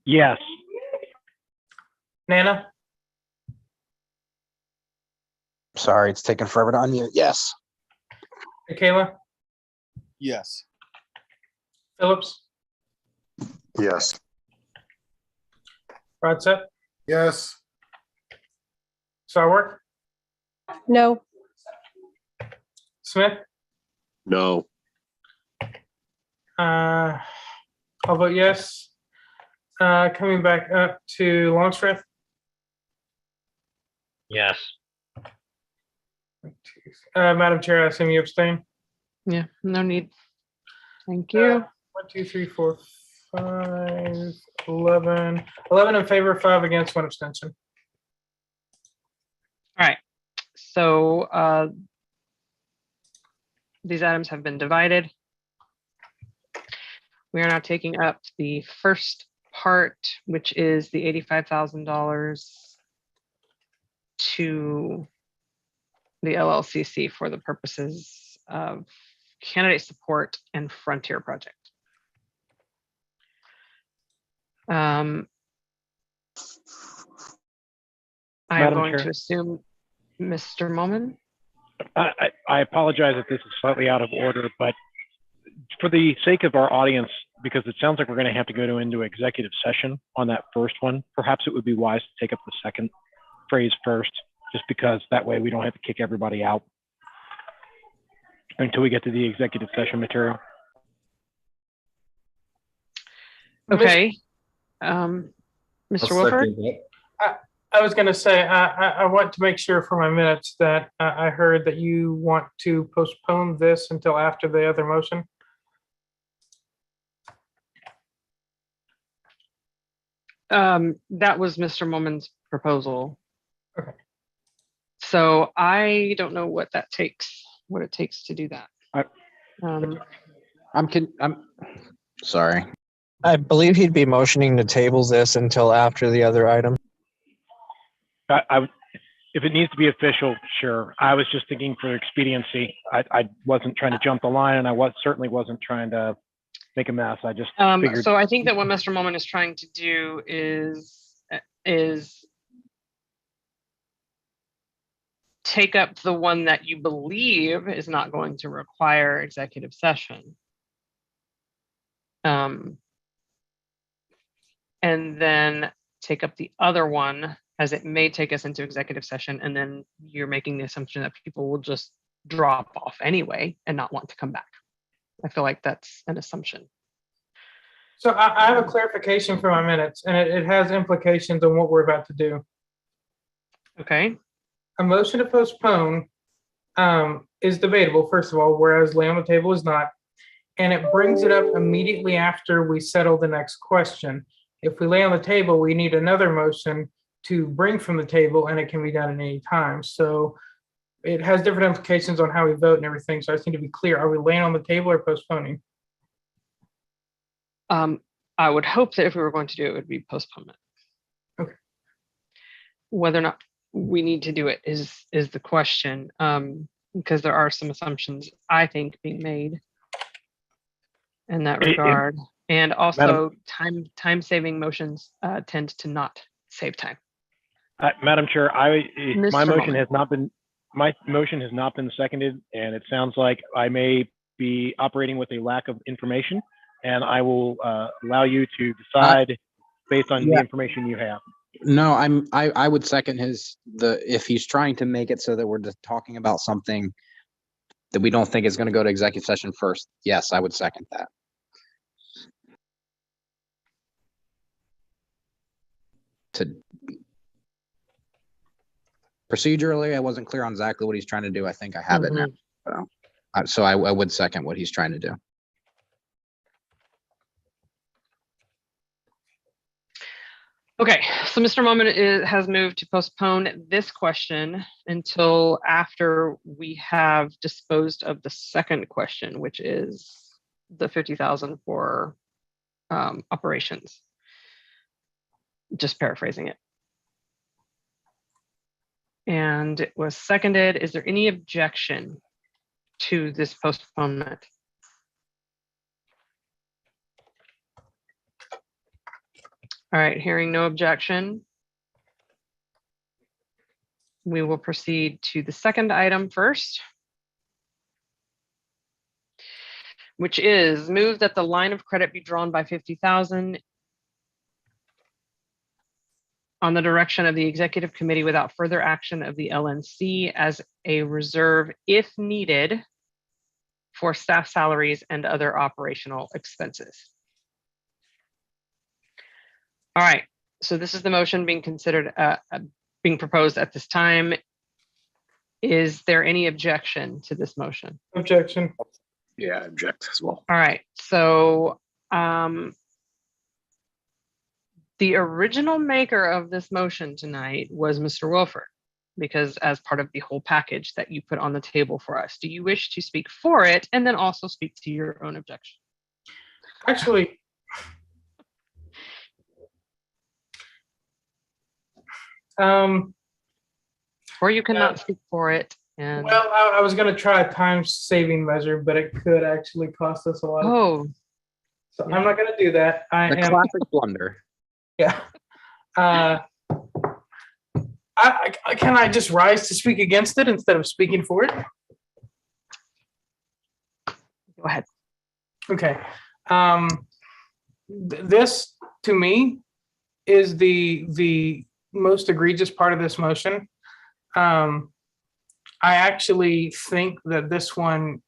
Yes. Nana, Sorry, it's taking forever to unmute. Yes. Michaela, Yes. Phillips, Yes. Rodset, Yes. Sarwark, No. Smith. No. I'll vote yes. Coming back up to Longstreth. Yes. Madam Chair, I assume you abstain. Yeah, no need. Thank you. 1, 2, 3, 4, 5, 11. 11 in favor, 5 against, 1 abstention. All right. So these items have been divided. We are now taking up the first part, which is the $85,000 to the LLCC for the purposes of candidate support and Frontier project. I am Madam going Chair. to assume Mr. Moman. I apologize if this is slightly out of order, but for the sake of our audience, because it sounds like we're going to have to go into executive session on that first one, perhaps it would be wise to take up the second phrase first, just because that way we don't have to kick everybody out until we get to the executive session material. Okay. Mr. Wilford? I was going to say, I want to make sure for my minutes that I heard that you want to postpone this until after the other motion. That was Mr. Moman's proposal. Okay. So I don't know what it takes to do that. I'm sorry. I believe he'd be motioning to table this until after the other item. If it needs to be official, sure. I was just thinking for expediency. I wasn't trying to jump the line, and I certainly wasn't trying to make a mess. I just figured. So I think that what Mr. Moman is trying to do is take up the one that you believe is not going to require executive session. And then take up the other one, as it may take us into executive session, and then you're making the assumption that people will just drop off anyway and not want to come back. I feel like that's an assumption. So I have a clarification for my minutes, and it has implications on what we're about to do. Okay. A motion to postpone is debatable, first of all, whereas lay on the table is not. And it brings it up immediately after we settle the next question. If we lay on the table, we need another motion to bring from the table, and it can be done at any time. So it has different implications on how we vote and everything. So I just need to be clear. Are we laying on the table or postponing? I would hope that if we were going to do it, it would be postponement. Okay. Whether or not we need to do it is the question, because there are some assumptions, I think, being made in that regard. And also, time-saving motions tend to not save time. Madam Chair, my motion Moman. has not been seconded, and it sounds like I may be operating with a lack of information, and I will allow you to decide based on the information you have. No, I would second if he's trying to make it so that we're just talking about something that we don't think is going to go to executive session first, yes, I would second that. Procedurally, I wasn't clear on exactly what he's trying to do. I think I have it now. So I would second what he's trying to do. Okay, so Mr. Moment has moved to postpone this question until after we have disposed of the second question, which is the 50,000 for operations. Just paraphrasing it. And it was seconded. Is there any objection to this postponement? All right, hearing no objection, we will proceed to the second item first, which is move that the line of credit be drawn by 50,000 on the direction of the executive committee without further action of the LNC as a reserve if needed for staff salaries and other operational expenses. All right, so this is the motion being considered, being proposed at this time. Is there any objection to this motion? Objection. Yeah, I object as well. All right, so the original maker of this motion tonight was Mr. Wilford, because as part of the whole package that you put on the table for us, do you wish to speak for it and then also speak to your own objection? Actually, or you cannot speak for it. And well, I was going to try a time-saving measure, but it could actually cost us a lot. So I'm not going to do that. The classic blunder. Yeah. Can I just rise to speak against it instead of speaking for it? Go ahead. Okay. This to me is the most egregious part of this motion. I actually think that this one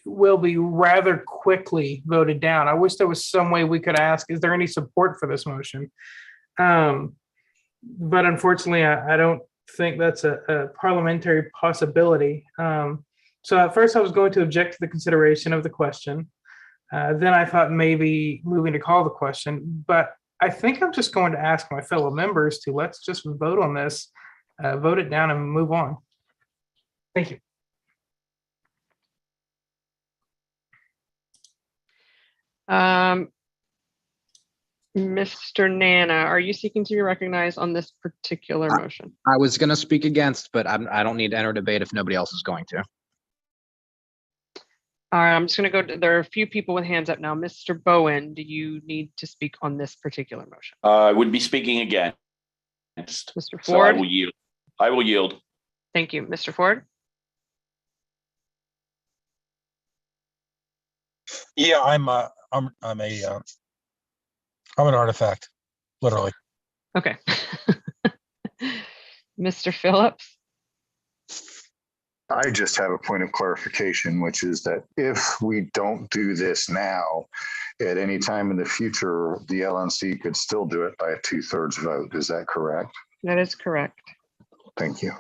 will be rather quickly voted down. I wish there was some way we could ask, is there any support for this motion? But unfortunately, I don't think that's a parliamentary possibility. So at first I was going to object to the consideration of the question. Then I thought maybe moving to call the question, but I think I'm just going to ask my fellow members to let's just vote on this, vote it down and move on. Thank you. Mr. Nana, are you seeking to be recognized on this particular motion? I was going to speak against, but I don't need to enter debate if nobody else is going to. All right, I'm just going to go. There are a few people with hands up now. Mr. Bowen, do you need to speak on this particular motion? I would be speaking against. Mr. Ford? So I will yield. I will yield. Thank you. Mr. Ford? Yeah, I'm an artifact, literally. Okay. Mr. Phillips? I just have a point of clarification, which is that if we don't do this now, at any time in the future, the LNC could still do it by a 2/3 vote. Is that correct? That is correct. Thank you.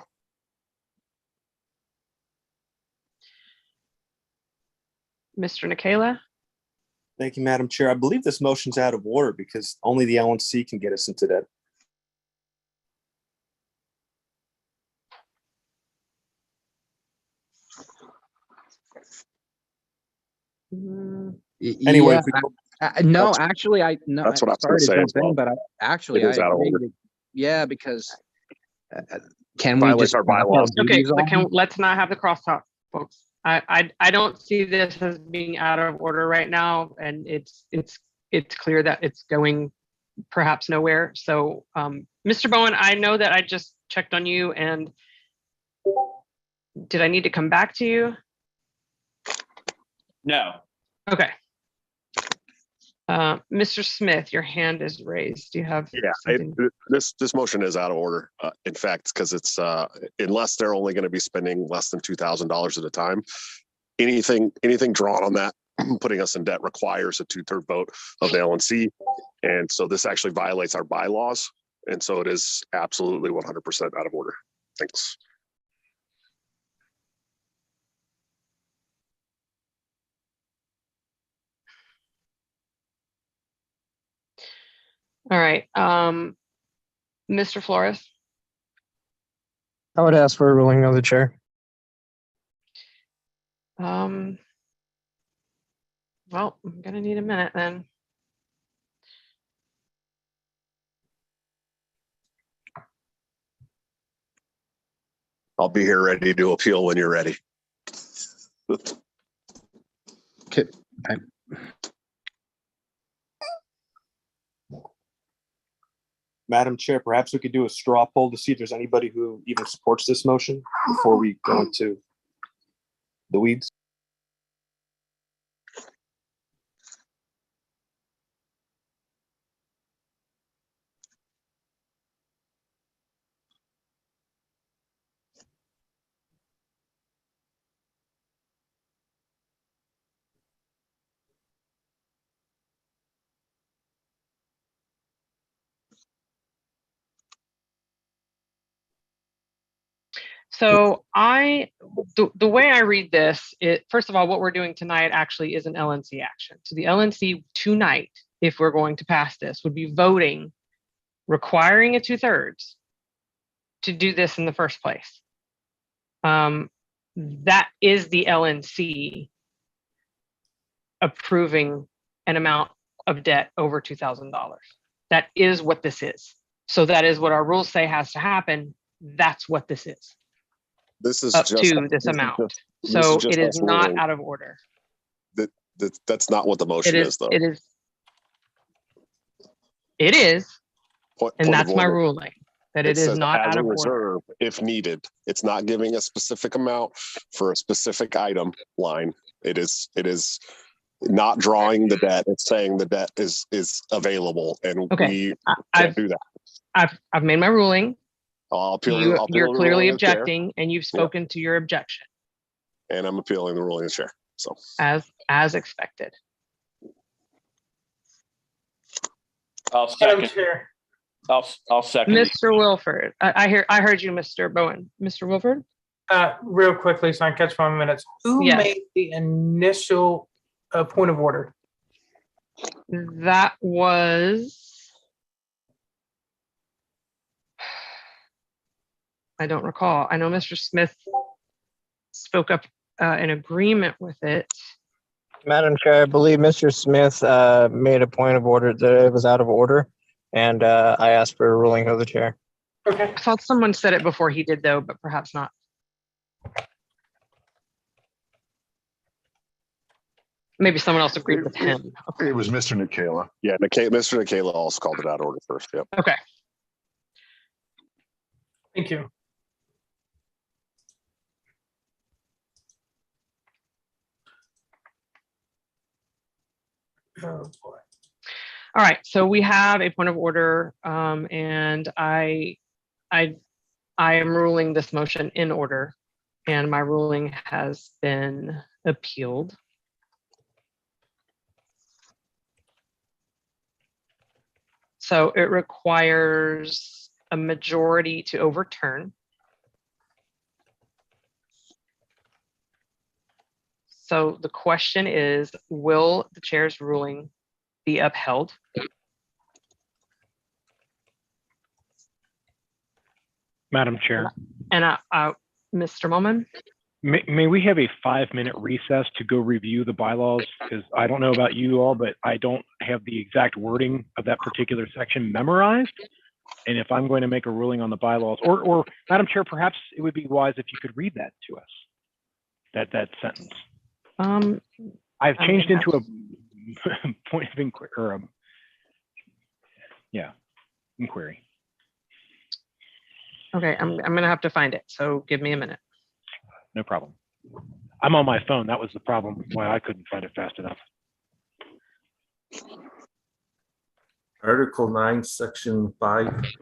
Mr. Nikela? Thank you, Madam Chair. I believe this motion's out of order because only the LNC can get us into that. Anyway, no, actually, that's what I was sorry to say jump as well. in, but actually, It is out of agree order. yeah, because can we Violates just our bylaws. Okay, but let's not have the crosstalk, folks. I don't see this as being out of order right now, and it's clear that it's going perhaps nowhere. So, Mr. Bowen, I know that I just checked on you, and did I need to come back to you? No. Okay. Mr. Smith, your hand is raised. Do you have? Yeah, something? this motion is out of order. In fact, because it's unless they're only going to be spending less than $2,000 at a time, anything drawn on that putting us in debt requires a 2/3 vote of the LNC, and so this actually violates our bylaws, and so it is absolutely 100% out of order. Thanks. All right. Mr. Flores. I would ask for a ruling of the chair. Well, I'm gonna need a minute then. I'll be here ready to appeal when you're ready. Okay. Madam Chair, perhaps we could do a straw poll to see if there's anybody who even supports this motion before we go into the weeds. So the way I read this, first of all, what we're doing tonight actually is an LNC action. So the LNC tonight, if we're going to pass this, would be voting, requiring a 2/3 to do this in the first place. That is the LNC approving an amount of debt over $2,000. That is what this is. So that is what our rules say has to happen. That's what this is. This is up just to this amount. So it is not out of order. That's not what the motion is, though. It is. And that's my order. ruling, that it is says not as out a of order. reserve if needed. It's not giving a specific amount for a specific item line. It is not drawing the debt. It's saying the debt is available, and we can't do that. I've made my ruling. I'll appeal. You're clearly objecting, and you've spoken to your objection. And I'm appealing the ruling of the chair. So as expected. I'll second. I'll second. Mr. Wilford, I heard you, Mr. Bowen. Mr. Wilford? Real quickly, so I can catch 5 minutes. Who made the initial point of order? That was... I don't recall. I know Mr. Smith spoke up in agreement with it. Madam Chair, I believe Mr. Smith made a point of order that it was out of order, and I asked for a ruling of the chair. Okay. I thought someone said it before he did, though, but perhaps not. Maybe someone else agreed with him. Okay. It was Mr. Nikela. Yeah, Mr. Nikela also called it out of order first. Yep. Okay. Thank you. Oh boy. All right, so we have a point of order, and I am ruling this motion in order, and my ruling has been appealed. So it requires a majority to overturn. So the question is, will the chair's ruling be upheld? Madam Chair. And Mr. Mullman? May we have a 5-minute recess to go review the bylaws? Because I don't know about you all, but I don't have the exact wording of that particular section memorized. And if I'm going to make a ruling on the bylaws, or Madam Chair, perhaps it would be wise if you could read that to us, that sentence. I've changed into a point of inquiry, or inquiry. Okay, I'm gonna have to find it, so give me a minute. No problem. I'm on my phone. That was the problem why I couldn't find it fast enough. Article 9, Section 5.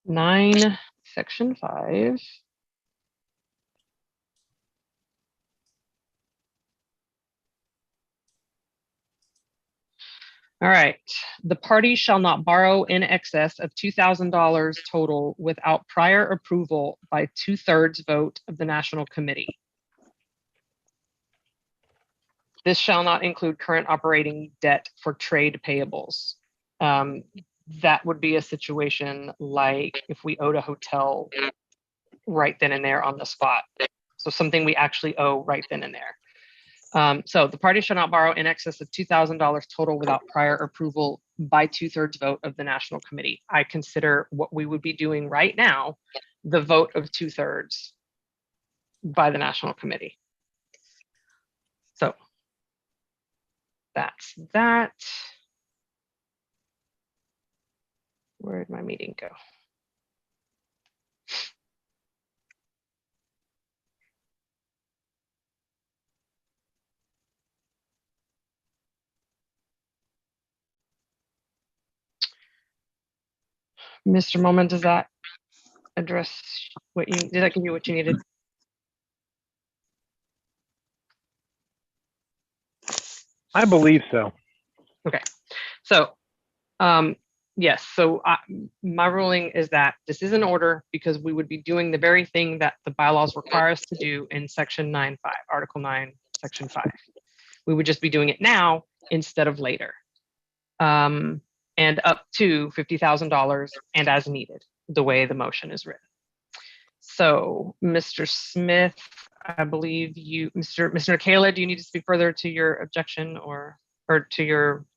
Nine, Section 5. All right. The party shall not borrow in excess of $2,000 total without prior approval by 2/3 vote of the National Committee. This shall not include current operating debt for trade payables. That would be a situation like if we owed a hotel right then and there on the spot. So something we actually owe right then and there. So the party shall not borrow in excess of $2,000 total without prior approval by 2/3 vote of the National Committee. I consider what we would be doing right now the vote of 2/3 by the National Committee. So that's that. Where did my meeting go? Mr. Moment, does that address what you, did that give you what you needed? I believe so. Okay, so yes, so my ruling is that this is an order because we would be doing the very thing that the bylaws require us to do in Section 9.5, Article 9, Section 5. We would just be doing it now instead of later. And up to $50,000 and as needed, the way the motion is written. So, Mr. Smith, I believe you, Mr. Kayla, do you need to speak further to your objection or to your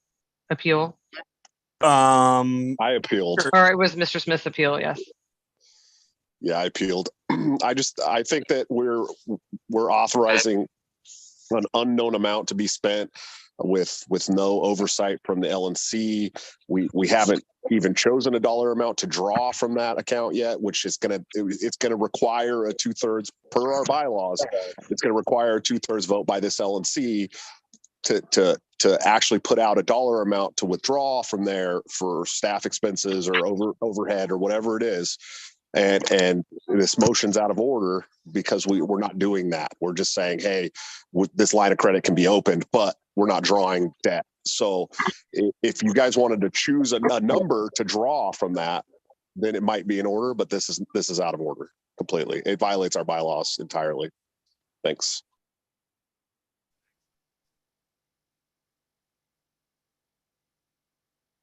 appeal? I appealed. Or it was Mr. Smith's appeal, yes. Yeah, I appealed. I think that we're authorizing an unknown amount to be spent with no oversight from the LNC. We haven't even chosen a dollar amount to draw from that account yet, which is it's gonna require a 2/3 per our bylaws. It's gonna require a 2/3 vote by this LNC to actually put out a dollar amount to withdraw from there for staff expenses or overhead or whatever it is. And this motion's out of order because we're not doing that. We're just saying, hey, this line of credit can be opened, but we're not drawing debt. So if you guys wanted to choose a number to draw from that, then it might be in order, but this is out of order completely. It violates our bylaws entirely. Thanks.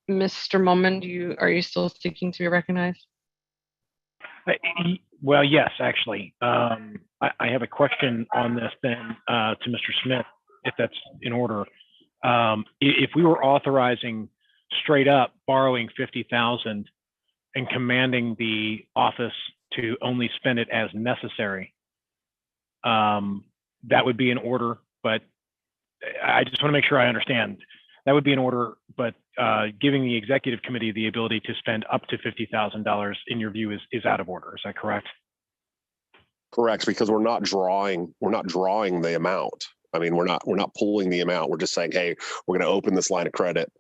Mr. Mullman, are you still seeking to be recognized? Well, yes, actually. I have a question on this then to Mr. Smith, if that's in order. If we were authorizing straight up borrowing $50,000 and commanding the office to only spend it as necessary, that would be in order. But I just want to make sure I understand. That would be in order, but giving the executive committee the ability to spend up to $50,000 in your view is out of order. Is that correct? Correct, because we're not drawing the amount. I mean, we're not pulling the amount. We're just saying, hey, we're going to open this line of credit,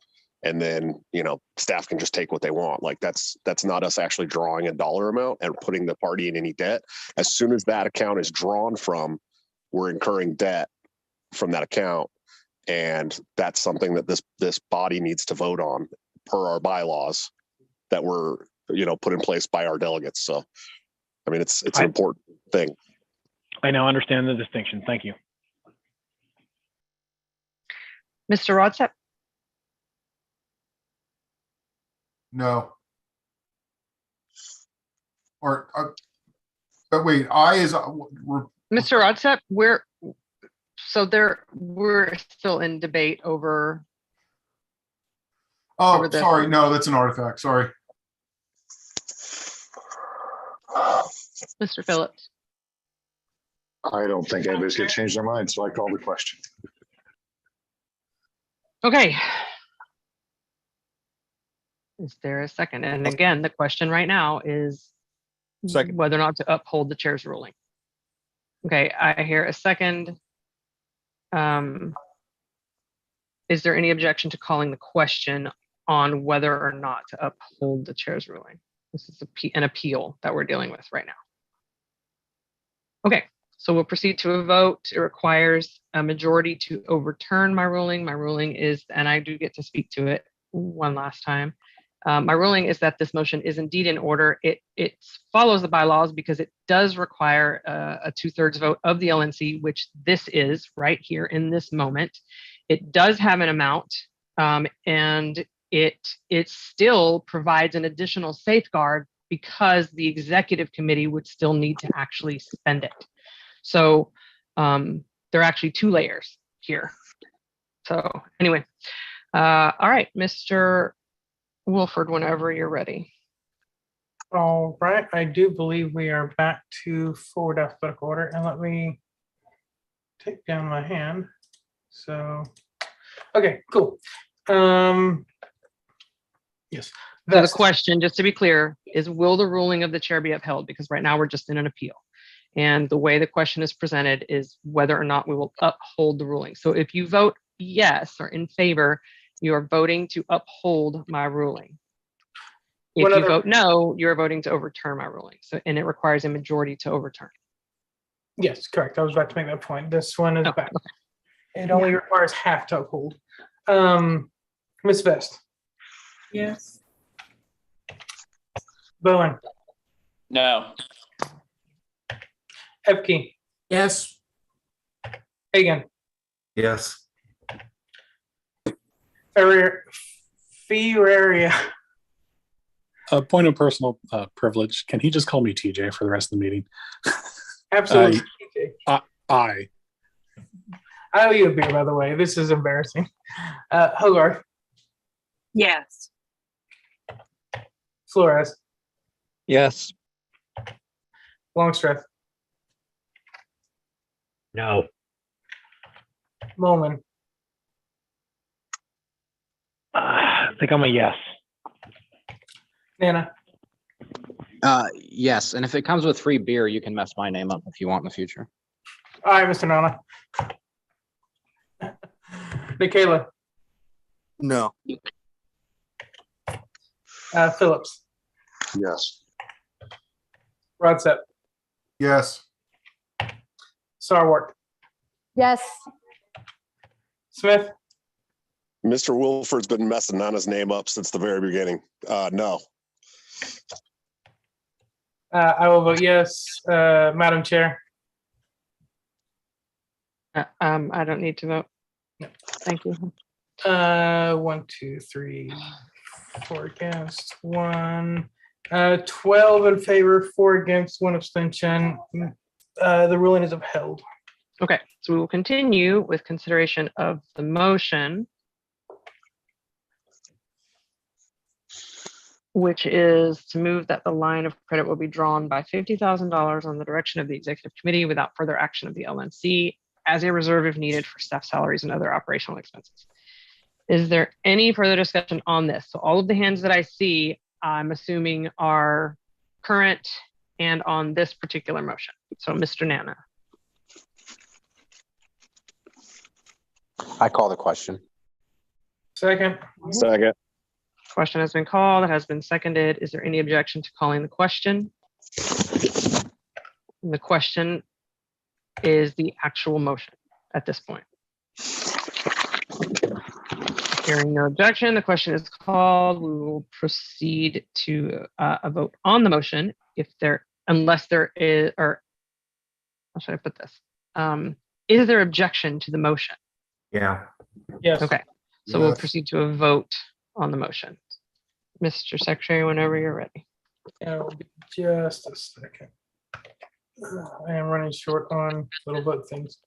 and then staff can just take what they want. Like that's not us actually drawing a dollar amount and putting the party in any debt. As soon as that account is drawn from, we're incurring debt from that account. And that's something that this body needs to vote on per our bylaws that were, put in place by our delegates. So, I mean, it's an important thing. I now understand the distinction. Thank you. Mr. Rodsep? No. Or, but wait, I is. Mr. Rodsep, we're still in debate over. Oh, sorry. No, that's an artifact. Sorry. Mr. Phillips. I don't think anybody's going to change their mind, so I call the question. Okay. Is there a second? And again, the question right now is Second. whether or not to uphold the chair's ruling. Okay, I hear a second. Is there any objection to calling the question on whether or not to uphold the chair's ruling? This is an appeal that we're dealing with right now. Okay, so we'll proceed to a vote. It requires a majority to overturn my ruling. My ruling is, and I do get to speak to it one last time. My ruling is that this motion is indeed in order. It follows the bylaws because it does require a 2/3 vote of the LNC, which this is right here in this moment. It does have an amount, and it still provides an additional safeguard because the executive committee would still need to actually spend it. So there are actually 2 layers here. So anyway, all right, Mr. Wilford, whenever you're ready. All right, I do believe we are back to forward alphabetical order, and let me take down my hand. So, okay, cool. Yes. So the question, just to be clear, is will the ruling of the chair be upheld? Because right now we're just in an appeal. And the way the question is presented is whether or not we will uphold the ruling. So if you vote yes or in favor, you are voting to uphold my ruling. If you vote no, you're voting to overturn my ruling. So, and it requires a majority to overturn. Yes, correct. I was about to make that point. This one is back. Okay. It only requires half to uphold. Ms. Vest. Yes. Bowen. No. Epke. Yes. Hagan. Yes. Fee or area. A point of personal privilege. Can he just call me TJ for the rest of the meeting? Absolutely. I owe you a beer, by the way. This is embarrassing. Hogarth. Yes. Flores. Yes. Longstreth. No. Molman. I think I'm a yes. Nana. Yes, and if it comes with free beer, you can mess my name up if you want in the future. All right, Mr. Nana. Michaela. No. Phillips. Yes. Rodsep. Yes. Sarwart. Yes. Smith. Mr. Wilford's been messing Nana's name up since the very beginning. No. I will vote yes. Madam Chair. I don't need to vote. No. Thank you. 1, 2, 3, 4 against, 1. 12 in favor, 4 against, 1 abstention. The ruling is upheld. Okay, so we will continue with consideration of the motion, which is to move that the line of credit will be drawn by $50,000 on the direction of the executive committee without further action of the LNC as a reserve if needed for staff salaries and other operational expenses. Is there any further discussion on this? So all of the hands that I see, I'm assuming are current and on this particular motion. So Mr. Nana. I call the question. Second. Second. Question has been called. It has been seconded. Is there any objection to calling the question? And the question is the actual motion at this point. Hearing no objection, the question is called. We will proceed to a vote on the motion unless there is, or how should I put this? Is there objection to the motion? Yeah. Yes. Okay, so we'll proceed to a vote on the motion. Mr. Secretary, whenever you're ready. It'll be just a second. I am running short on little book things.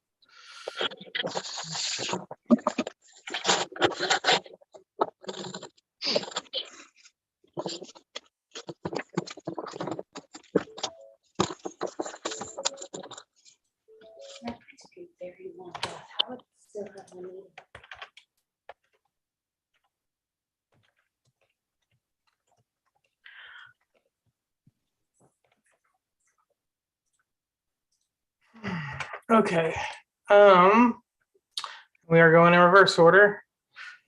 Okay. We are going in reverse order.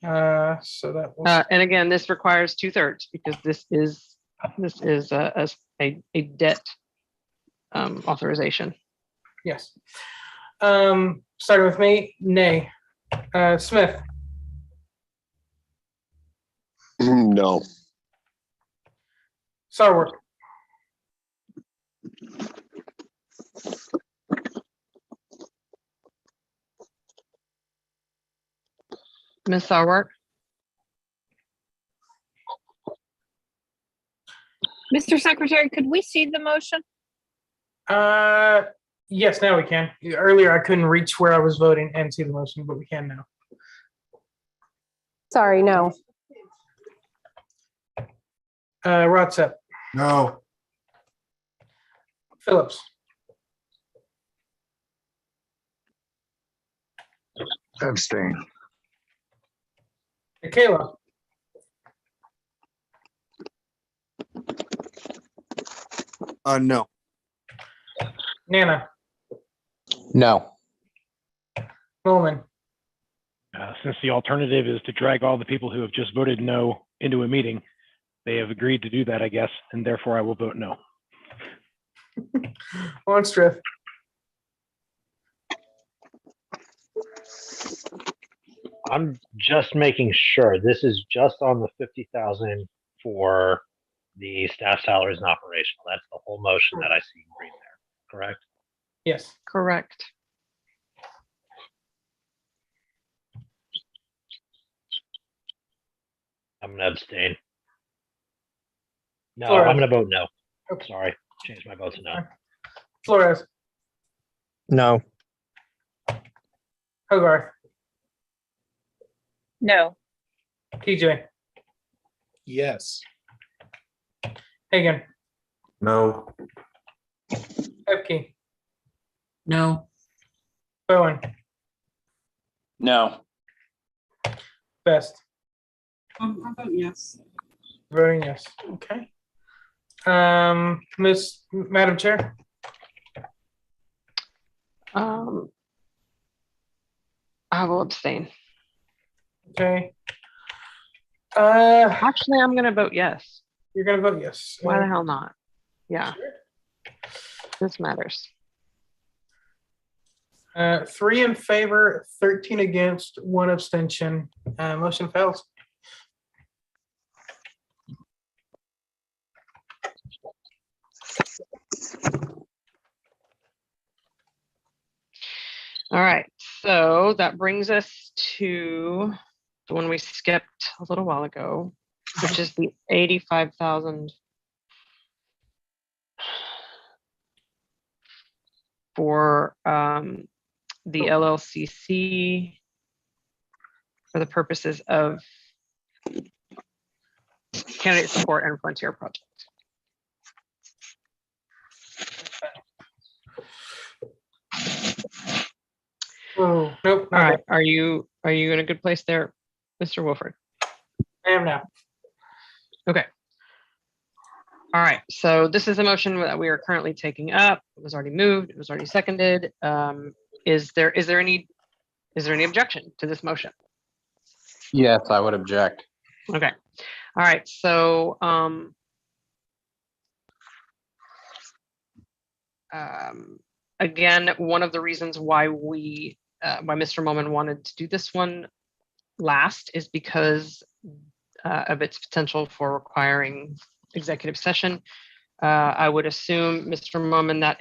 So that was And again, this requires 2/3 because this is a debt authorization. yes. Starting with me, nay. Smith, No. Sarwark, Ms. Sarwark, Mr. Secretary, could we see the motion? yes, now we can. Earlier, I couldn't reach where I was voting and see the motion, but we can now. Sorry, no. Rotsep, No. Phillips, Abstain. Michaela, No. Nana, No. Bowman, Since the alternative is to drag all the people who have just voted no into a meeting, they have agreed to do that, I guess, and therefore I will vote no. Longstreth, I'm just making sure this is just on the 50,000 for the staff salaries and operational. That's the whole motion that I see in green there, correct? yes. correct. I'm going to abstain. No, Flores. I'm going to vote no. Okay. Sorry, change my vote to no. Flores, No. Hogarth, No. TJ, Yes. Hagan, No. Epke, No. Bowen, No. Best. I vote yes. Voting yes. Okay. Madam Chair. I will abstain. Okay. Actually, I'm going to vote yes. You're gonna vote yes. Why the hell not? Yeah. This matters. 3 in favor, 13 against, 1 abstention. Motion fails. All right. So that brings us to the one we skipped a little while ago, which is the 85,000 for the LLCC for the purposes of candidate support and frontier project. Oh, nope. All right. Are you in a good place there, Mr. Wilford? I am now. Okay. All right. So this is a motion that we are currently taking up. It was already moved. It was already seconded. Is there any objection to this motion? Yes, I would object. Okay. All right. So again, one of the reasons why why Mr. Moman wanted to do this one last is because of its potential for requiring executive session. I would assume, Mr. Moman, that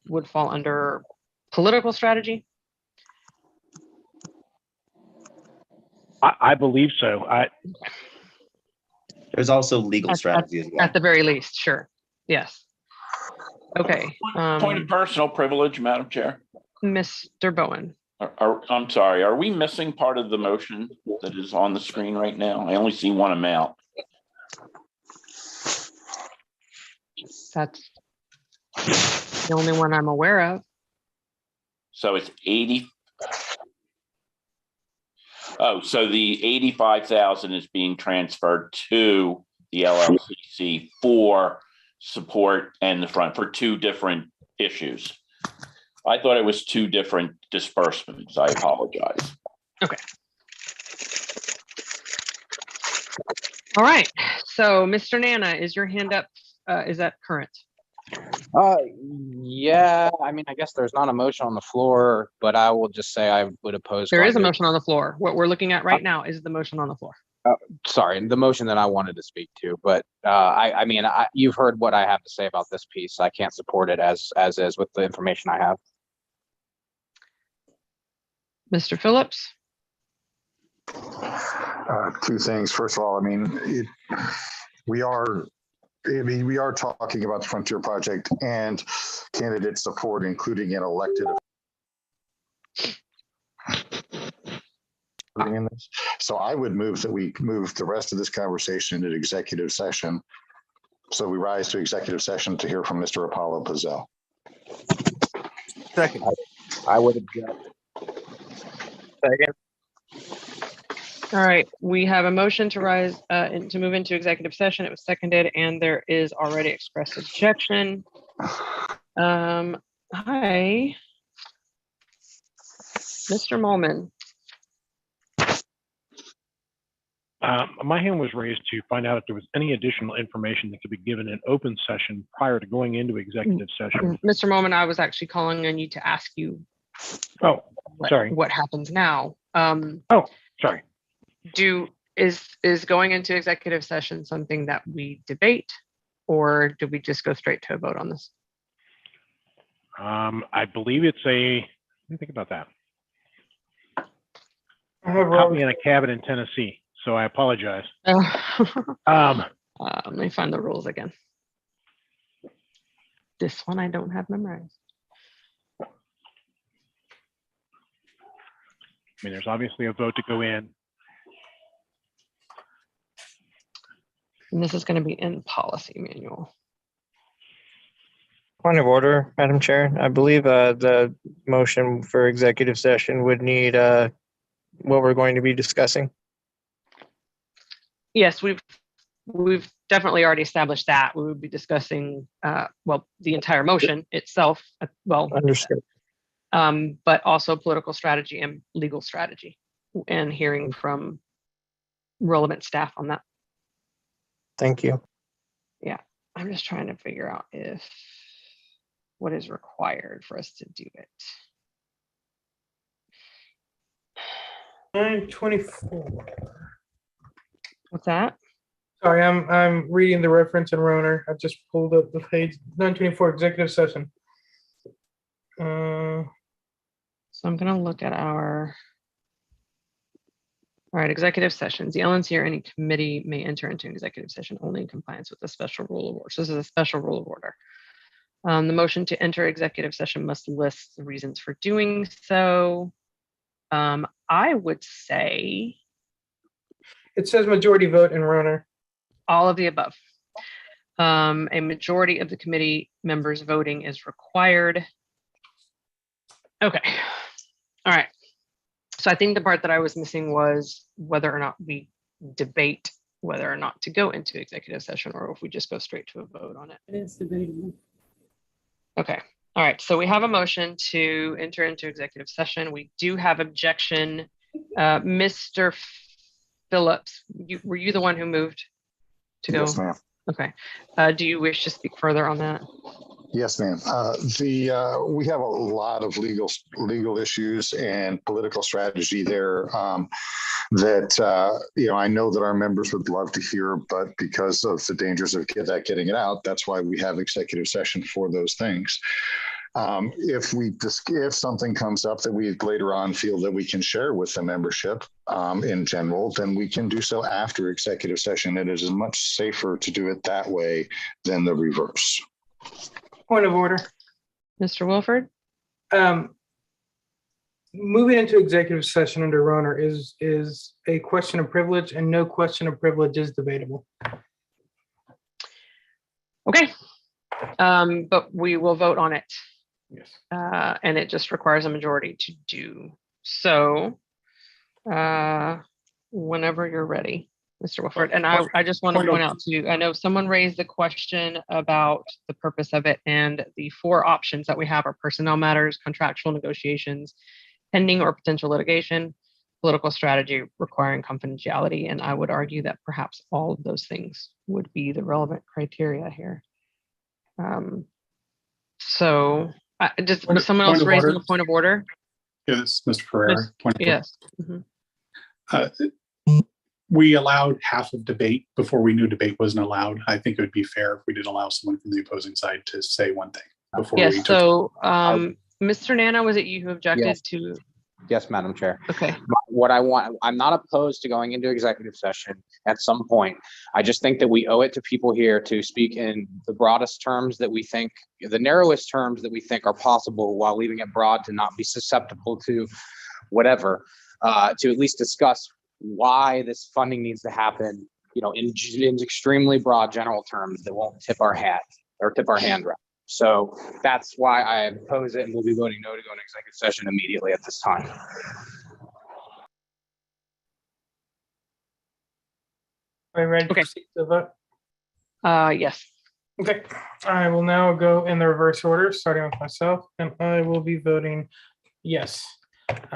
would fall under political strategy. I believe so. There's also legal strategy as well. At the very least, sure. Yes. Okay. Point of personal privilege, Madam Chair. Mr. Bowen. I'm sorry, are we missing part of the motion that is on the screen right now? I only see one amount. That's the only one I'm aware of. So it's 80. Oh, so the 85,000 is being transferred to the LLCC for support and the front for 2 different issues. I thought it was two different disbursements. I apologize. Okay. All right. So, Mr. Nana, is your hand up? Is that current? Yeah, I mean, I guess there's not a motion on the floor, but I will just say I would oppose. There is a going to- motion on the floor. What we're looking at right now is the motion on the floor. Sorry, the motion that I wanted to speak to, but I mean, you've heard what I have to say about this piece. I can't support it as is with the information I have. Mr. Phillips? Two things. First of all, I mean, we are talking about the Frontier Project and candidate support, including an elected. In this. So I would move that we move the rest of this conversation into executive session. So we rise to executive session to hear from Mr. Apollo Pizzell. Second. I would object. Second. All right, we have a motion to rise and to move into executive session. It was seconded, and there is already expressed objection. Hi, Mr. Molman. My hand was raised to find out if there was any additional information that could be given in open session prior to going into executive session. Mr. Molman, I was actually calling on you to ask you. Oh, sorry. What happens now? Oh, sorry. Is going into executive session something that we debate, or do we just go straight to a vote on this? I believe it's a. Let me think about that. I have Caught me in a cabin in Tennessee, so I apologize. Let me find the rules again. This one I don't have memorized. I mean, there's obviously a vote to go in. And this is going to be in policy manual. Point of order, Madam Chair. I believe the motion for executive session would need what we're going to be discussing. Yes, we've definitely already established that. We would be discussing well, the entire motion itself, Understood. But also political strategy and legal strategy, and hearing from relevant staff on that. Thank you. Yeah, I'm just trying to figure out what is required for us to do it. 924. What's that? Sorry, I'm reading the reference in Roner. I just pulled up the page. 924 executive session. So I'm going to look at all right, executive sessions. The LNC or any committee may enter into an executive session only in compliance with the special rule of order. So this is a special rule of order. The motion to enter executive session must list the reasons for doing so. I would say it says majority vote in Roner. All of the above. A majority of the committee members voting is required. Okay. All right. So I think the part that I was missing was whether or not we debate whether or not to go into executive session, or if we just go straight to a vote on it. It is debatable. Okay. All right. So we have a motion to enter into executive session. We do have objection. Mr. Phillips, were you the one who moved to go? Yes, ma'am. Okay. Do you wish to speak further on that? Yes, ma'am. We have a lot of legal issues and political strategy there that I know that our members would love to hear, but because of the dangers of getting it out, that's why we have executive session for those things. If something comes up that we later on feel that we can share with the membership in general, then we can do so after executive session. It is much safer to do it that way than the reverse. Point of order. Mr. Wilford? Moving into executive session under Roner is a question of privilege, and no question of privilege is debatable. Okay. But we will vote on it. Yes. And it just requires a majority to do so. Whenever you're ready. Mr. Wilford. And I just want to point out to you, I know someone raised the question about the purpose of it, and the 4 options that we have are personnel matters, contractual negotiations, pending or potential litigation, political strategy requiring confidentiality. And I would argue that perhaps all of those things would be the relevant criteria here. So just someone else raising a point of order? Yes, Mr. Ferrer. Yes. We allowed half of debate before we knew debate wasn't allowed. I think it would be fair if we did allow someone from the opposing side to say one thing before we took. So Mr. Nana, was it you who objected to? Yes, Madam Chair. Okay. What I want, I'm not opposed to going into executive session at some point. I just think that we owe it to people here to speak in the broadest terms that we think, the narrowest terms that we think are possible, while leaving it broad to not be susceptible to whatever, to at least discuss why this funding needs to happen, in extremely broad general terms that won't tip our hat or tip our hand around. So that's why I oppose it, and we'll be voting no to go into executive session immediately at this time. Are you ready to proceed to the vote? Yes. Okay. I will now go in the reverse order, starting with myself, and I will be voting yes.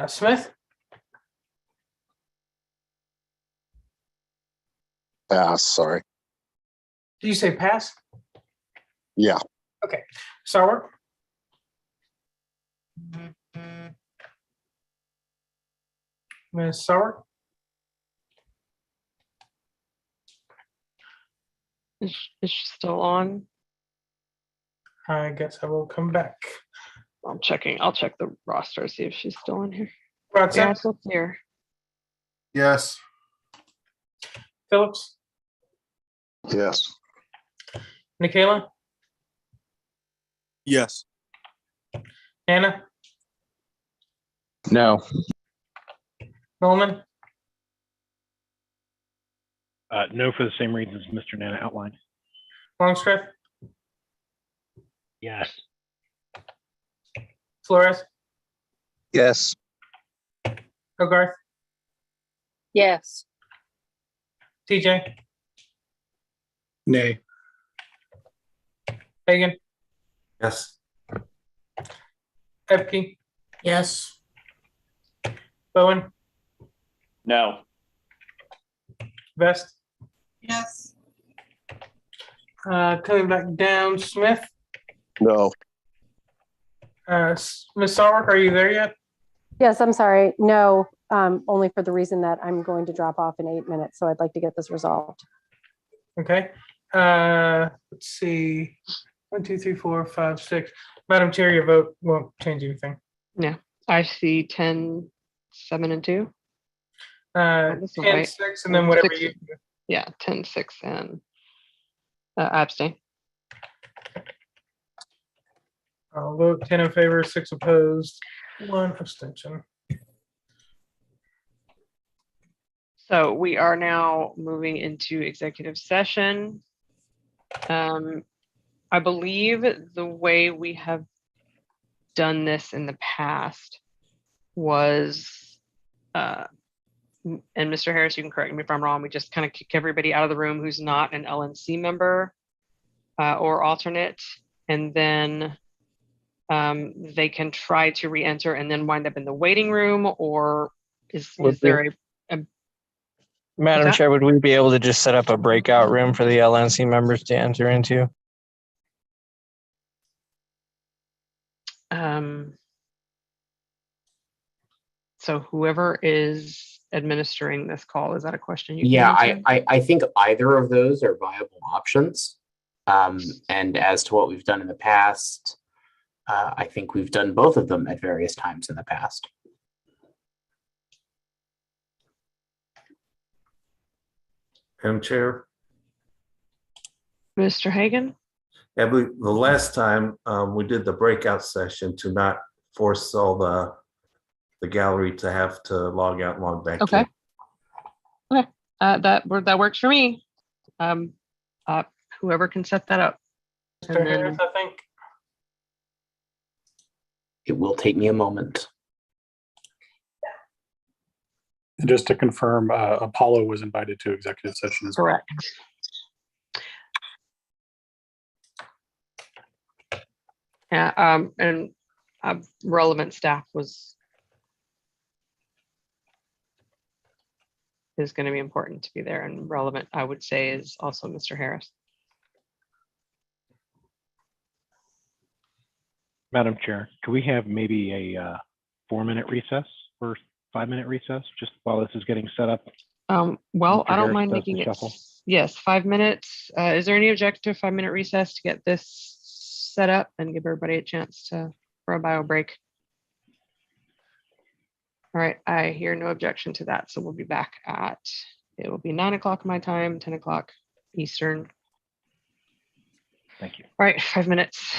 Smith? Sorry. Did you say pass? Yeah. Okay. Sauer? Ms. Sauer? Is she still on? I guess I will come back. I'm checking. I'll check the roster, see if she's still in here. Roger. Yeah, still here. Yes. Phillips? Yes. Nikayla? Yes. Anna? No. Nolan? No, for the same reasons Mr. Nana outlined. Longstreth? Yes. Flores? Yes. Hogarth? Yes. TJ? Nay. Hagan? Yes. Epke? Yes. Bowen? No. Vest? Yes. Coming back down, Smith? No. Ms. Sauer, are you there yet? Yes, I'm sorry. No, only for the reason that I'm going to drop off in 8 minutes. So I'd like to get this resolved. Okay. Let's see. 1, 2, 3, 4, 5, 6. Madam Chair, your vote won't change anything. Yeah. I see 10, 7, and 2. 10, 6, and then whatever you do. Yeah, 10, 6, and I abstain. I'll vote 10 in favor, 6 opposed, 1 abstention. So we are now moving into executive session. I believe the way we have done this in the past was, and Mr. Harris, you can correct me if I'm wrong, we just kind of kick everybody out of the room who's not an LNC member or alternate, and then they can try to re-enter and then wind up in the waiting room, or is there a Madam Chair, would we be able to just set up a breakout room for the LNC members to enter into? So whoever is administering this call, is that a question you Yeah, can answer? I think either of those are viable options. And as to what we've done in the past, I think we've done both of them at various times in the past. Madam Chair. Mr. Hagan? Yeah, the last time we did the breakout session to not force all the gallery to have to log out and log back Okay. in. Okay, that works for me. Whoever can set that up. Mr. Harris, I think. It will take me a moment. And just to confirm, Apollo was invited to executive session as well. Correct. Yeah, and relevant staff is going to be important to be there, and relevant, I would say, is also Mr. Harris. Madam Chair, could we have maybe a 4-minute recess or 5-minute recess just while this is getting set up? Well, Mr. I don't Harris mind does making the it, shuffle. yes, 5 minutes. Is there any objection to a 5-minute recess to get this set up and give everybody a chance for a bio break? All right, I hear no objection to that. So we'll be back it will be 9 o'clock my time, 10 o'clock Eastern. Thank you. All right, 5 minutes.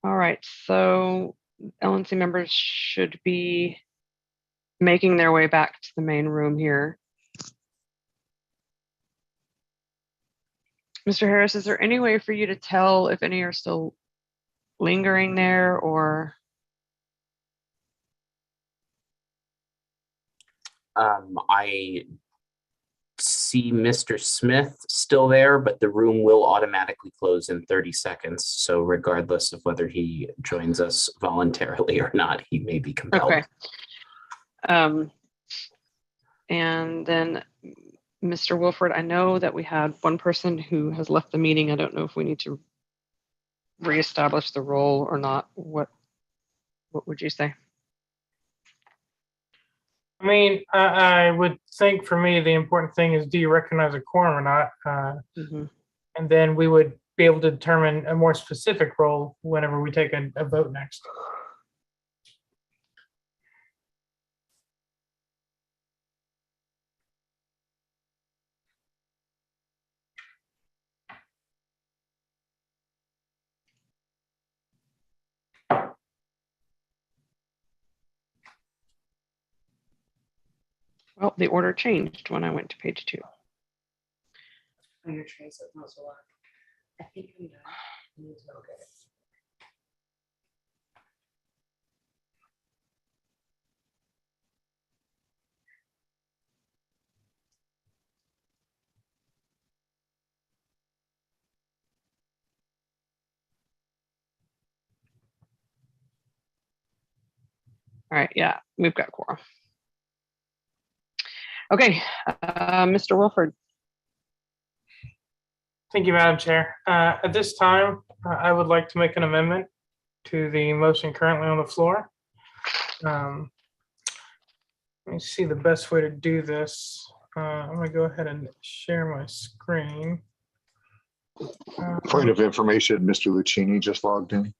All right, so LNC members should be making their way back to the main room here. Mr. Harris, is there any way for you to tell if any are still lingering there or? I see Mr. Smith still there, but the room will automatically close in 30 seconds. So regardless of whether he joins us voluntarily or not, he may be compelled. Okay. And then Mr. Wilford, I know that we had one person who has left the meeting. I don't know if we need to reestablish the role or not. What would you say? I mean, I would think for me, the important thing is, do you recognize a quorum or not? And then we would be able to determine a more specific role whenever we take a vote next. Well, the order changed when I went to page 2. On your trace, it knows a lot. I think I'm done. Okay. All right, yeah, we've got quorum. Okay, Mr. Wilford. Thank you, Madam Chair. At this time, I would like to make an amendment to the motion currently on the floor. Let me see the best way to do this. I'm going to go ahead and share my screen. Point of information, Mr. Lucchini just logged in.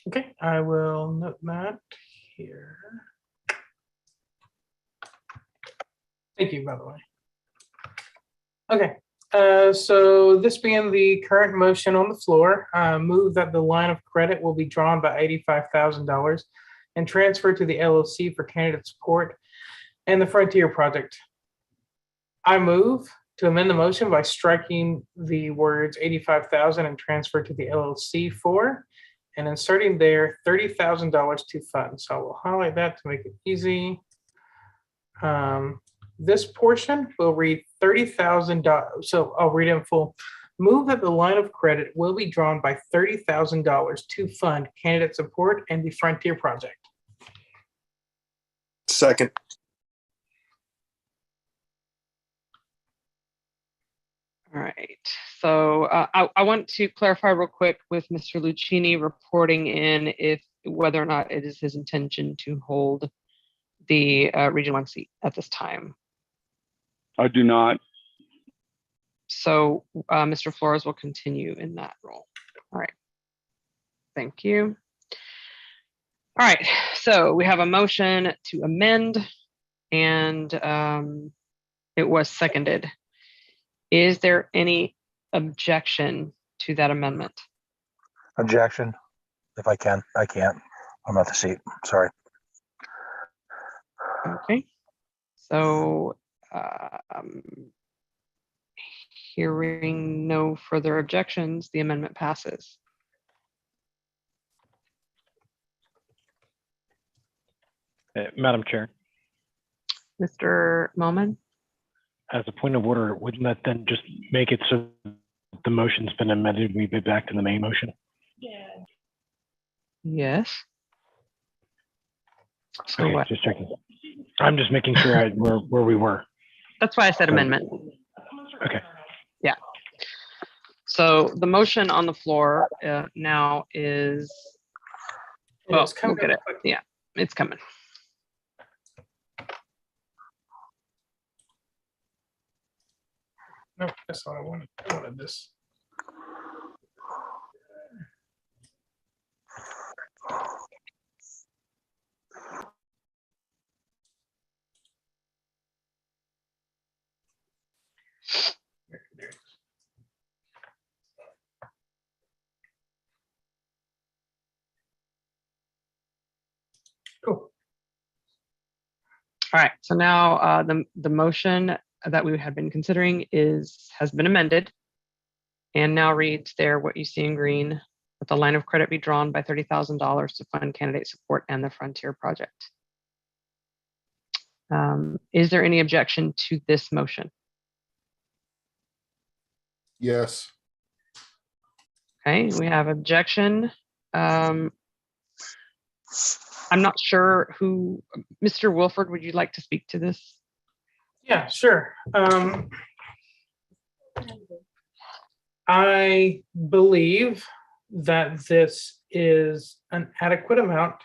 Okay, I will note that here. Thank you, by the way. Okay, so this being the current motion on the floor, move that the line of credit will be drawn by $85,000 and transferred to the LLC for candidate support and the Frontier Project. I move to amend the motion by striking the words 85,000 and transfer to the LLC for, and inserting there $30,000 to fund. So I will highlight that to make it easy. This portion will read $30,000. So I'll read it in full. Move that the line of credit will be drawn by $30,000 to fund candidate support and the Frontier Project. Second. All right, so I want to clarify real quick with Mr. Lucchini reporting in if whether or not it is his intention to hold the Region 1 seat at this time. I do not. So Mr. Flores will continue in that role. All right, thank you. All right, so we have a motion to amend and it was seconded. Is there any objection to that amendment? Objection, if I can. I can't. I'm at the seat. Sorry. Okay. So hearing no further objections, the amendment passes. Madam Chair, Mr. Moman? as a point of order, wouldn't that then just make it so the motion's been amended, we be back to the main motion? Yes. So Okay, what? just checking. I'm just making sure where we were. That's why I said amendment. Okay. Yeah. So the motion on the floor now is, well, we'll get it. Yeah, it's coming. No, that's what I wanted. I wanted this. All right, so now the motion that we had been considering has been amended and now reads there what you see in green, that the line of credit be drawn by $30,000 to fund candidate support and the Frontier project. Is there any objection to this motion? Yes. Okay, we have objection. I'm not sure who, Mr. Wilford, would you like to speak to this? Yeah, sure. I believe that this is an adequate amount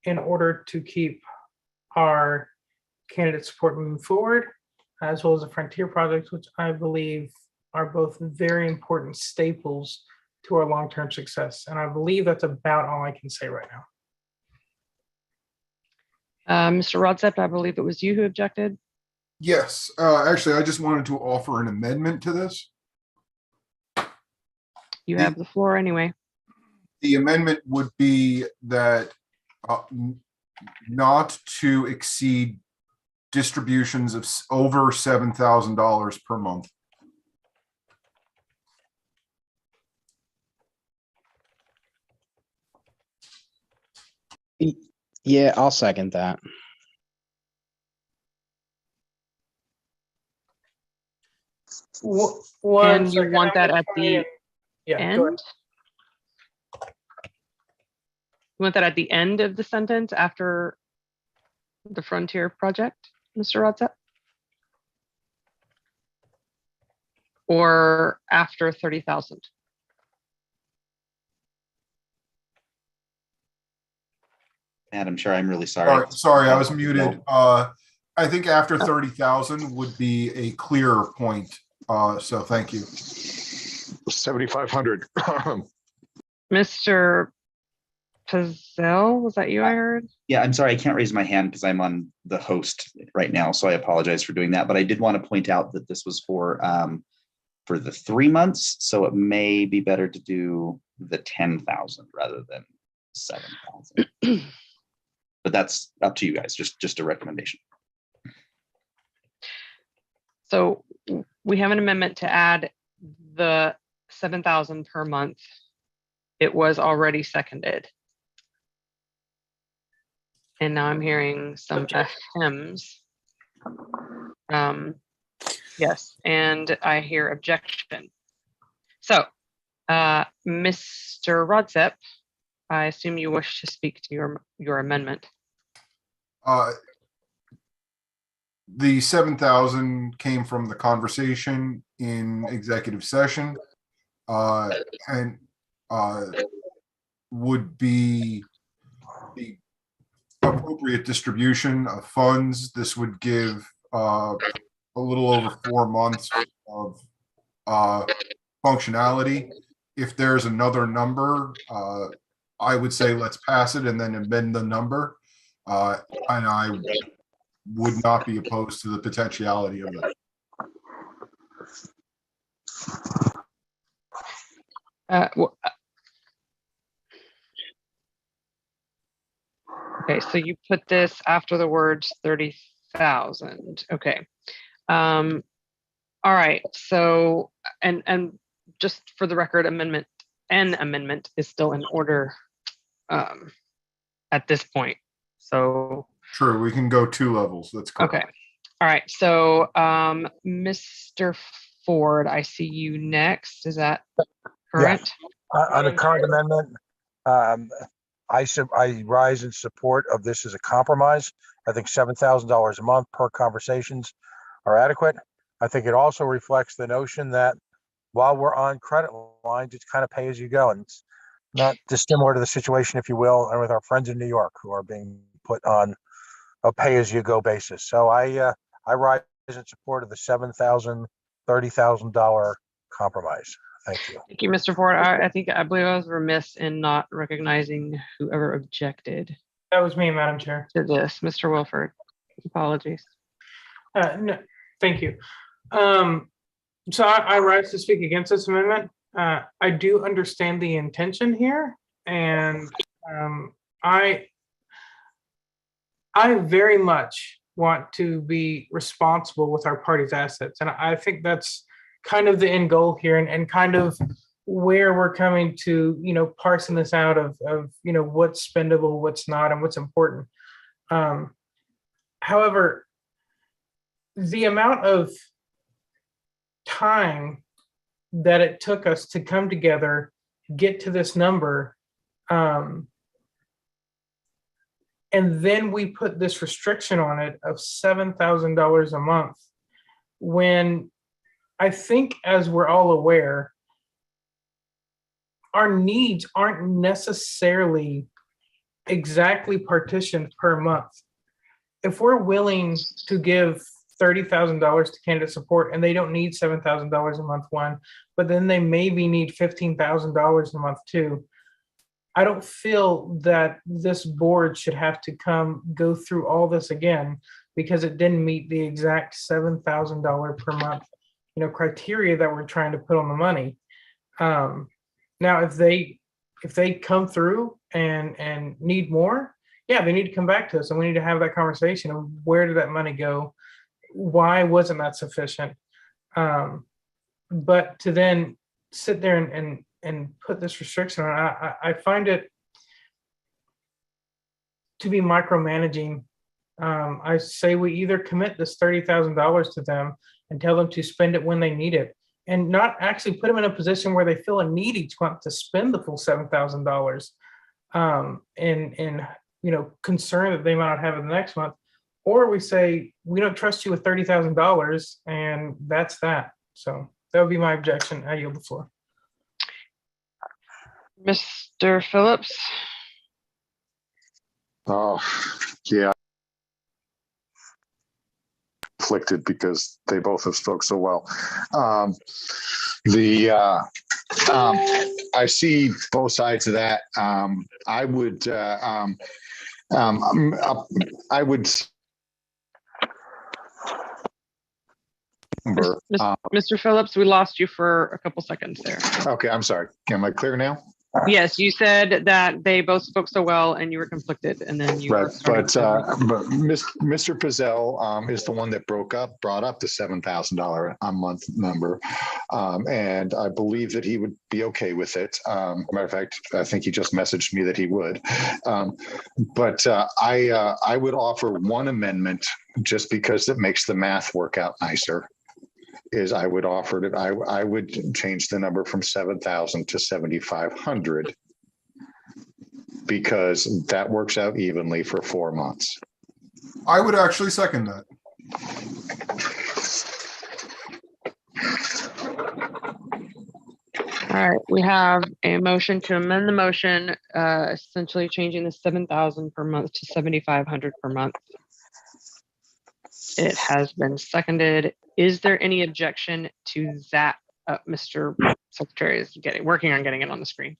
in order to keep our candidate support moving forward, as well as the Frontier project, which I believe are both very important staples to our long-term success. And I believe that's about all I can say right now. Mr. Rodsep, I believe it was you who objected. Yes. Actually, I just wanted to offer an amendment to this. You have the floor anyway. The amendment would be that not to exceed distributions of over $7,000 per month. Yeah, I'll second that. And you want that at the end? You want that at the end of the sentence after the Frontier project, Mr. Rodsep? Or after 30,000? Madam Chair, I'm really sorry. Sorry, I was muted. I think after 30,000 would be a clearer point. So thank you. 7,500. Mr. Pizzell, was that you I heard? Yeah, I'm sorry, I can't raise my hand because I'm on the host right now, so I apologize for doing that. But I did want to point out that this was for the 3 months, so it may be better to do the 10,000 rather than 7,000. But that's up to you guys. Just a recommendation. So we have an amendment to add the 7,000 per month. It was already seconded. And now I'm hearing some ahems. Yes, and I hear objection. So, Mr. Rodsep, I assume you wish to speak to your amendment. The 7,000 came from the conversation in executive session, and would be the appropriate distribution of funds. This would give a little over 4 months of functionality. If there's another number, I would say let's pass it and then amend the number. And I would not be opposed to the potentiality of that. Okay, so you put this after the words 30,000. Okay. All right. So, and just for the record, an amendment is still in order at this point. So. True, we can go 2 levels. That's correct. Okay. All right. So, Mr. Ford, I see you next. Is that correct? Yeah. On the current amendment, I rise in support of this as a compromise. I think $7,000 a month per conversations are adequate. I think it also reflects the notion that while we're on credit lines, it's kind of pay as you go, and it's not dissimilar to the situation, if you will, and with our friends in New York who are being put on a pay as you go basis. So I rise in support of the $7,000, $30,000 compromise. Thank you. Thank you, Mr. Ford. I believe I was remiss in not recognizing whoever objected. That was me, Madam Chair. To this, Mr. Wilford. Apologies. No, thank you. So I rise to speak against this amendment. I do understand the intention here, and I very much want to be responsible with our party's assets. And I think that's kind of the end goal here, and kind of where we're coming to, parsing this out of what's spendable, what's not, and what's important. However, the amount of time that it took us to come together, get to this number, and then we put this restriction on it of $7,000 a month, when I think, as we're all aware, our needs aren't necessarily exactly partitioned per month. If we're willing to give $30,000 to candidate support and they don't need $7,000 a month, one, but then they maybe need $15,000 a month, two, I don't feel that this board should have to go through all this again because it didn't meet the exact $7,000 per month, criteria that we're trying to put on the money. Now, if they come through and need more, yeah, they need to come back to us and we need to have that conversation of where did that money go? Why wasn't that sufficient? But to then sit there and put this restriction on, I find it to be micromanaging. I say we either commit this $30,000 to them and tell them to spend it when they need it, and not actually put them in a position where they feel a need each month to spend the full $7,000 in concern that they might not have it the next month, or we say we don't trust you with $30,000 and that's that. So that would be my objection. I yield the floor. Mr. Phillips. Oh, yeah. Conflicted because they both have spoke so well. I see both sides of that. I would Mr. Phillips, we lost you for a couple seconds there. Okay, I'm sorry. Am I clear now? Yes, you said that they both spoke so well and you were conflicted, and then you right. were But Mr. Pizzell is the one that brought up the $7,000 a month number, and I believe that he would be okay with it. Matter of fact, I think he just messaged me that he would. But I would offer one amendment just because it makes the math work out nicer. Is I would offer it. I would change the number from 7,000 to 7,500 because that works out evenly for 4 months. I would actually second that. All right, we have a motion to amend the motion, essentially changing the 7,000 per month to 7,500 per month. It has been seconded. Is there any objection to that? Mr. Secretary is working on getting it on the screen.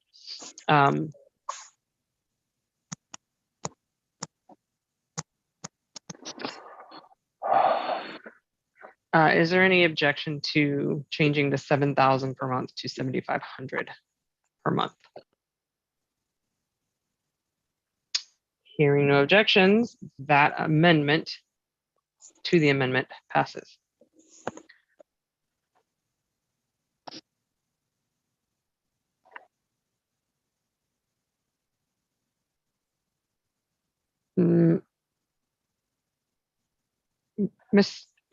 Is there any objection to changing the 7,000 per month to 7,500 per month? Hearing no objections, that amendment to the amendment passes.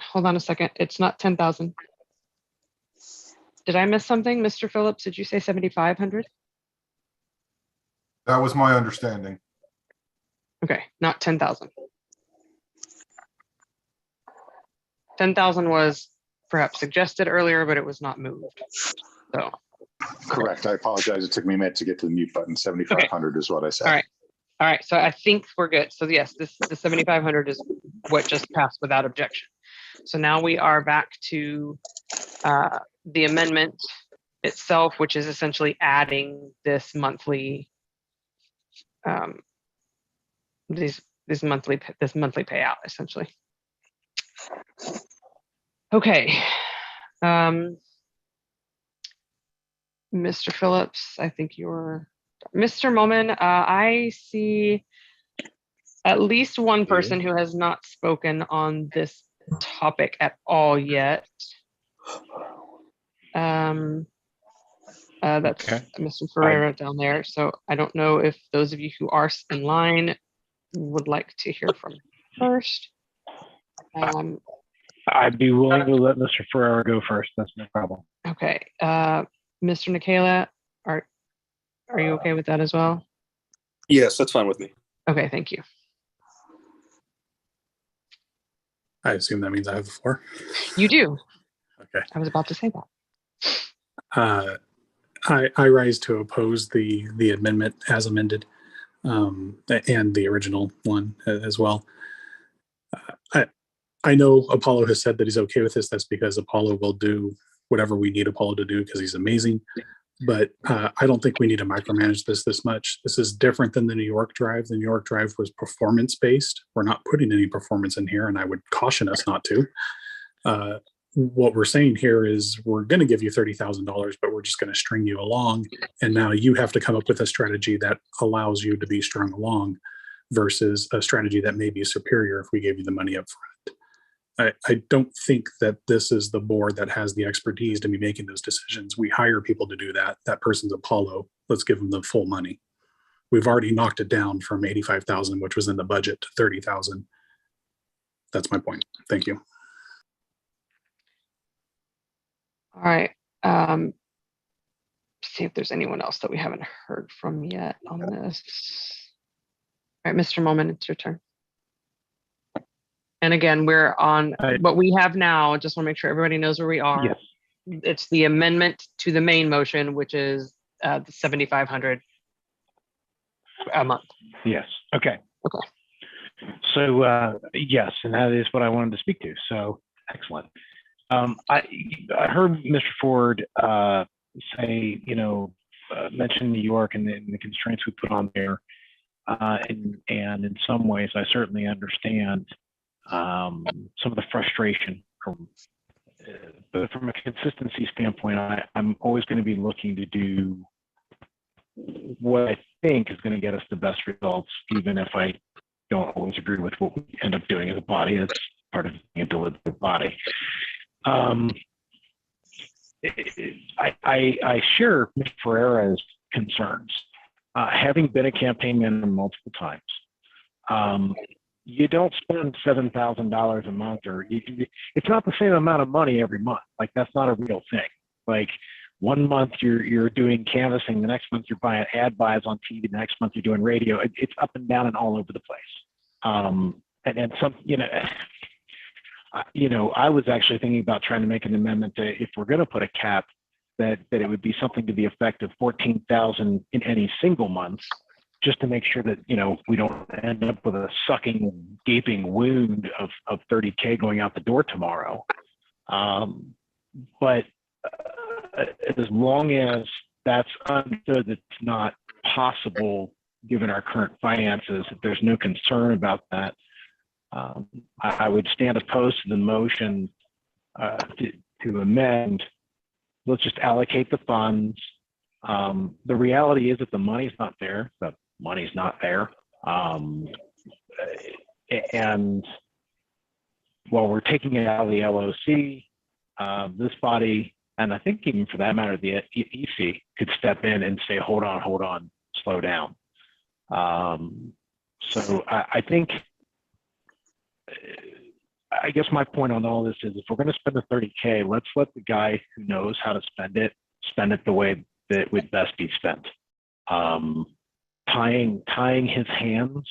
Hold on a second. It's not 10,000. Did I miss something, Mr. Phillips? Did you say 7,500? That was my understanding. Okay, not 10,000. 10,000 was perhaps suggested earlier, but it was not moved. So. Correct. I apologize. It took me a minute to get to the mute button. 7,500 is what I said. All right. All right. So I think we're good. So yes, the 7,500 is what just passed without objection. So now we are back to the amendment itself, which is essentially adding this monthly, this monthly payout essentially. Okay. Mr. Phillips, I think you're Mr. Moman. I see at least one person who has not spoken on this topic at all yet. That's Okay. Mr. Ferreira down there. So I don't know if those of you who are in line would like to hear from him first. I'd be willing to let Mr. Ferrera go first. That's no problem. Okay. Mr. Nikela, are you okay with that as well? Yes, that's fine with me. Okay, thank you. I assume that means I have the floor. You do. Okay. I was about to say that. I rise to oppose the amendment as amended, and the original one as well. I know Apollo has said that he's okay with this. That's because Apollo will do whatever we need Apollo to do because he's amazing. But I don't think we need to micromanage this much. This is different than the New York Drive. The New York Drive was performance based. We're not putting any performance in here, and I would caution us not to. What we're saying here is we're going to give you $30,000, but we're just going to string you along. And now you have to come up with a strategy that allows you to be strung along versus a strategy that may be superior if we gave you the money up front. I don't think that this is the board that has the expertise to be making those decisions. We hire people to do that. That person's Apollo. Let's give them the full money. We've already knocked it down from 85,000, which was in the budget, to 30,000. That's my point. Thank you. All right. See if there's anyone else that we haven't heard from yet on this. All right, Mr. Molman, it's your turn. And again, we're on what we have now. Just want to make sure everybody knows where we are. Yes. It's the amendment to the main motion, which is the 7,500 a month. Yes. Okay. Okay. So yes, and that is what I wanted to speak to. So excellent. I heard Mr. Ford say, mention New York and the constraints we put on there, and in some ways, I certainly understand some of the frustration. But from a consistency standpoint, I'm always going to be looking to do what I think is going to get us the best results, even if I don't always agree with what we end up doing as a body. That's part of being a deliberative body. I share Mr. Ferreira's concerns. Having been a campaign manager multiple times, you don't spend $7,000 a month, or it's not the same amount of money every month. Like, that's not a real thing. Like, one month you're doing canvassing, the next month you're buying ad buys on TV, the next month you're doing radio. It's up and down and all over the place. And some, I was actually thinking about trying to make an amendment to, if we're going to put a cap, that it would be something to the effect of 14,000 in any single month, just to make sure that, we don't end up with a sucking, gaping wound of 30K going out the door tomorrow. But as long as that's understood, it's not possible given our current finances, if there's no concern about that, I would stand opposed to the motion to amend. Let's just allocate the funds. The reality is that the money's not there. The money's not there. And while we're taking it out of the LOC, this body, and I think even for that matter, the EC could step in and say, hold on, slow down. So I think, I guess my point on all this is, if we're going to spend the 30K, let's let the guy who knows how to spend it the way that it would best be spent. Tying his hands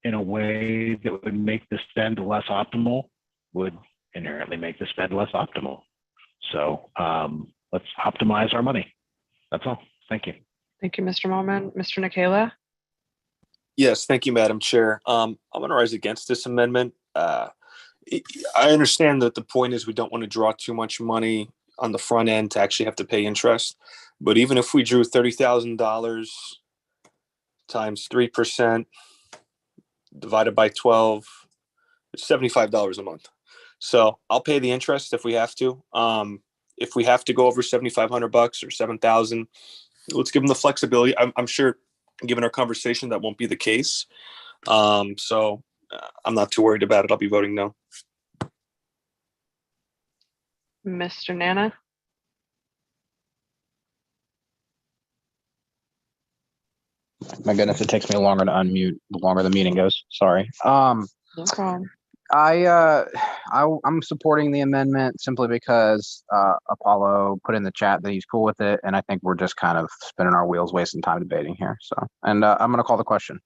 in a way that would make the spend less optimal would inherently make the spend less optimal. So let's optimize our money. That's all. Thank you. Thank you, Mr. Molman. Mr. Nikela? Yes, thank you, Madam Chair. I'm going to rise against this amendment. I understand that the point is we don't want to draw too much money on the front end to actually have to pay interest. But even if we drew $30,000 times 3% divided by 12, it's $75 a month. So I'll pay the interest if we have to. If we have to go over $7,500 or 7,000, let's give them the flexibility. I'm sure, given our conversation, that won't be the case. So I'm not too worried about it. I'll be voting no. Mr. Nana? My goodness, it takes me longer to unmute the longer the meeting goes. Sorry. No problem. I'm supporting the amendment simply because Apollo put in the chat that he's cool with it, and I think we're just kind of spinning our wheels, wasting time debating here. So, and I'm going to call the question.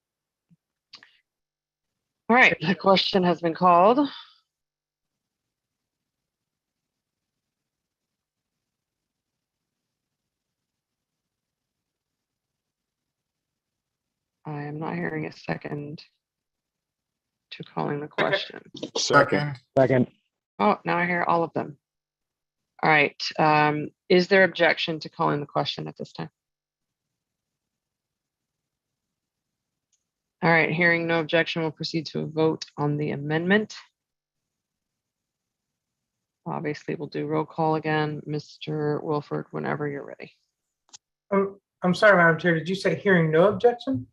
All right, the question has been called. I am not hearing a second to calling the question. Second. Second. Oh, now I hear all of them. All right. Is there objection to calling the question at this time? All right, hearing no objection, we'll proceed to a vote on the amendment. Obviously, we'll do roll call again. Mr. Wilford, whenever you're ready. I'm sorry, Madam Chair, did you say hearing no objection?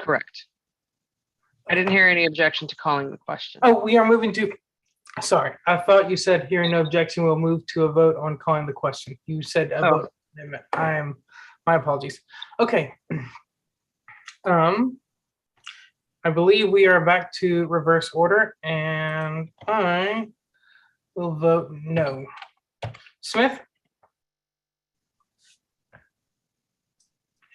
Correct. I didn't hear any objection to calling the question. Oh, we are moving to, sorry, I thought you said hearing no objection, we'll move to a vote on calling the question. You said a vote. My apologies. Okay. I believe we are back to reverse order, and I will vote no. Smith?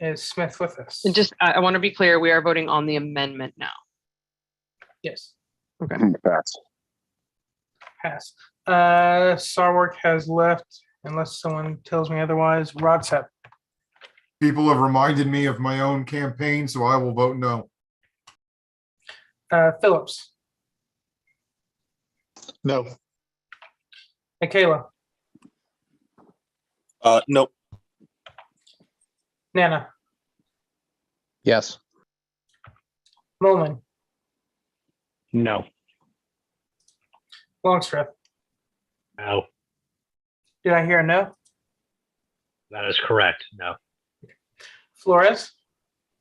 Is Smith with us? And just, I want to be clear, we are voting on the amendment now. Yes. Okay. Pass. Sarwark has left, unless someone tells me otherwise. Rodsep. People have reminded me of my own campaign, so I will vote no. Phillips. No. Michaela. Nope. Nana. Yes. Mullen. No. Longstreth. No. Did I hear a no? That is correct. No. Flores.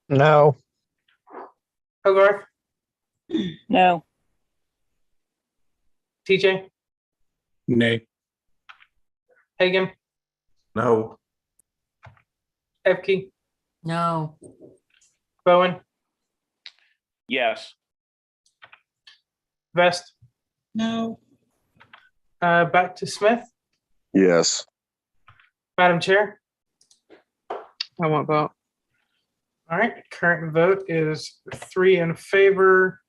No. Hogarth. No. TJ. Nay. Hagan. No. Evke. No. Bowen. Yes. Vest. No. Back to Smith. Yes. Madam Chair. I won't vote. All right, current vote is 3 in favor,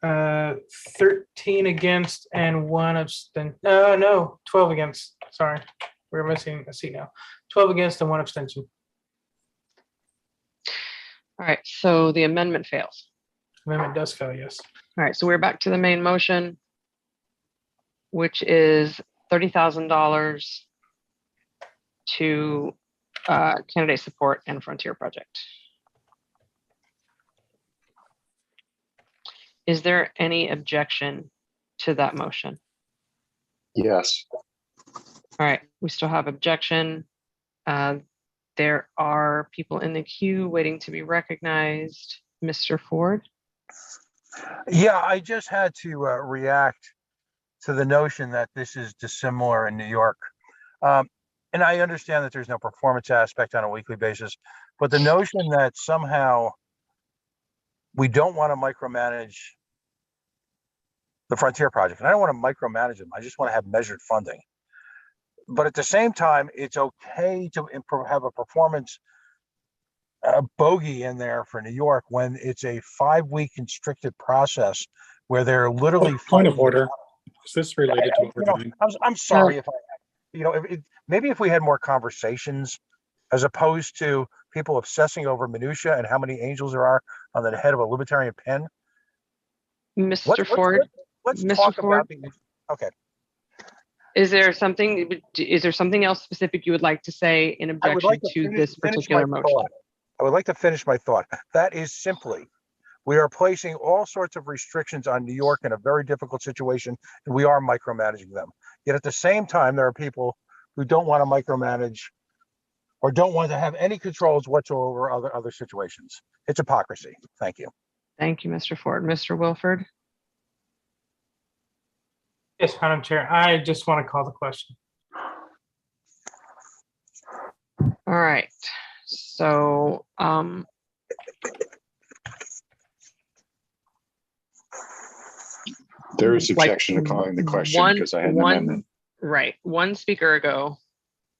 13 against, and 1 abstention. No, 12 against. Sorry, we're missing a seat now. 12 against and 1 abstention. All right, so the amendment fails. Amendment does fail, yes. All right, so we're back to the main motion, which is $30,000 to candidate support and frontier project. Is there any objection to that motion? Yes. All right, we still have objection. There are people in the queue waiting to be recognized. Mr. Ford? Yeah, I just had to react to the notion that this is dissimilar in New York. And I understand that there's no performance aspect on a weekly basis, but the notion that somehow we don't want to micromanage the Frontier Project, and I don't want to micromanage them, I just want to have measured funding. But at the same time, it's okay to have a performance bogey in there for New York when it's a 5-week constricted process where they're literally Point of order. Is this related to what we're doing? I'm sorry if I, maybe if we had more conversations as opposed to people obsessing over minutia and how many angels there are on the head of a libertarian pen. Mr. Ford? Let's Mr. talk Ford? about the, okay. Is there something else specific you would like to say in I would objection like to this finish particular my motion? thought. I would like to finish my thought. That is simply, we are placing all sorts of restrictions on New York in a very difficult situation, and we are micromanaging them. Yet at the same time, there are people who don't want to micromanage or don't want to have any controls whatsoever over other situations. It's hypocrisy. Thank you. Thank you, Mr. Ford. Mr. Wilford? Yes, Madam Chair, I just want to call the question. All right. So, There is like, objection to calling the question one- because I had an one- amendment. right, one speaker ago,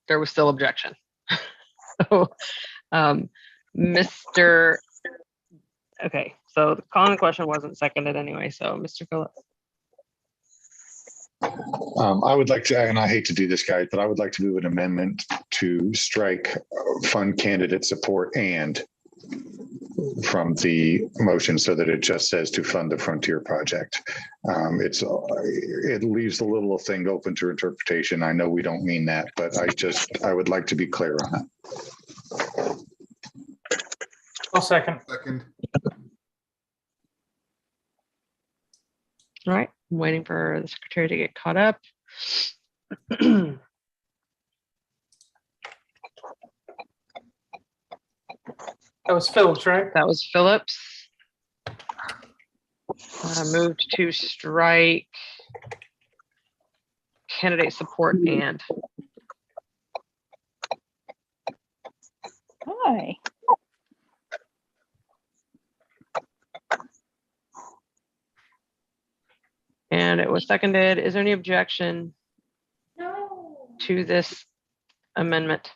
there was still objection. So, Mr. Okay, so the calling the question wasn't seconded anyway, so Mr. Phillips. I would like to, and I hate to do this, guys, but I would like to move an amendment to strike fund candidate support and from the motion so that it just says to fund the Frontier project. It leaves the little thing open to interpretation. I know we don't mean that, but I would like to be clear on that. I'll second. Second. All right, I'm waiting for the secretary to get caught up. That was Phillips, right? That was Phillips. Moved to strike candidate support and. Hi. And it was seconded. Is there any objection to this amendment?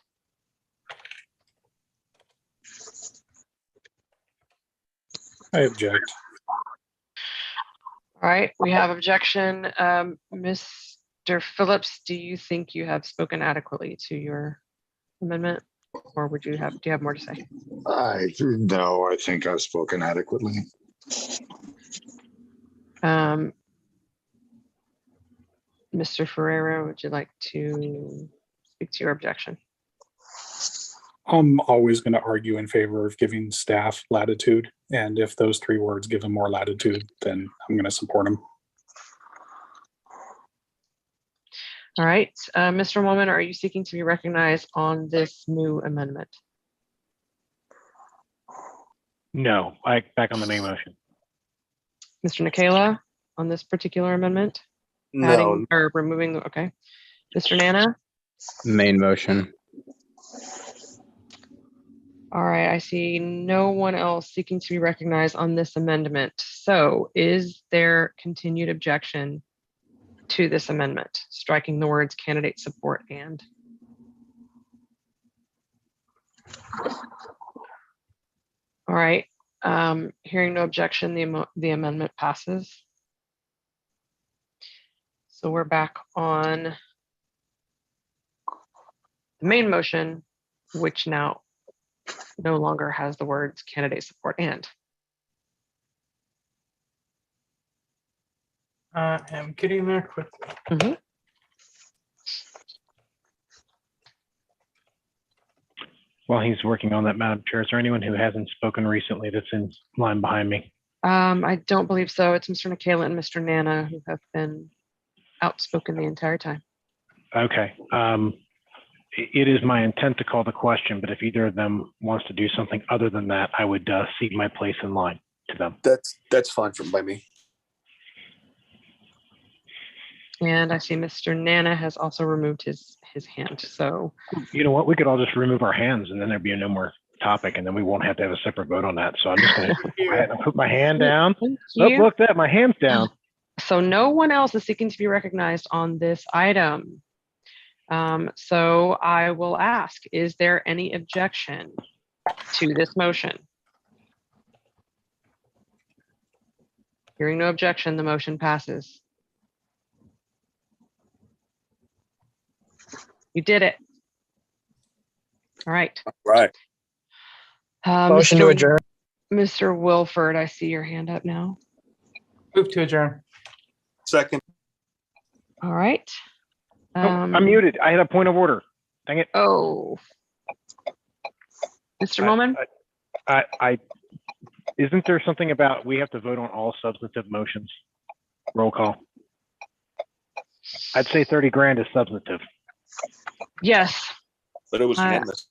I object. All right, we have objection. Mr. Phillips, do you think you have spoken adequately to your amendment? Or do you have more to say? No, I think I've spoken adequately. Mr. Ferrero, would you like to speak to your objection? I'm always going to argue in favor of giving staff latitude. And if those three words give them more latitude, then I'm going to support them. All right, Mr. Woolman, are you seeking to be recognized on this new amendment? No, back on the main motion. Mr. Nicola, on this particular amendment? No. Adding or removing, okay. Mr. Nana? Main motion. All right, I see no one else seeking to be recognized on this amendment. So is there continued objection to this amendment, striking the words candidate support and? All right, hearing no objection, the amendment passes. So we're back on the main motion, which now no longer has the words candidate support and. I am getting there quickly. Mhm. While he's working on that, Madam Chair, is there anyone who hasn't spoken recently that's in line behind me? I don't believe so. It's Mr. Nicola and Mr. Nana who have been outspoken the entire time. Okay. It is my intent to call the question, but if either of them wants to do something other than that, I would cede my place in line to them. That's fine by me. And I see Mr. Nana has also removed his hand. So You know what? We could all just remove our hands and then there'd be no more topic and then we won't have to have a separate vote on that. So I'm just going to put my hand down. Thank Oh, you. look that my hand's down. So no one else is seeking to be recognized on this item. So I will ask, is there any objection to this motion? Hearing no objection, the motion passes. You did it. All right. Right. Motion to adjourn. Mr. Wilford, I see your hand up now. Move to adjourn. Second. All right. I'm muted. I had a point of order. Dang it. Oh. Mr. Moman? Isn't there something about we have to vote on all substantive motions? Roll call. I'd say 30 grand is substantive. Yes. But it was unanimous.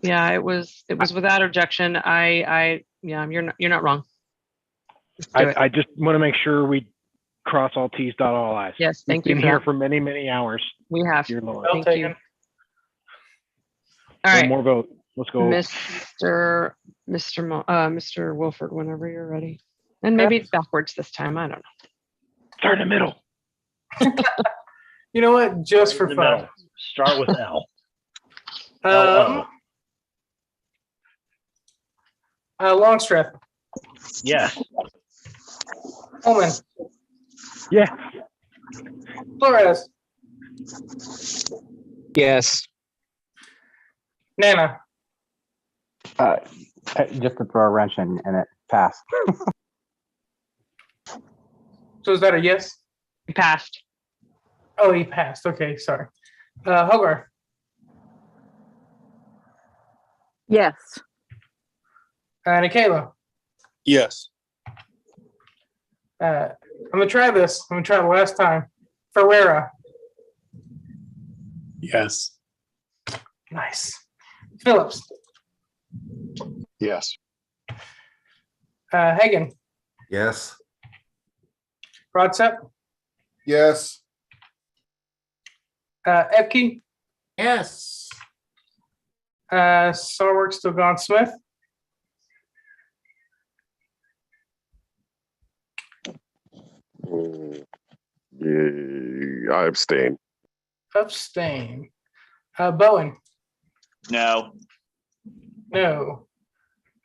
Yeah, it was without objection. Yeah, you're not wrong. Let's do it. I just want to make sure we cross all T's, dot all I's. Yes, thank We've you been for here that. for many, many hours. We have. Dear Lord. Well Thank you. taken. All One right, more vote. Let's go. Mr. Wilford, whenever you're ready. And maybe backwards this time. I don't know. Start in the middle. You know what? Just for fun. Start with L. Longstreth. Yes. Holman. Yeah. Flores. Yes. Nana. Just to throw a wrench in and it passed. So is that a yes? He passed. Oh, he passed. Okay, sorry. Hogarth. Yes. Nikayla. Yes. I'm gonna try this. I'm gonna try the last time. Ferreira. Yes. Nice. Phillips. Yes. Hagan. Yes. Broadsep. Yes. Epke. Yes. Sarwork still gone. Smith. Yeah, I abstain. Abstain. Bowen. No. No.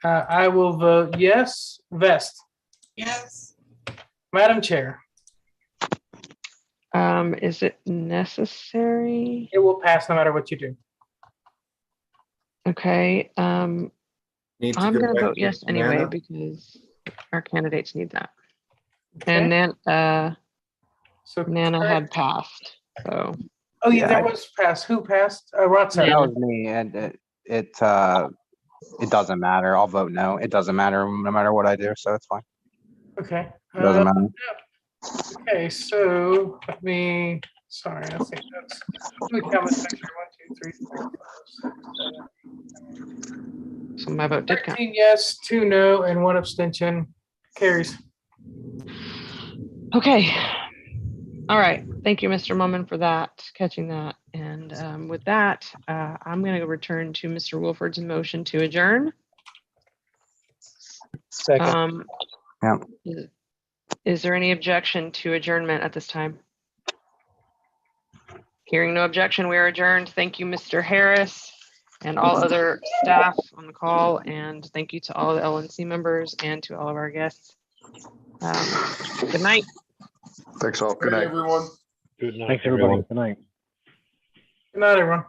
I will vote yes. Vest. Yes. Madam Chair. Is it necessary? It will pass no matter what you do. Okay. Need to I'm go gonna back vote to yes anyway Nana. because our candidates need that. Okay. And then So Nana correct. had passed. So Oh yeah, Yeah, that was passed. Who passed? Rotsep. that was me, and it doesn't matter. I'll vote no. It doesn't matter no matter what I do, so it's fine. Okay. It doesn't matter. Okay, so let me. Sorry, I think that's. Let me count this extra. 1, 2, 3, 4, 5, 6, 7. so my vote did count. 13 yes, 2 no, and 1 abstention. Carries. Okay. All right. Thank you, Mr. Mullman, for that, catching that. And with that, I'm going to return to Mr. Wilford's motion to adjourn. Second. Yeah. Is there any objection to adjournment at this time? Hearing no objection, we are adjourned. Thank you, Mr. Harris, and all other staff on the call. And thank you to all the LNC members and to all of our guests. Good night. Thanks all. Good Hey, night. everyone. Good night. Thanks, everybody. Good night. Good night, everyone.